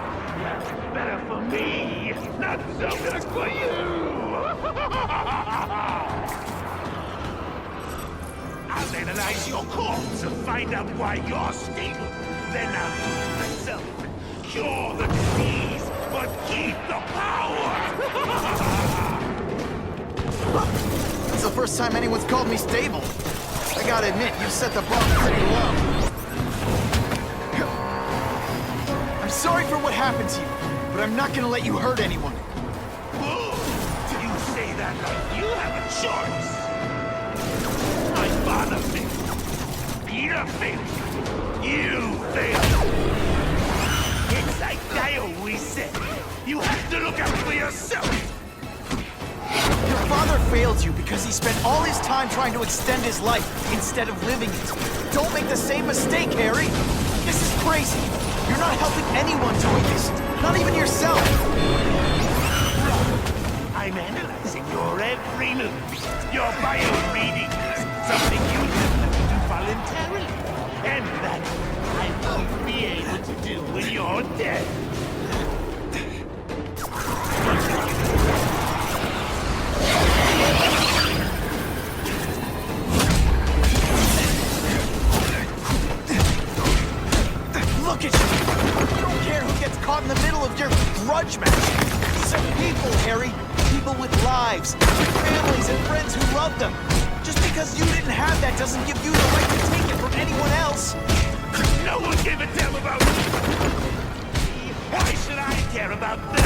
Better for me, not so good for you. I'll analyze your corpse and find out why you're stable. Then I'll use myself and cure the disease, but keep the power. It's the first time anyone's called me stable. I gotta admit, you set the bar pretty low. I'm sorry for what happened to you, but I'm not gonna let you hurt anyone. You say that like you have a choice. My father failed. Peter failed. You failed. It's like I always said. You have to look out for yourself. Your father failed you because he spent all his time trying to extend his life instead of living it. Don't make the same mistake, Harry. This is crazy. You're not helping anyone doing this. Not even yourself. I'm analyzing your every move. You're buying These are people, Harry. People with lives, families and friends who love them. Just because you didn't have that doesn't give you the right to take it from anyone else. No one gave a damn about me. Why should I care about them?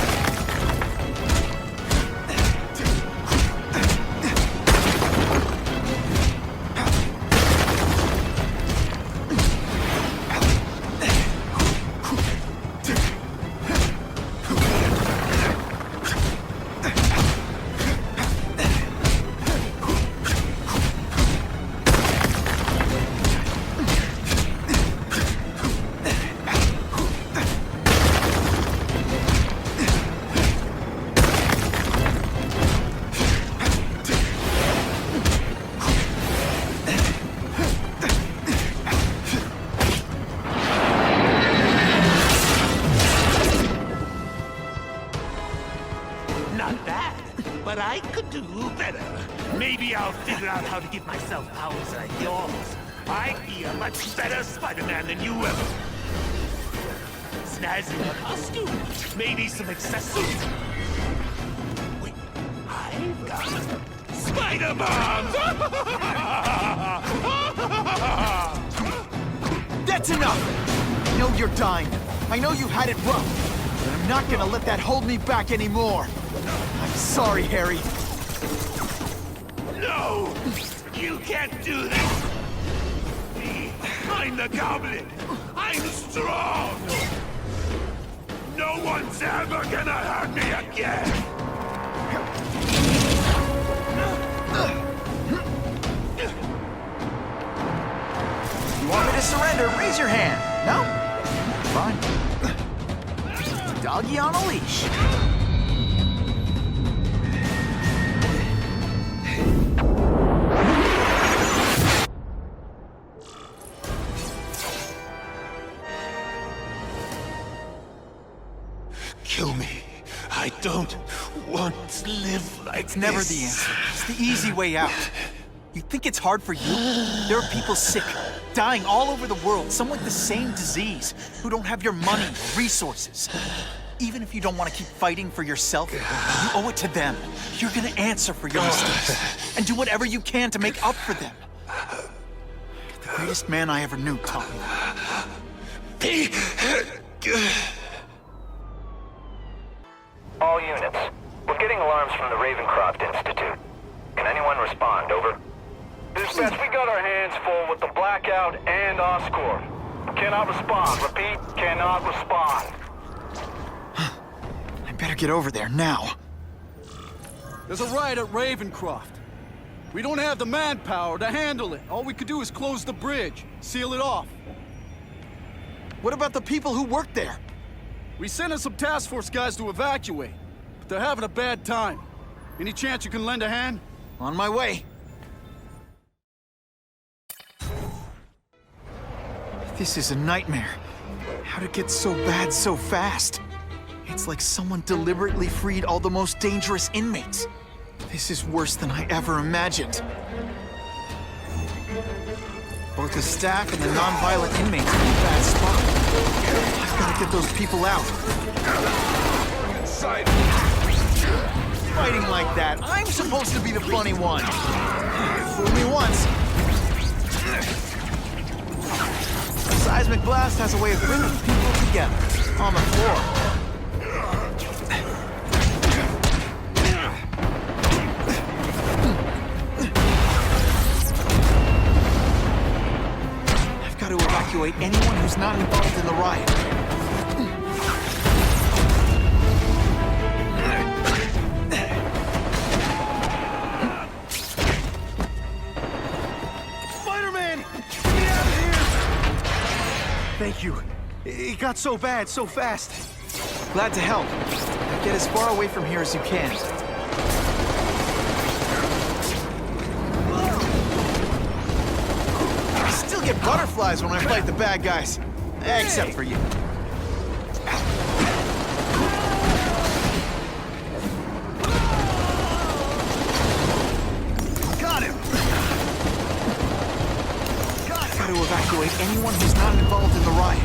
Maybe I'll figure out how to give myself powers like yours. I'd be a much better Spider-Man than you ever. Snazzy a costume, maybe some accessories. Wait, I've got spider bombs! That's enough! I know you're dying. I know you had it rough. But I'm not gonna let that hold me back anymore. I'm sorry, Harry. No! You can't do this! I'm the Goblin! I'm strong! No one's ever gonna hurt me again! You want me to surrender? Raise your hand. No? Fine. Doggy on a leash. Kill me. I don't want to live like It's never the answer. It's the easy way out. You think it's hard for you? There are people sick, dying all over the world, some with the same disease, who don't have your money or resources. Even if you don't want to keep fighting for yourself, you owe it to them. You're gonna answer for your mistakes, and do whatever you can to make up for them. The greatest man I ever knew taught me that. All units. We're getting alarms from the Ravencroft Institute. Can anyone respond? Over. Dispatch, we got our hands full with the Blackout and Oscorp. Cannot respond. Repeat, cannot respond. I better get over there now. There's a riot at Ravencroft. We don't have the manpower to handle it. All we could do is close the bridge, seal it off. What about the people who work there? We sent in some task force guys to evacuate, but they're having a bad time. Any chance you can lend a hand? On my way. This is a nightmare. How'd it get so bad so fast? It's like someone deliberately freed all the most dangerous inmates. This is worse than I ever imagined. Both the staff and the non-violent inmates are in a bad spot. I've got to get those people out. Inside. Fighting like that, I'm supposed to be the funny one. Fool me once. A seismic blast has a way of bringing people together on the floor. To evacuate anyone who's not involved in the riot. Spider-Man! Get me out of here! Thank you. It got so bad so fast. Glad to help. Get as far away from here as you can. Get butterflies when I fight the bad guys. Except for you. Got him! Got to evacuate anyone who's not involved in the riot.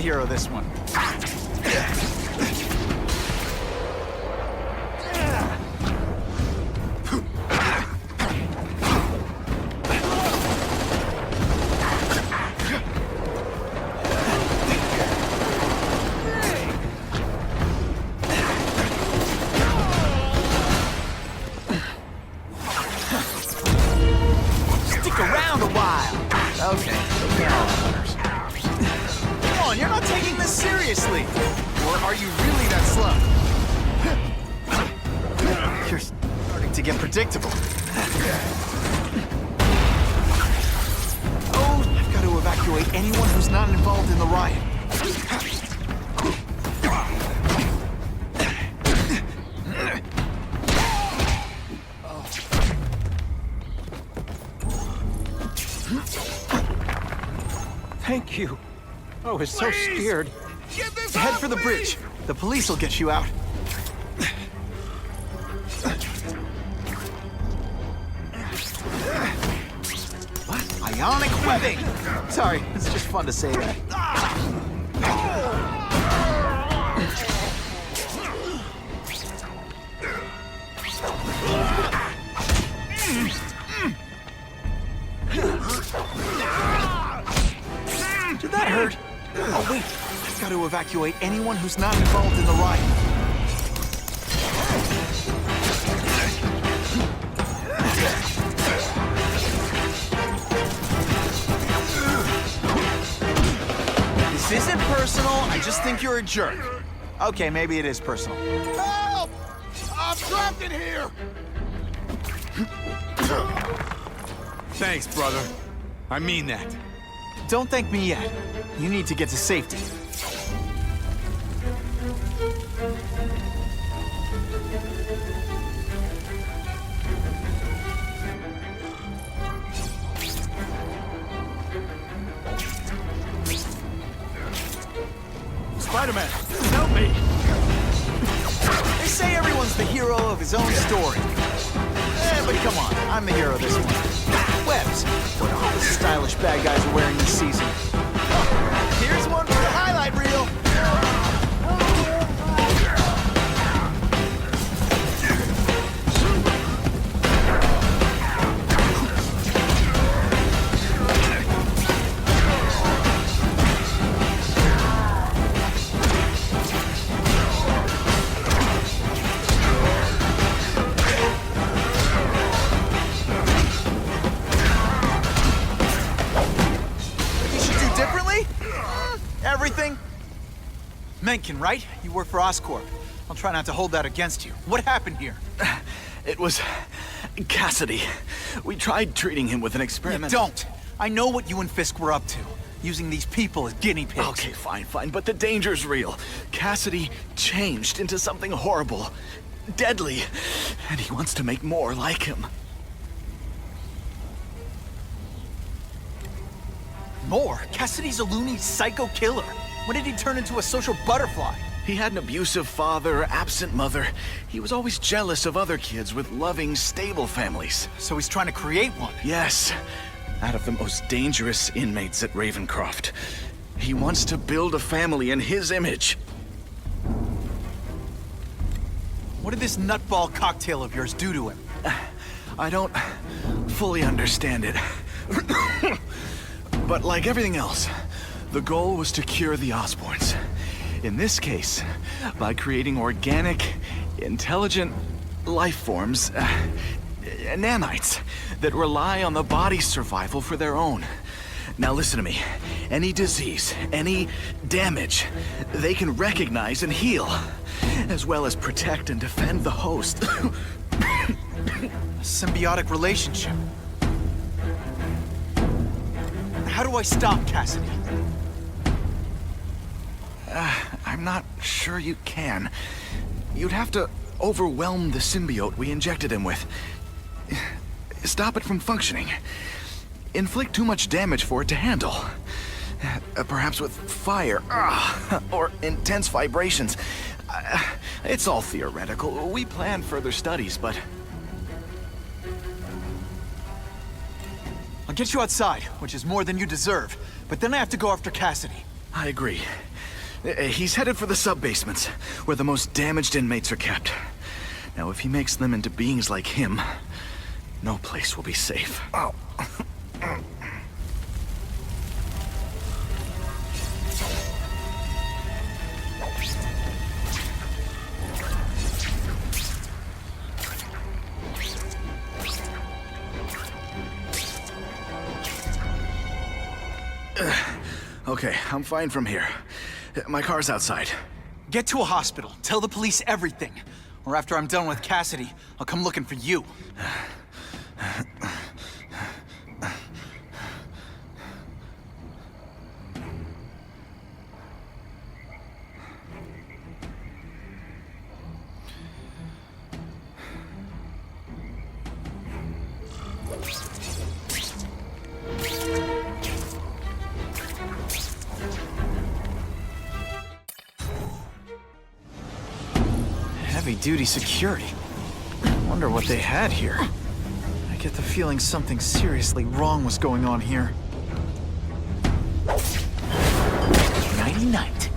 hero this one. Stick around a while. Okay, come on, you're not taking this seriously. Or are you really that slow? You're starting to get predictable. Oh, I've got to evacuate anyone who's not involved in the riot. Thank you. I was so scared. Head for the bridge. The police will get you out. What? Ionic webbing! Sorry, it's just fun to say that. Did that hurt? Oh, wait. I've got to evacuate anyone who's not involved in the riot. This isn't personal. I just think you're a jerk. Okay, maybe it is personal. Help! I'm trapped in here! Thanks, brother. I mean that. Don't thank me yet. You need to get to safety. Spider-Man, help me! They say everyone's the hero of his own story. But come on, I'm the hero this one. Webs, what all the stylish bad guys are wearing this season. Here's one for the highlight reel. Everything? Mencken, right? You work for Oscorp. I'll try not to hold that against you. What happened here? It was Cassidy. We tried treating him with an experiment. Don't! I know what you and Fisk were up to. Using these people as guinea pigs. Okay, fine, but the danger's real. Cassidy changed into something horrible, deadly, and he wants to make more like him. More? Cassidy's a loony psycho killer. When did he turn into a social butterfly? He had an abusive father, absent mother. He was always jealous of other kids with loving, stable families. So he's trying to create one? Yes. Out of the most dangerous inmates at Ravencroft. He wants to build a family in his image. What did this nutball cocktail of yours do to him? I don't fully understand it. But like everything else, the goal was to cure the Osborns. In this case, by creating organic, intelligent life forms, nanites, that rely on the body's survival for their own. Now listen to me. Any disease, any damage, they can recognize and heal, as well as protect and defend the host. A symbiotic relationship. How do I stop Cassidy? I'm not sure you can. You'd have to overwhelm the symbiote we injected him with. Stop it from functioning. Inflict too much damage for it to handle. Perhaps with fire, or intense vibrations. It's all theoretical. We plan further studies, but... I'll get you outside, which is more than you deserve. But then I have to go after Cassidy. I agree. He's headed for the sub-basements, where the most damaged inmates are kept. Now, if he makes them into beings like him, no place will be safe. Oh. Okay, I'm fine from here. My car's outside. Get to a hospital. Tell the police everything. Or after I'm done with Cassidy, I'll come looking for you. Heavy-duty security. Wonder what they had here. I get the feeling something seriously wrong was going on here. Nighty-night.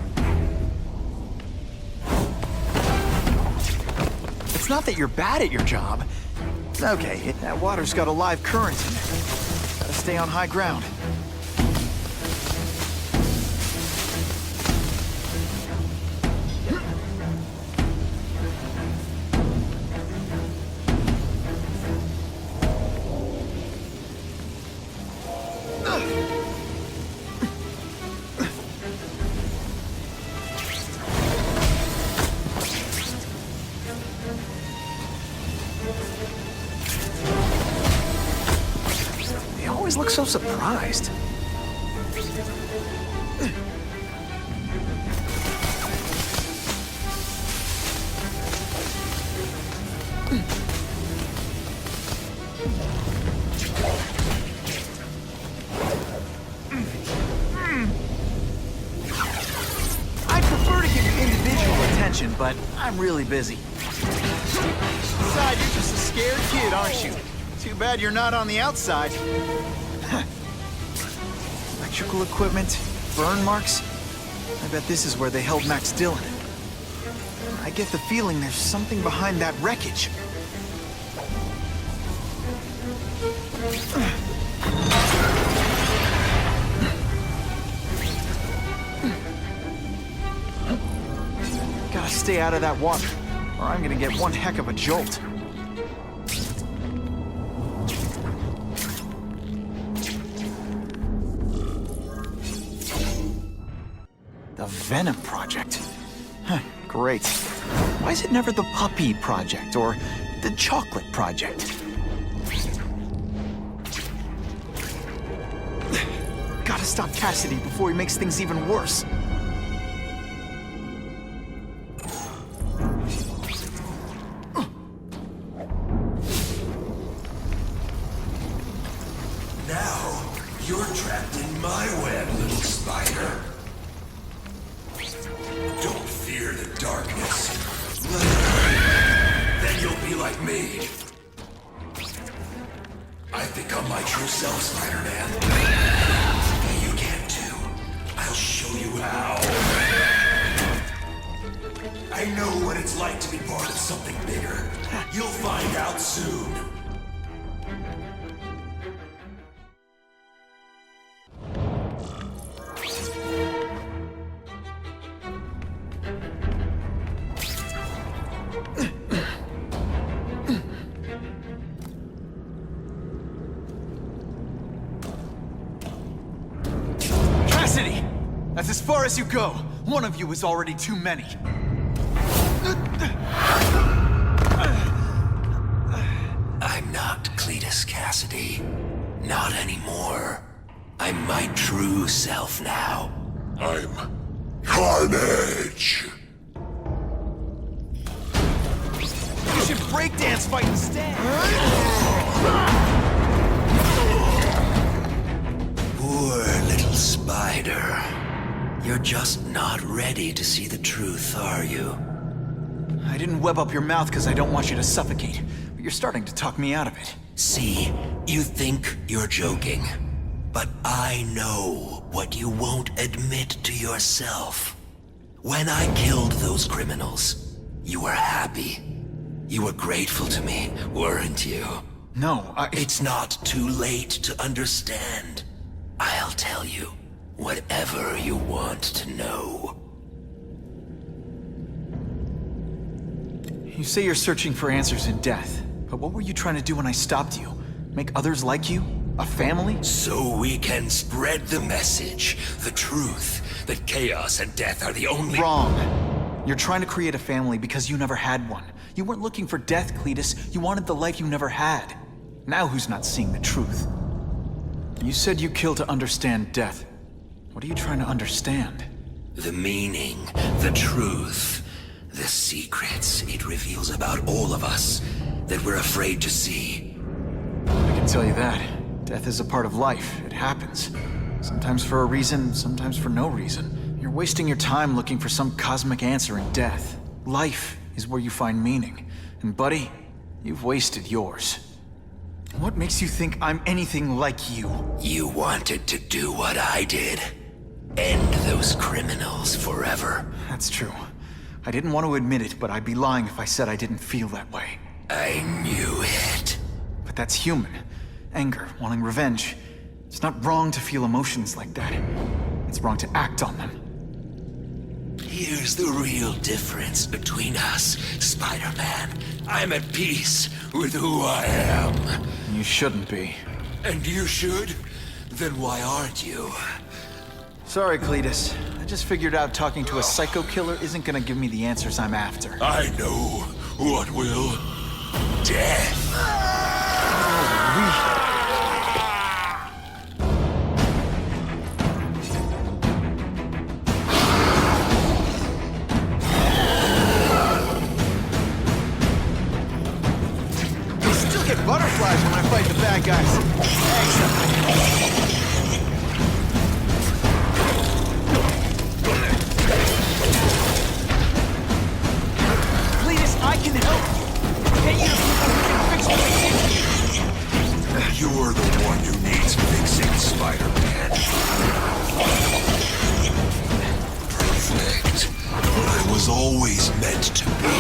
It's not that you're bad at your job. Okay, that water's got a live current in it. Gotta stay on high ground. Look so surprised. I'd prefer to give you individual attention, but I'm really busy. Besides, you're just a scared kid, aren't you? Too bad you're not on the outside. Electrical equipment, burn marks. I bet this is where they held Max Dillon. I get the feeling there's something behind that wreckage. Gotta stay out of that water, or I'm gonna get one heck of a jolt. The Venom Project. Huh, great. Why is it never the Puppy Project or the Chocolate Project? Gotta stop Cassidy before he makes things even worse. Now, you're trapped in my web, little spider. Don't fear the darkness. Then you'll be like me. I've become my true self, Spider-Man. You can too. I'll show you how. I know what it's like to be part of something bigger. You'll find out soon. That's as far as you go. One of you is already too many. I'm not Cletus Cassidy. Not anymore. I'm my true self now. I'm Carnage. You should breakdance fight instead. Poor little spider. You're just not ready to see the truth, are you? I didn't web up your mouth because I don't want you to suffocate, but you're starting to talk me out of it. See, you think you're joking, but I know what you won't admit to yourself. When I killed those criminals, you were happy. You were grateful to me, weren't you? No, It's not too late to understand. I'll tell you whatever you want to know. You say you're searching for answers in death, but what were you trying to do when I stopped you? Make others like you? A family? So we can spread the message, the truth, that chaos and death are the only— Wrong. You're trying to create a family because you never had one. You weren't looking for death, Cletus. You wanted the life you never had. Now who's not seeing the truth? You said you killed to understand death. What are you trying to understand? The meaning, the truth, the secrets it reveals about all of us that we're afraid to see. I can tell you that. Death is a part of life. It happens. Sometimes for a reason, sometimes for no reason. You're wasting your time looking for some cosmic answer in death. Life is where you find meaning. And buddy, you've wasted yours. What makes you think I'm anything like you? You wanted to do what I did. End those criminals forever. That's true. I didn't want to admit it, but I'd be lying if I said I didn't feel that way. I knew it. But that's human. Anger, wanting revenge. It's not wrong to feel emotions like that. It's wrong to act on them. Here's the real difference between us, Spider-Man. I'm at peace with who I am. You shouldn't be. And you should? Then why aren't you? Sorry, Cletus. I just figured out talking to a psycho killer isn't gonna give me the answers I'm after. I know what will. Death. Butterflies when I fight the bad guys. Cletus, I can help you. Get you to people who can fix what You're the one who needs fixing, Spider-Man. Perfect. What I was always meant to be.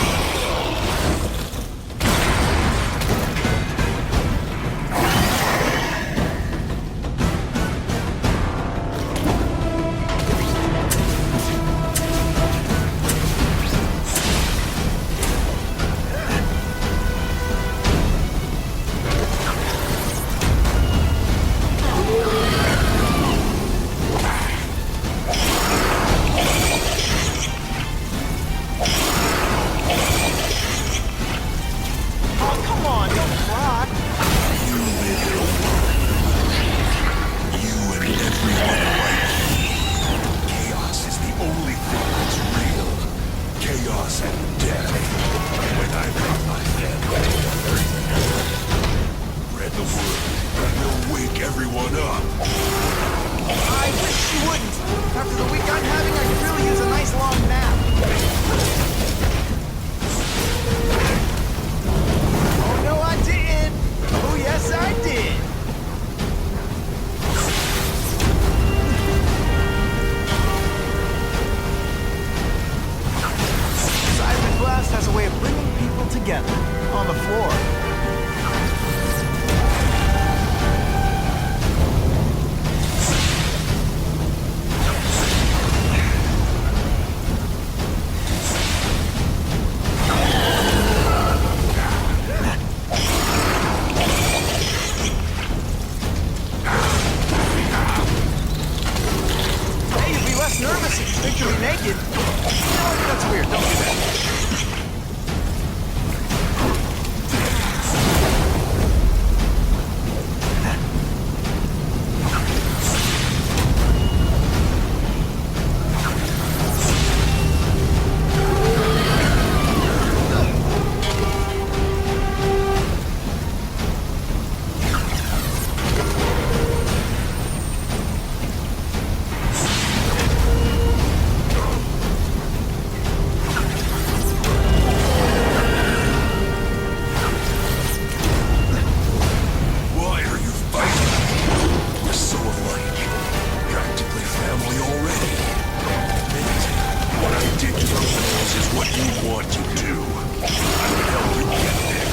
what you want to do. I will help you get there.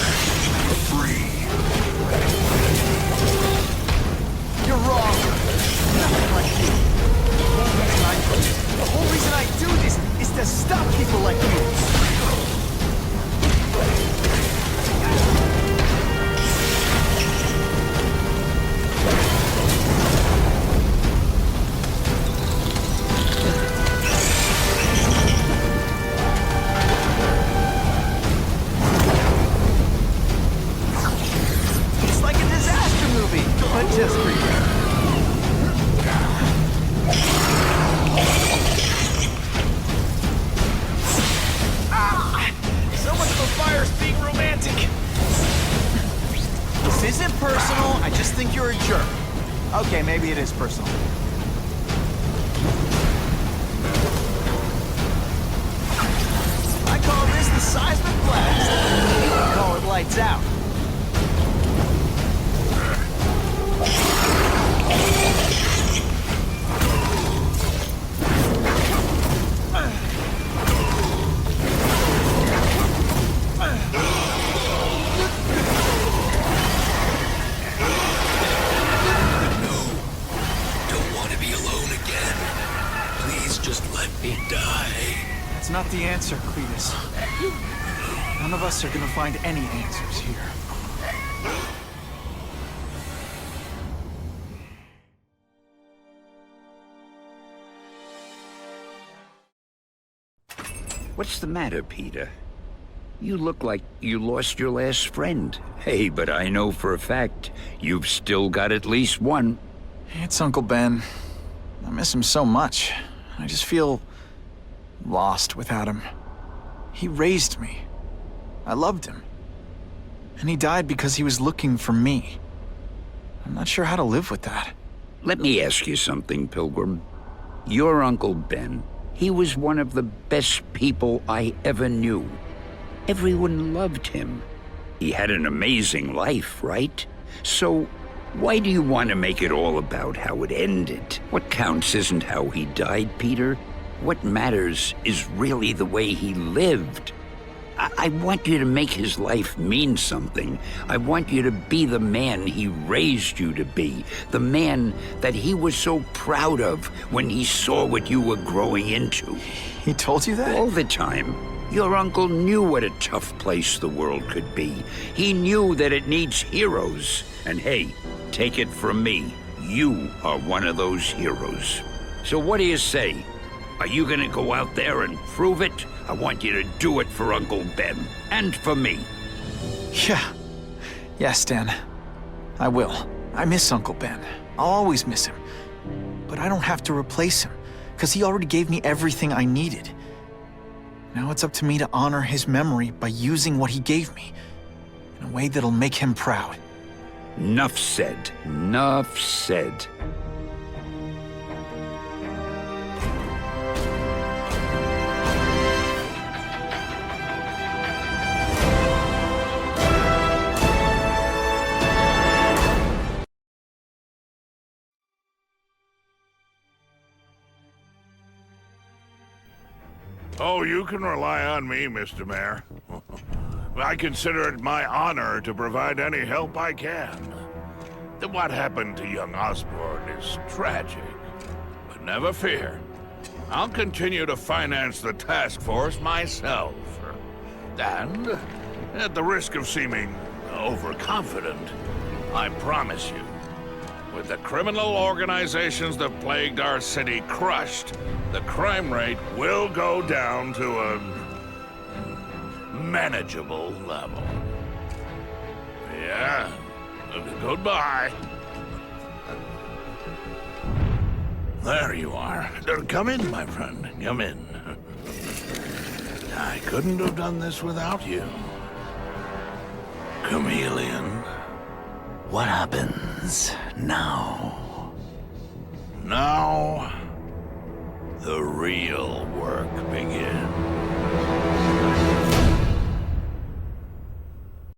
Free. You're wrong. Nothing like you. The whole reason I do this is to stop people like you. Just for you. So much for fires being romantic. This isn't personal, I just think you're a jerk. Okay, maybe it is personal. I call this the seismic blast. I call it lights out. That's not the answer, Cletus. None of us are gonna find any answers here. What's the matter, Peter? You look like you lost your last friend. Hey, but I know for a fact you've still got at least one. It's Uncle Ben. I miss him so much. I just feel lost without him. He raised me. I loved him. And he died because he was looking for me. I'm not sure how to live with that. Let me ask you something, Pilgrim. Your Uncle Ben, he was one of the best people I ever knew. Everyone loved him. He had an amazing life, right? So, why do you want to make it all about how it ended? What counts isn't how he died, Peter. What matters is really the way he lived. I want you to make his life mean something. I want you to be the man he raised you to be. The man that he was so proud of when he saw what you were growing into. He told you that? All the time. Your uncle knew what a tough place the world could be. He knew that it needs heroes. And hey, take it from me, you are one of those heroes. So what do you say? Are you gonna go out there and prove it? I want you to do it for Uncle Ben, and for me. Yeah. Yes, Dan. I will. I miss Uncle Ben. I'll always miss him. But I don't have to replace him, because he already gave me everything I needed. Now it's up to me to honor his memory by using what he gave me, in a way that'll make him proud. Nuff said. Nuff said. Oh, you can rely on me, Mr. Mayor. I consider it my honor to provide any help I can. What happened to young Osborn is tragic, but never fear. I'll continue to finance the task force myself. And, at the risk of seeming overconfident, I promise you, with the criminal organizations that plagued our city crushed, the crime rate will go down to a manageable level. Yeah, goodbye. There you are. Come in, my friend. Come in. I couldn't have done this without you. Chameleon. What happens now? Now, the real work begins.